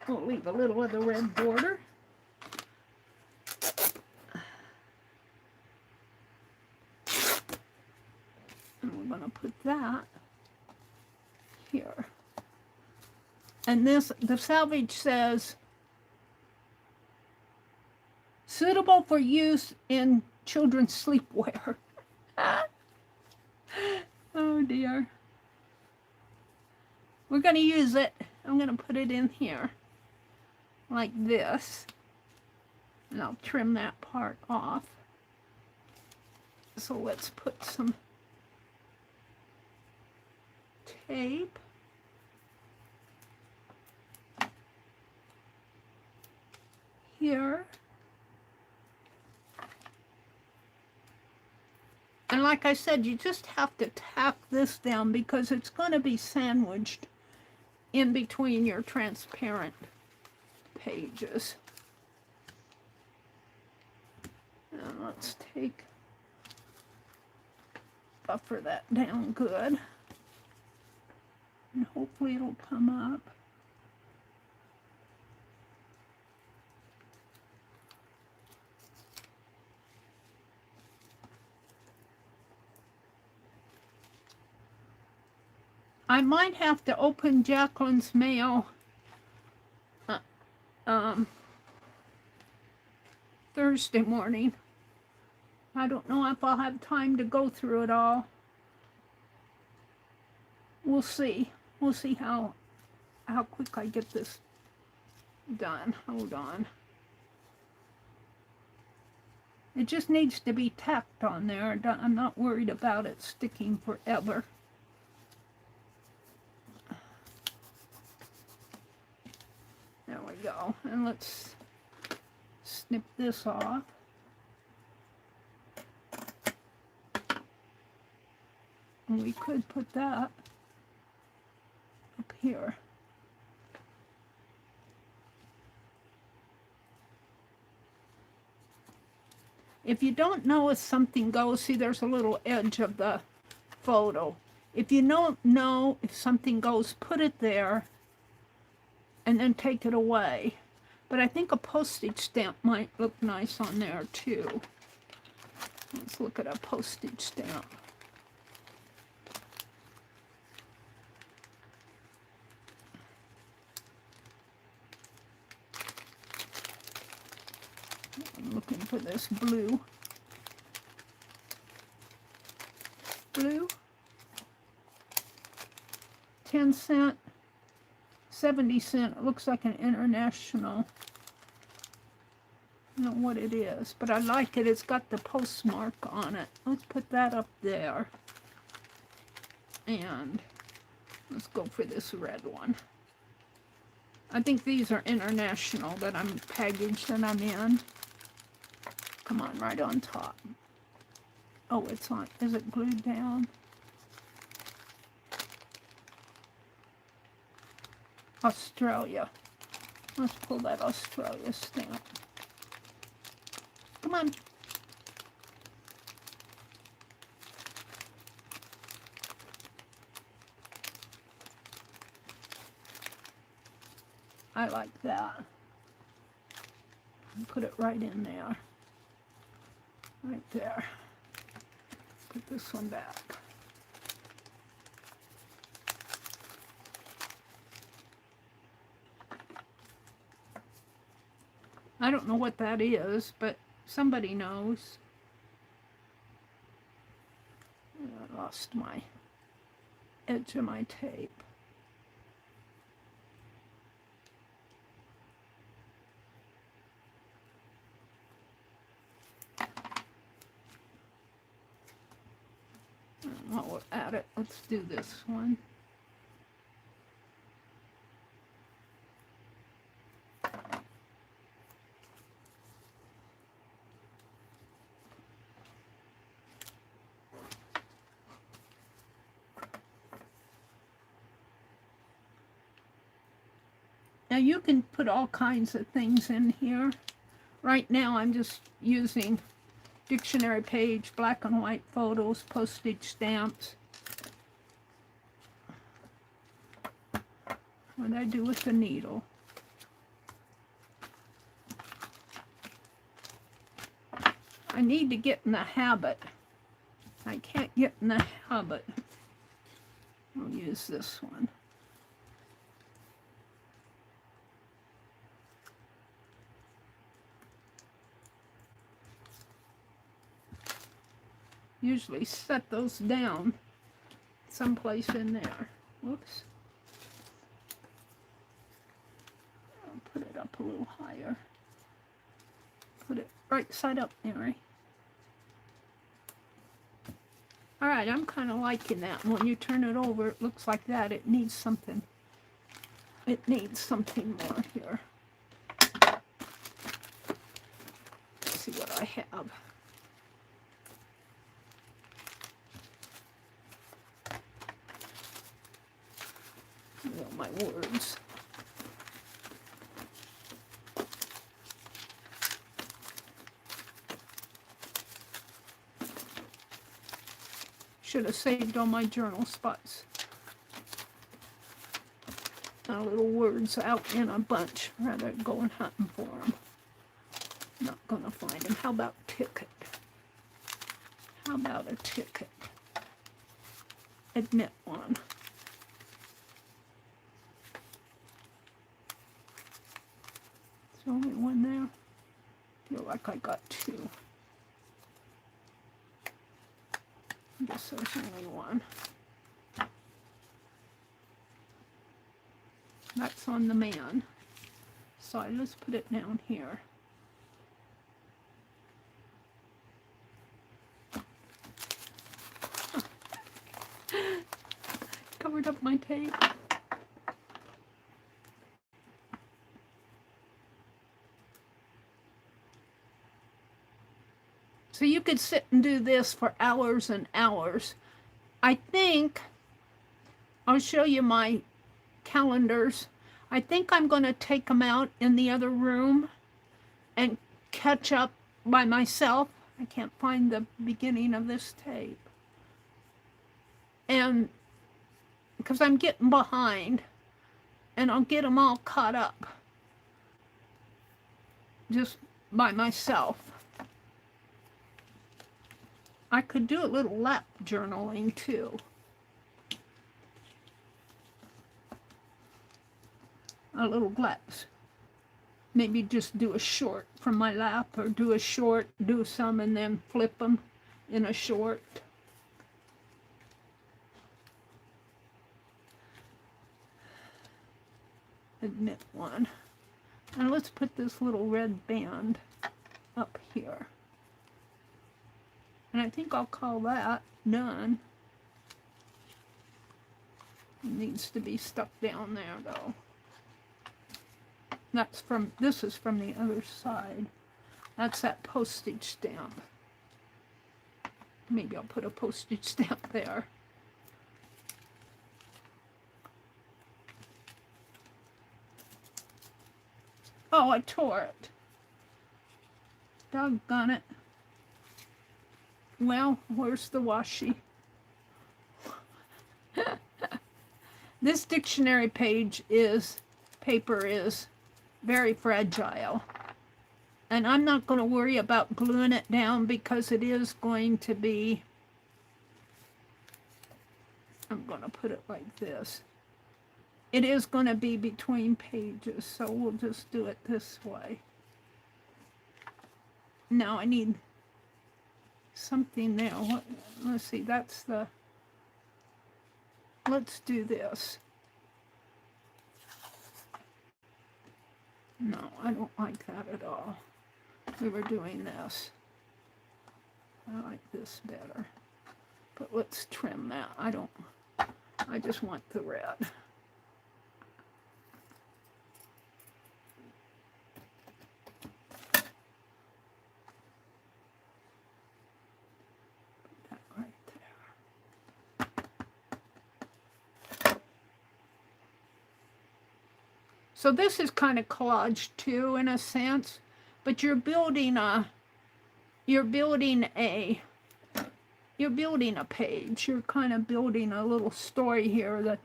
We'll leave a little of the red border. And we're going to put that here. And this, the salvage says, suitable for use in children's sleepwear. Oh dear. We're going to use it. I'm going to put it in here like this. And I'll trim that part off. So let's put some tape. Here. And like I said, you just have to tack this down because it's going to be sandwiched in between your transparent pages. And let's buffer that down good. And hopefully it'll come up. I might have to open Jacqueline's mail Thursday morning. I don't know if I'll have time to go through it all. We'll see. We'll see how quick I get this done. Hold on. It just needs to be tacked on there. I'm not worried about it sticking forever. There we go. And let's snip this off. And we could put that up here. If you don't know if something goes, see there's a little edge of the photo. If you don't know if something goes, put it there and then take it away. But I think a postage stamp might look nice on there too. Let's look at a postage stamp. I'm looking for this blue. Blue. 10 cent. 70 cent. It looks like an international. I don't know what it is, but I like it. It's got the postmark on it. Let's put that up there. And let's go for this red one. I think these are international that I'm packaged that I'm in. Come on, right on top. Oh, it's on. Is it glued down? Australia. Let's pull that Australia stamp. Come on. I like that. Put it right in there. Right there. Put this one back. I don't know what that is, but somebody knows. I lost my edge of my tape. While we're at it, let's do this one. Now you can put all kinds of things in here. Right now I'm just using dictionary page, black and white photos, postage stamps. What did I do with the needle? I need to get in the habit. I can't get in the habit. I'll use this one. Usually set those down someplace in there. Whoops. I'll put it up a little higher. Put it right side up, Meri. All right, I'm kind of liking that. When you turn it over, it looks like that. It needs something. It needs something more here. Let's see what I have. All my words. Should have saved all my journal spots. Little words out in a bunch rather than going hunting for them. Not gonna find them. How about ticket? How about a ticket? Admit one. Is there only one there? I feel like I got two. I guess there's only one. That's on the man. So let's put it down here. Covered up my tape. So you could sit and do this for hours and hours. I think I'll show you my calendars. I think I'm going to take them out in the other room and catch up by myself. I can't find the beginning of this tape. And because I'm getting behind, and I'll get them all caught up just by myself. I could do a little lap journaling too. A little glass. Maybe just do a short from my lap, or do a short, do some, and then flip them in a short. Admit one. And let's put this little red band up here. And I think I'll call that done. It needs to be stuck down there though. That's from, this is from the other side. That's that postage stamp. Maybe I'll put a postage stamp there. Oh, I tore it. Doggone it. Well, where's the washi? This dictionary paper is very fragile. And I'm not going to worry about gluing it down because it is going to be, I'm going to put it like this. It is going to be between pages, so we'll just do it this way. Now I need something there. What, let's see, that's the, let's do this. No, I don't like that at all. We were doing this. I like this better. But let's trim that. I just want the red. So this is kind of collage too, in a sense, but you're building a page. You're kind of building a little story here that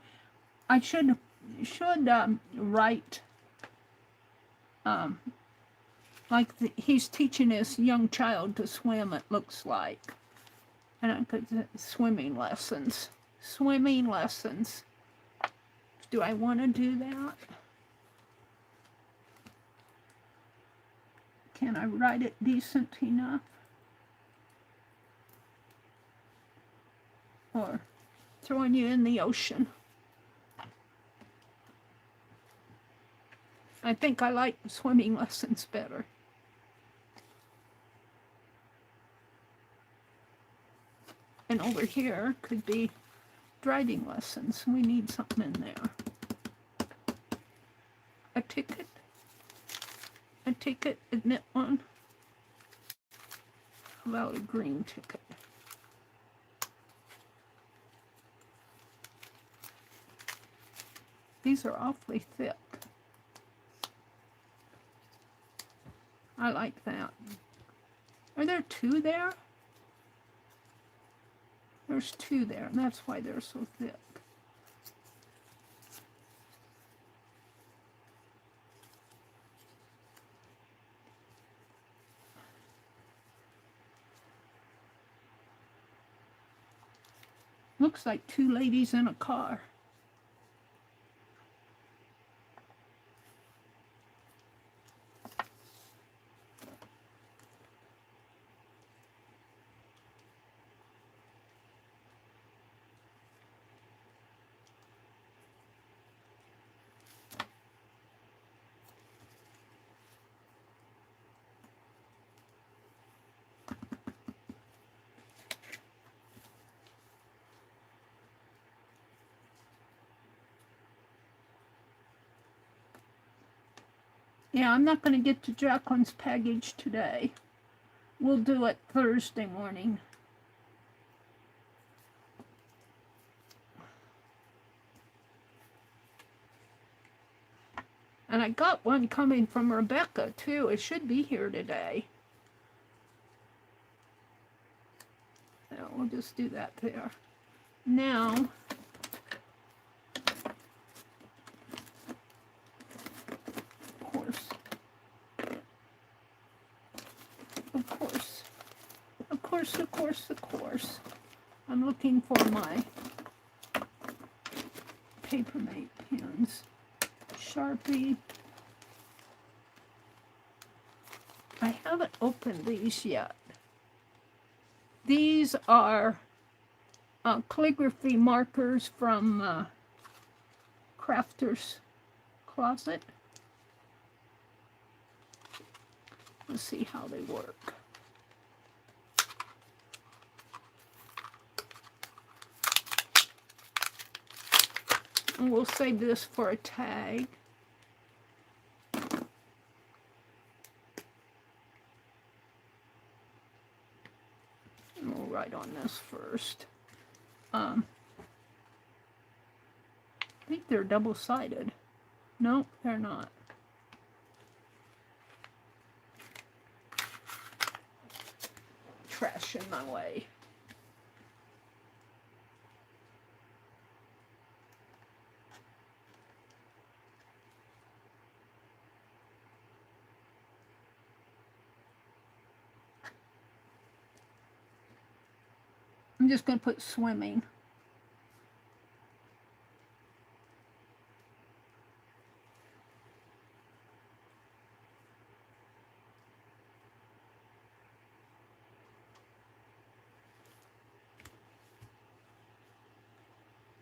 I should write like he's teaching his young child to swim, it looks like. And I could swimming lessons. Swimming lessons. Do I want to do that? Can I write it decent enough? Or throwing you in the ocean? I think I like swimming lessons better. And over here could be driving lessons. We need something in there. A ticket. A ticket, isn't it one? How about a green ticket? These are awfully thick. I like that. Are there two there? There's two there, and that's why they're so thick. Looks like two ladies in a car. Yeah, I'm not going to get to Jacqueline's package today. We'll do it Thursday morning. And I got one coming from Rebecca, too. It should be here today. So we'll just do that there. Now, of course, I'm looking for my Papermate pens. Sharpie. I haven't opened these yet. These are calligraphy markers from Crafter's Closet. Let's see how they work. And we'll save this for a tag. And we'll write on this first. I think they're double-sided. No, they're not. Trash in my way. I'm just going to put swimming.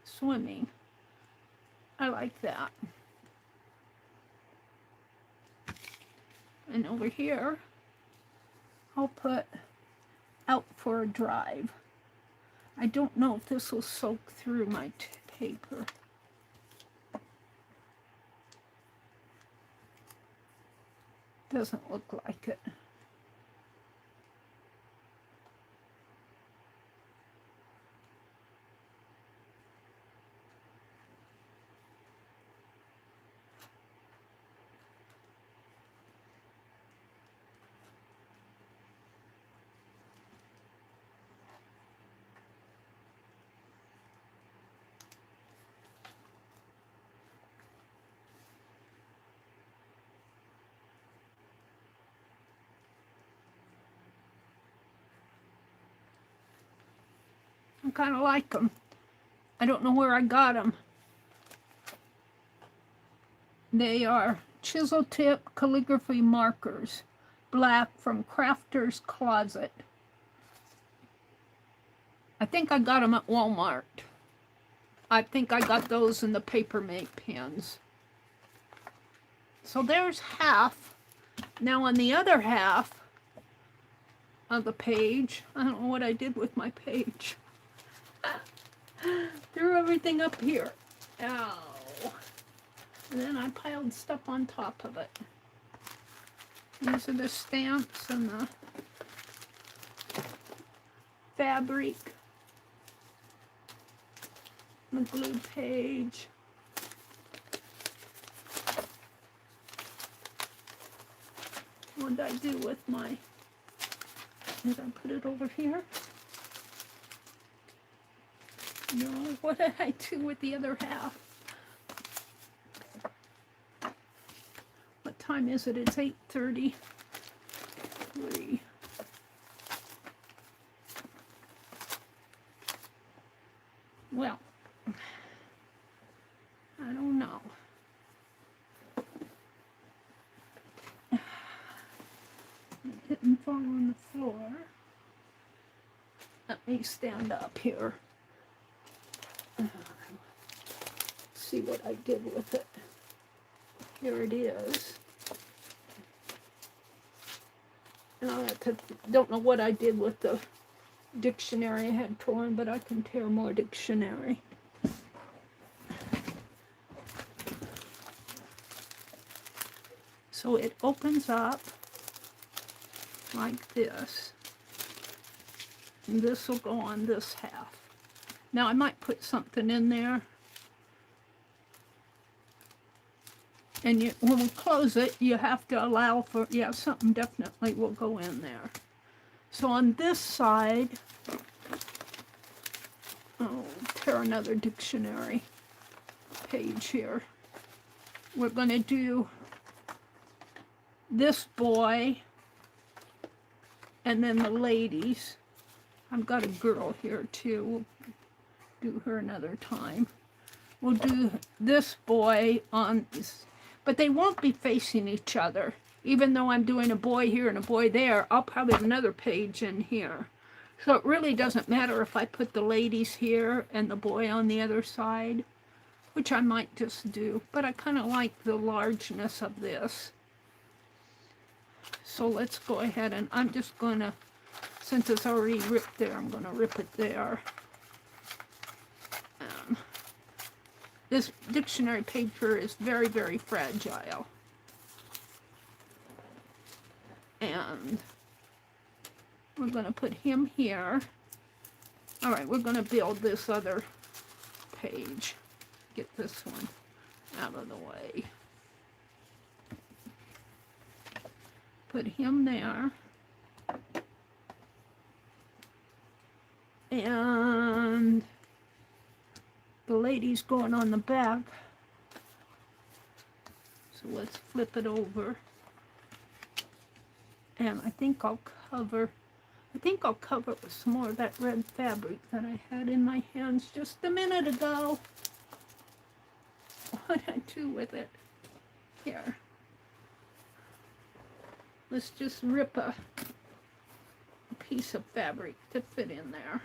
Swimming. I like that. And over here, I'll put out for a drive. I don't know if this will soak through my paper. Doesn't look like it. kind of like them. I don't know where I got them. They are chisel tip calligraphy markers, black, from Crafter's Closet. I think I got them at Walmart. I think I got those in the Papermate pens. So there's half. Now on the other half of the page, I don't know what I did with my page. Threw everything up here. Ow. And then I piled stuff on top of it. These are the stamps and the fabric. The glue page. What did I do with my... Did I put it over here? No, what did I do with the other half? What time is it? It's 8:33. Well, I don't know. It didn't fall on the floor. Let me stand up here. See what I did with it. Here it is. And I don't know what I did with the dictionary I had torn, but I can tear more dictionary. So it opens up like this. And this will go on this half. Now I might put something in there. And when we close it, you have to allow for, yeah, something definitely will go in there. So on this side, oh, tear another dictionary page here. We're going to do this boy and then the ladies. I've got a girl here too. We'll do her another time. We'll do this boy on this. But they won't be facing each other. Even though I'm doing a boy here and a boy there, I'll probably have another page in here. So it really doesn't matter if I put the ladies here and the boy on the other side, which I might just do. But I kind of like the largeness of this. So let's go ahead and I'm just going to, since it's already ripped there, I'm going to rip it there. This dictionary paper is very, very fragile. And we're going to put him here. All right, we're going to build this other page. Get this one out of the way. Put him there. And the lady's going on the back. So let's flip it over. And I think I'll cover it with some more of that red fabric that I had in my hands just a minute ago. What did I do with it? Here. Let's just rip a piece of fabric to fit in there.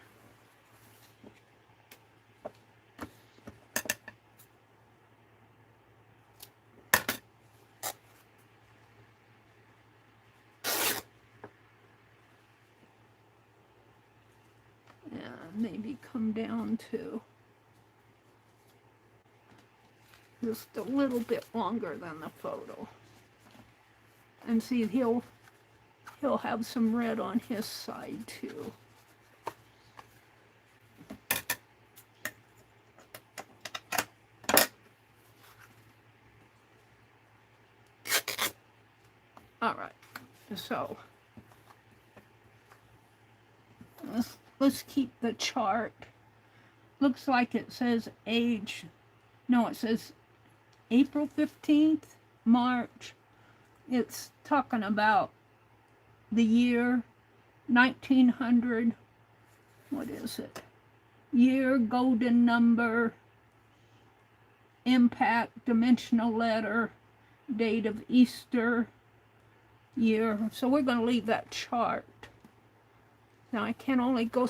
Maybe come down to just a little bit longer than the photo. And see, he'll have some red on his side too. All right, so let's keep the chart. Looks like it says age. No, it says April 15th, March. It's talking about the year 1900. What is it? year, golden number, impact, dimensional letter, date of Easter, year. So we're going to leave that chart. Now I can only go,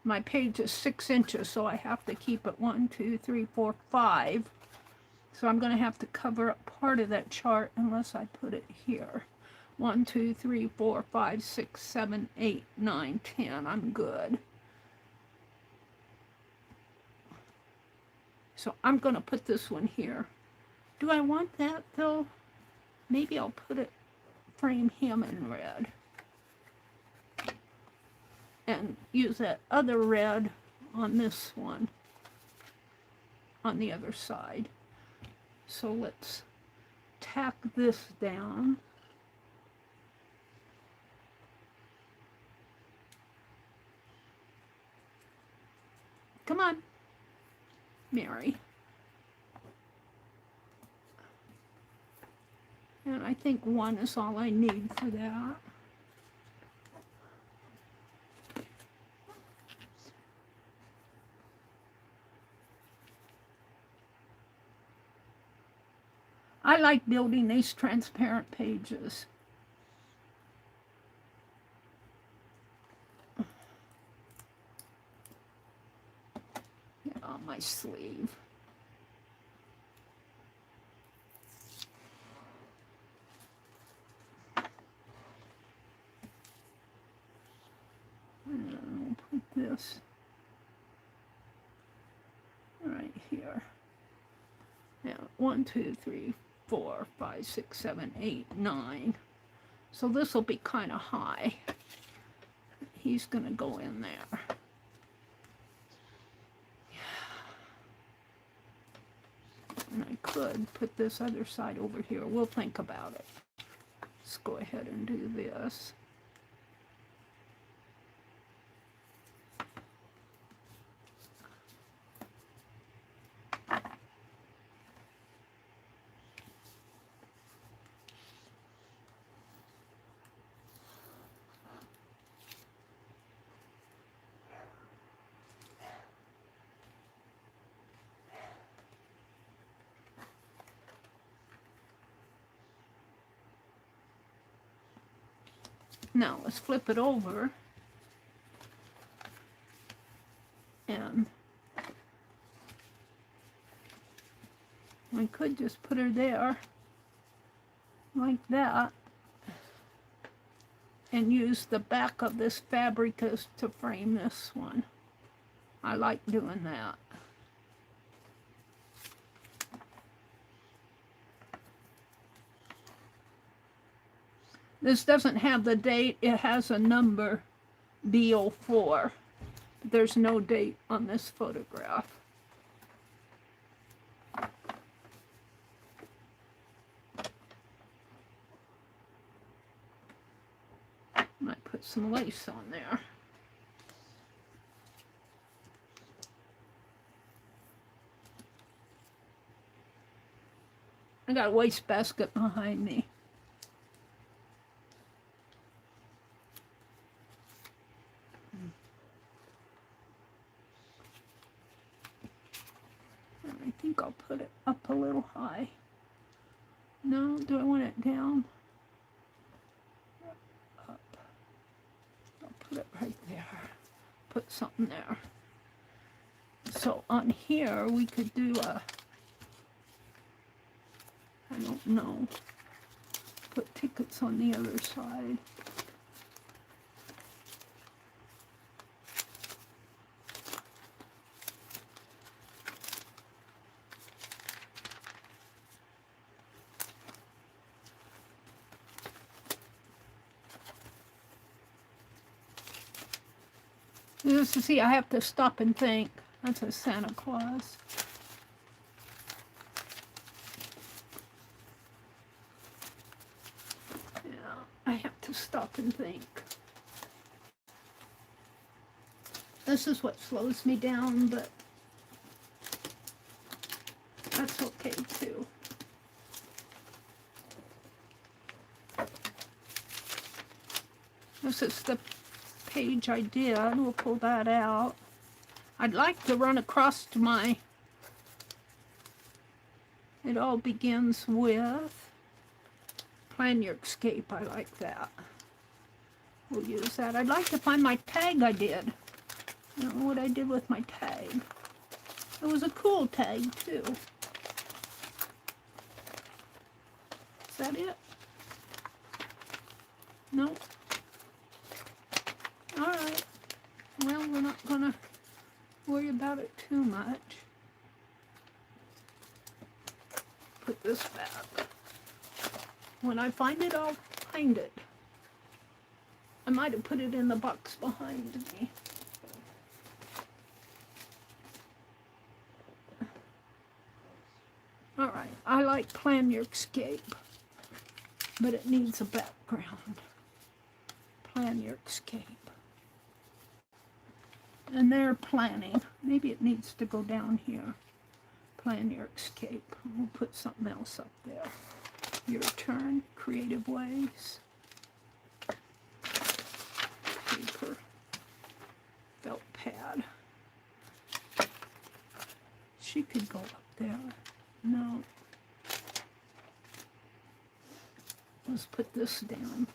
my page is 6 inches, so I have to keep it 1, 2, 3, 4, 5. So I'm going to have to cover up part of that chart unless I put it here. 1, 2, 3, 4, 5, 6, 7, 8, 9, 10. I'm good. So I'm going to put this one here. Do I want that though? Maybe I'll put it, frame him in red. And use that other red on this one, on the other side. So let's tack this down. Come on, Meri. And I think 1 is all I need for that. I like building these transparent pages. Get on my sleeve. And I'll put this right here. Now, 1, 2, 3, 4, 5, 6, 7, 8, 9. So this will be kind of high. He's going to go in there. And I could put this other side over here. We'll think about it. Let's go ahead and do this. Now let's flip it over, and I could just put her there like that and use the back of this fabric to frame this one. I like doing that. This doesn't have the date, it has a number, B04. There's no date on this photograph. I might put some lace on there. I got a wastebasket behind me. I think I'll put it up a little high. No, do I want it down? Up. I'll put it right there. Put something there. So on here we could do a, I don't know, put tickets on the other side. Just to see, I have to stop and think. That's a Santa Claus. Yeah, I have to stop and think. This is what slows me down, but that's okay too. This is the page I did. We'll pull that out. I'd like to run across to my, it all begins with, plan your escape. I like that. We'll use that. I'd like to find my tag I did. I don't know what I did with my tag. It was a cool tag too. Is that it? No. Alright. Well, we're not gonna worry about it too much. Put this back. When I find it, I'll find it. I might have put it in the box behind me. Alright, I like Plan Your Escape, but it needs a background. Plan Your Escape. And they're planning. Maybe it needs to go down here. Plan Your Escape. We'll put something else up there. Your turn. Creative ways. Paper. Felt pad. She could go up there. No. Let's put this down.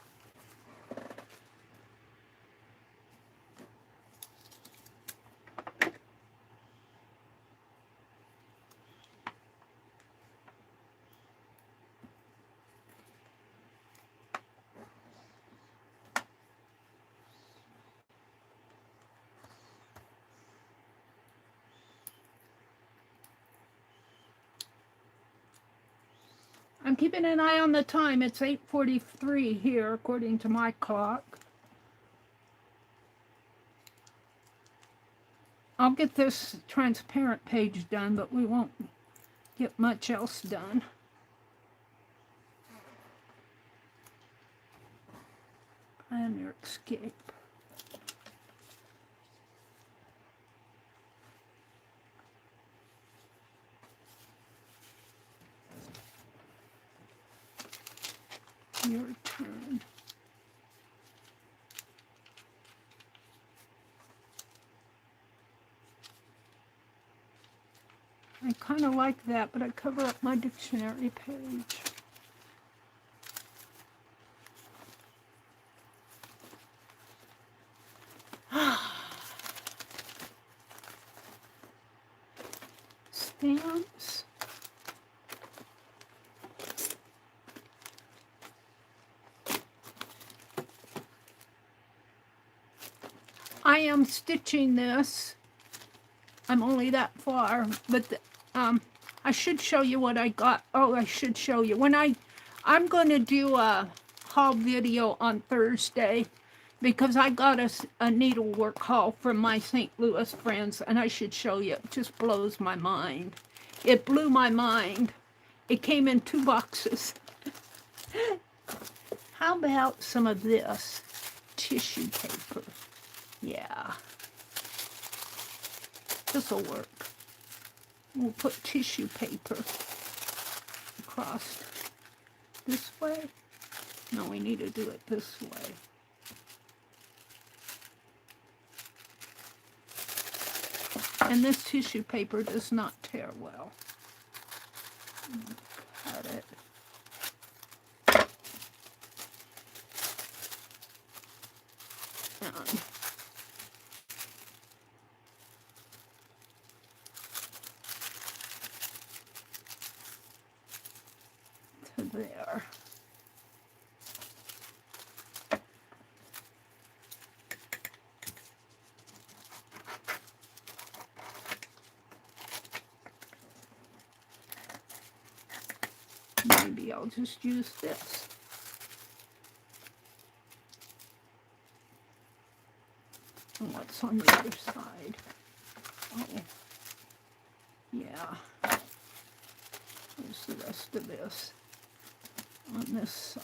I'm keeping an eye on the time. It's 8:43 here, according to my clock. I'll get this transparent page done, but we won't get much else done. Plan Your Escape. Your turn. I kind of like that, but I cover up my dictionary page. Stamps. I am stitching this. I'm only that far, but I should show you what I got. Oh, I should show you. I'm going to do a haul video on Thursday because I got a needlework haul from my St. Louis friends, and I should show you. It just blows my mind. It blew my mind. It came in 2 boxes. How about some of this tissue paper? Yeah. This'll work. We'll put tissue paper across this way. No, we need to do it this way. And this tissue paper does not tear well. Cut it. And to there. Maybe I'll just use this. And what's on the other side? Oh, yeah. There's the rest of this on this side.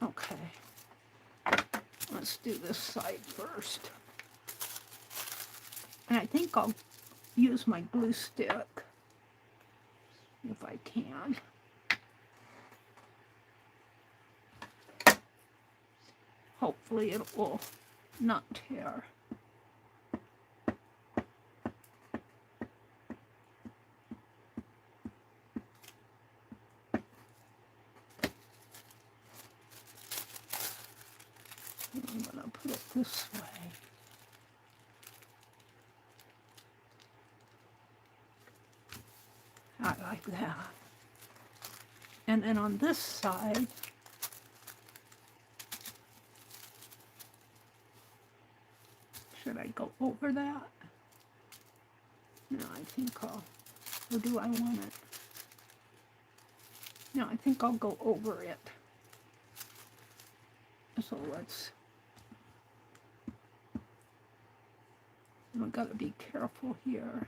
Okay. Let's do this side first. And I think I'll use my glue stick if I can. Hopefully it will not tear. I'm going to put it this way. I like that. And then on this side, should I go over that? No, I think I'll, or do I want it? No, I think I'll go over it. So let's, I've got to be careful here.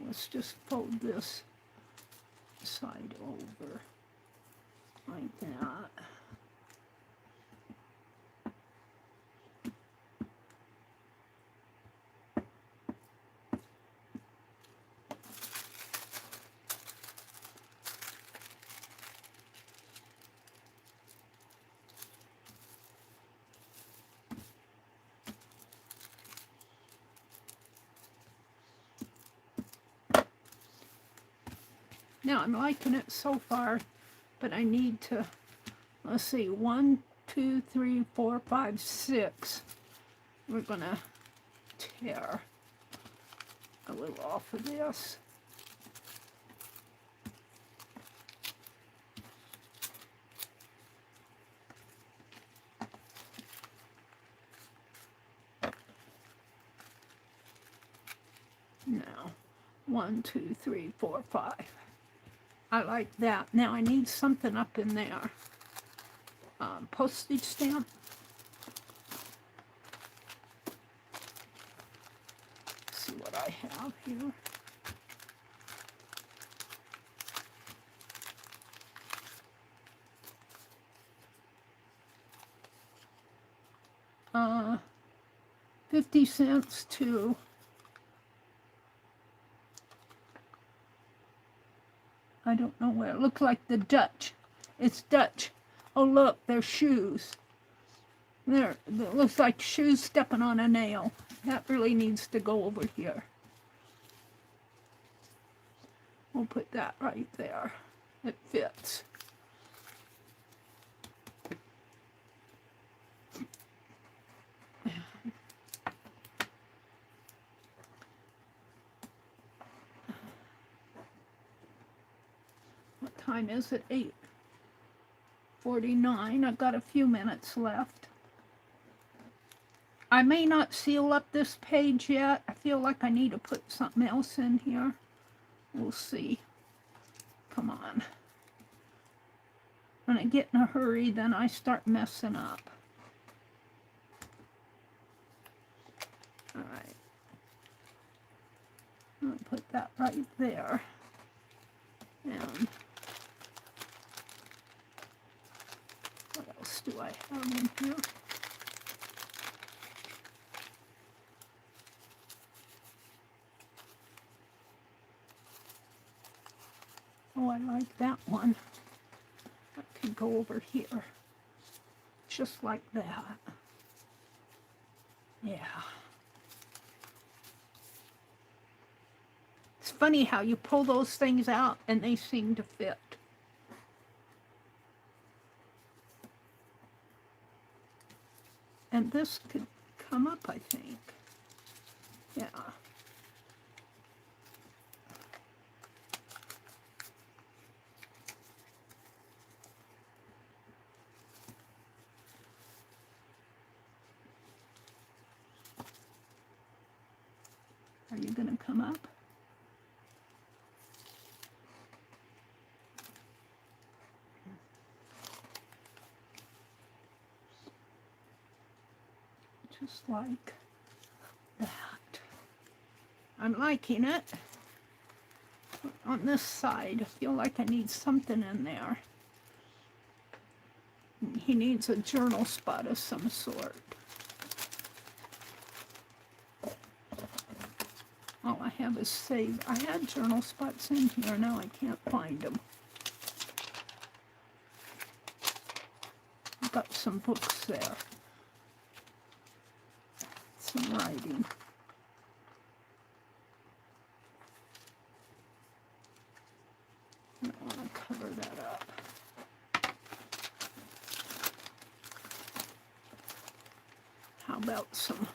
Let's just fold this side over like that. Now I'm liking it so far, but I need to, let's see, 1, 2, 3, 4, 5, 6. We're gonna tear a little off of this. Now, 1, 2, 3, 4, 5. I like that. Now I need something up in there. Postage stamp. Let's see what I have here. Uh, 50 cents to I don't know where. It looks like the Dutch. It's Dutch. Oh, look, there's shoes. There, it looks like shoes stepping on a nail. That really needs to go over here. We'll put that right there. It fits. What time is it? 8:49. I've got a few minutes left. I may not seal up this page yet. I feel like I need to put something else in here. We'll see. Come on. When I get in a hurry, then I start messing up. All right. I'll put that right there. And what else do I have in here? Oh, I like that one. That could go over here. Just like that. Yeah. It's funny how you pull those things out and they seem to fit. And this could come up, I think. Yeah. Are you going to come up? Just like that. I'm liking it. On this side, I feel like I need something in there. He needs a journal spot of some sort. All I have is save. I had journal spots in here, now I can't find them. I've got some books there. Some writing. out some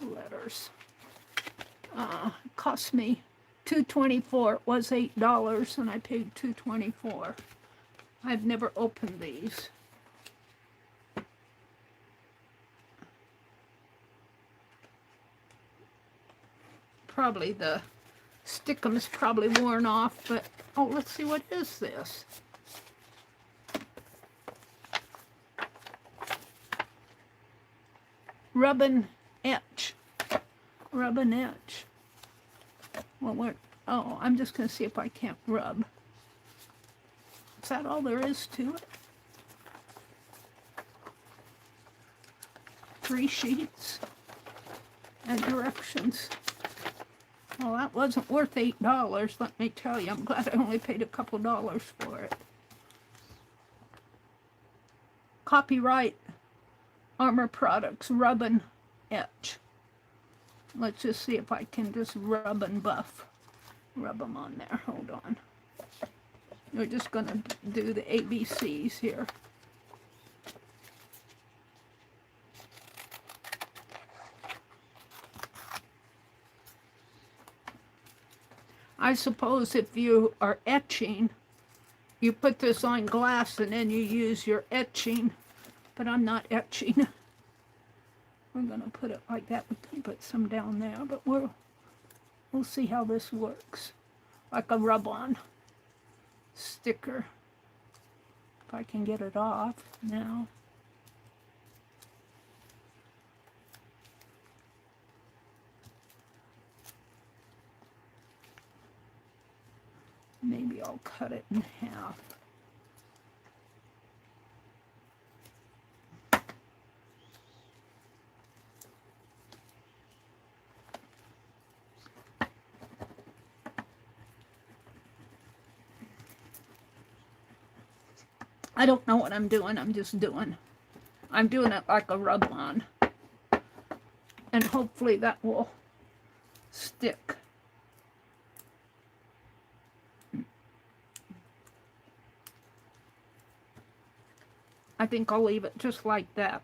letters. Cost me $2.24. It was $8, and I paid $2.24. I've never opened these. Probably the stickum is probably worn off, but oh, let's see, what is this? Rub and etch. Rub and etch. Well, oh, I'm just going to see if I can't rub. Is that all there is to it? 3 sheets and directions. Well, that wasn't worth $8, let me tell you. I'm glad I only paid a couple dollars for it. Copyright Armor Products, Rub and Etch. Let's just see if I can just rub and buff. Rub them on there. Hold on. We're just going to do the ABCs here. I suppose if you are etching, you put this on glass and then you use your etching, but I'm not etching. We're going to put it like that. We can put some down there, but we'll see how this works. Like a rub-on sticker. If I can get it off now. Maybe I'll cut it in half. I don't know what I'm doing. I'm just doing. I'm doing it like a rub-on. And hopefully that will stick. I think I'll leave it just like that.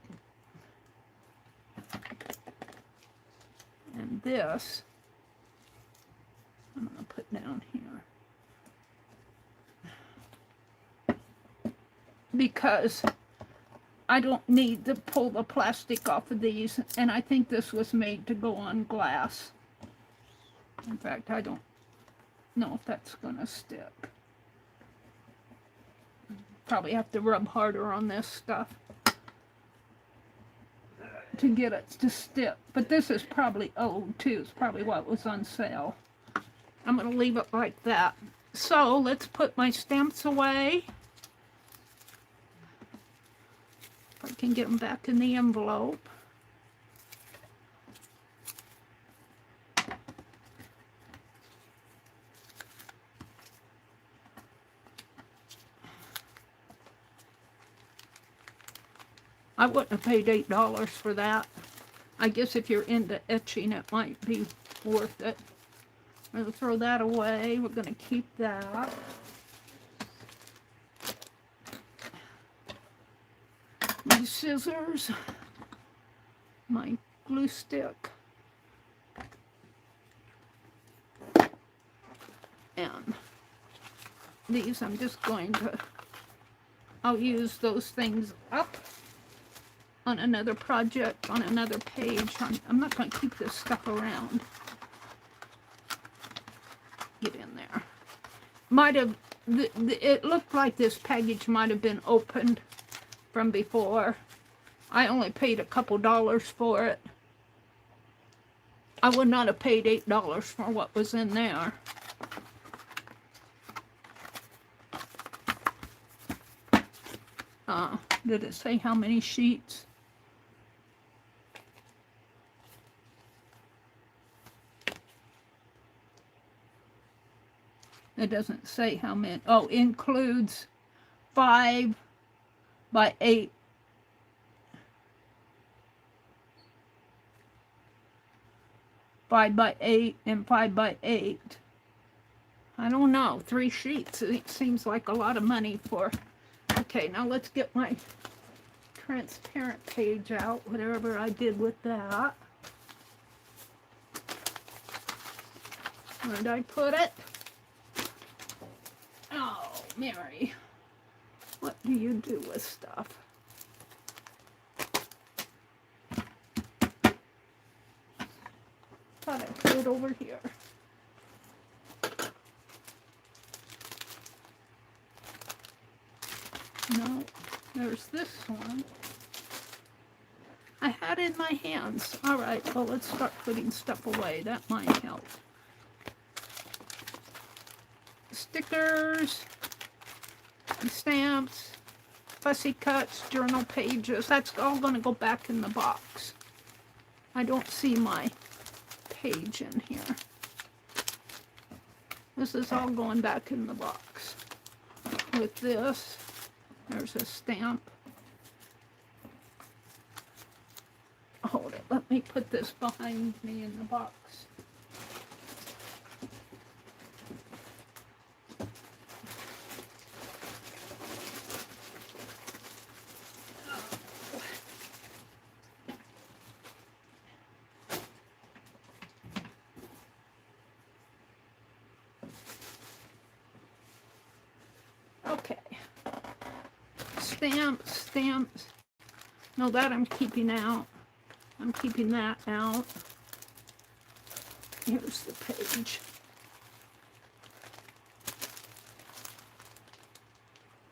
And this, I'm going to put down here. Because I don't need to pull the plastic off of these, and I think this was made to go on glass. In fact, I don't know if that's going to stick. Probably have to rub harder on this stuff to get it to stick. But this is probably old too. It's probably what was on sale. I'm going to leave it like that. So let's put my stamps away. If I can get them back in the envelope. I wouldn't have paid $8 for that. I guess if you're into etching, it might be worth it. I'm going to throw that away. We're going to keep that. My scissors. My glue stick. And these I'm just going to, I'll use those things up on another project, on another page. I'm not going to keep this stuff around. Get in there. Might have, it looked like this package might have been opened from before. I only paid a couple dollars for it. I would not have paid $8 for what was in there. Did it say how many sheets? It doesn't say how many. Oh, includes 5 by 8. 5 by 8 and 5 by 8. I don't know. 3 sheets. It seems like a lot of money for. Okay, now let's get my transparent page out, whatever I did with that. Where did I put it? Oh, Meri, what do you do with stuff? Thought I put it over here. No, there's this one. I had it in my hands. All right, well, let's start putting stuff away. That might help. Stickers, stamps, fussy cuts, journal pages. That's all going to go back in the box. I don't see my page in here. This is all going back in the box. With this, there's a stamp. Hold it. Let me put this behind me in the box. Okay. Stamps. No, that I'm keeping out. I'm keeping that out. Here's the page.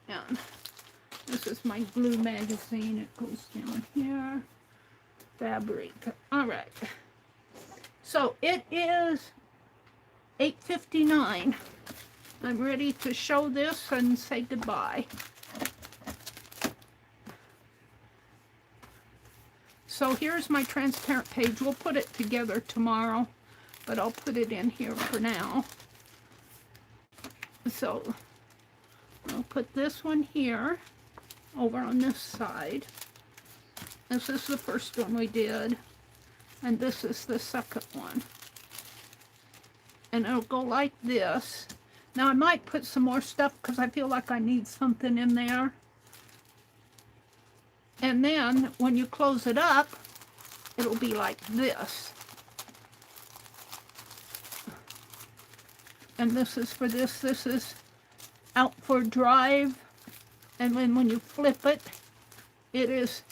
And this is my blue magazine. It goes down here. Fabric. All right. So it is 8:59. I'm ready to show this and say goodbye. So here's my transparent page. We'll put it together tomorrow, but I'll put it in here for now. So I'll put this one here over on this side. This is the first one we did, and this is the second one. And it'll go like this. Now I might put some more stuff because I feel like I need something in there. And then when you close it up, it'll be like this. And this is for this. This is out for drive. And then when you flip it, it is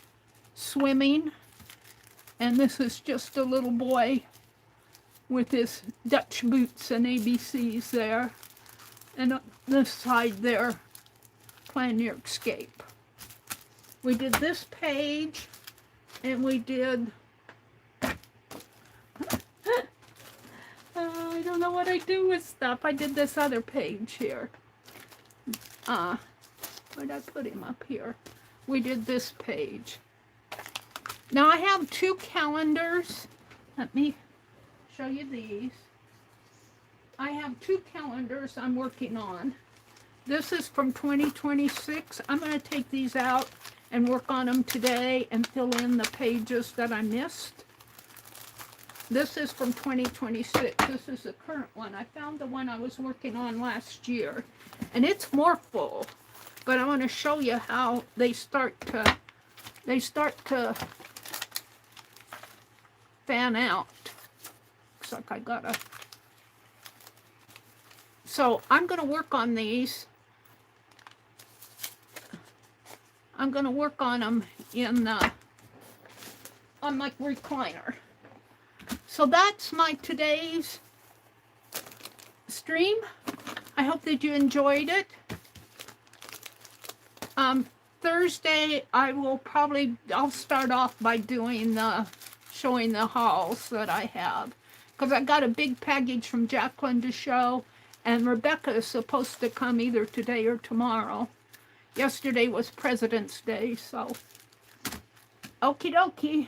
swimming. And this is just a little boy with his Dutch boots and ABCs there. And on this side there, plan your escape. We did this page, and we did, I don't know what I do with stuff. I did this other page here. Where did I put him up here? We did this page. Now I have two calendars. Let me show you these. I have two calendars I'm working on. This is from 2026. I'm going to take these out and work on them today and fill in the pages that I missed. This is from 2026. This is the current one. I found the one I was working on last year, and it's more full, but I want to show you how they start to fan out. Looks like I gotta. So I'm going to work on these. I'm going to work on them in on my recliner. So that's my today's stream. I hope that you enjoyed it. Thursday I'll start off by doing showing the hauls that I have, because I got a big package from Jacqueline to show, and Rebecca is supposed to come either today or tomorrow. Yesterday was President's Day, so okie dokie.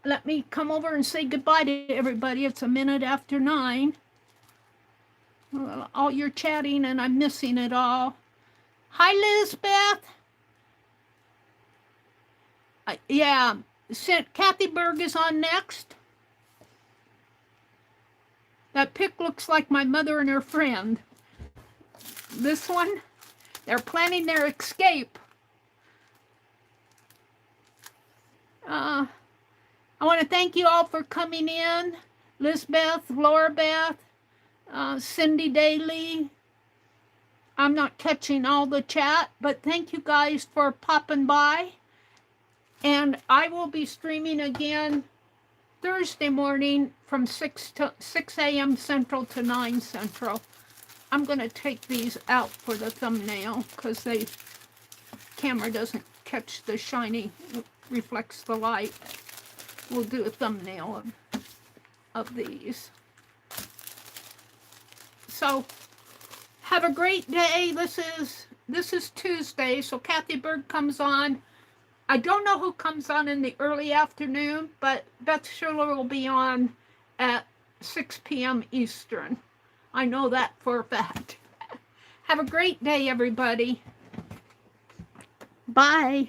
Let me come over and say goodbye to everybody. It's 9:01. Well, all you're chatting and I'm missing it all. Hi, Lisbeth. Yeah, Kathy Berg is on next. That pic looks like my mother and her friend. This one, they're planning their escape. I want to thank you all for coming in. Lisbeth, Laura Beth, Cindy Daly. I'm not catching all the chat, but thank you guys for popping by. And I will be streaming again Thursday morning from 6 a.m. Central to 9 Central. I'm going to take these out for the thumbnail because the camera doesn't catch the shiny, reflects the light. We'll do a thumbnail of these. So have a great day. This is Tuesday, so Kathy Berg comes on. I don't know who comes on in the early afternoon, but Beth Schiller will be on at 6 p.m. Eastern. I know that for a fact. Have a great day, everybody. Bye.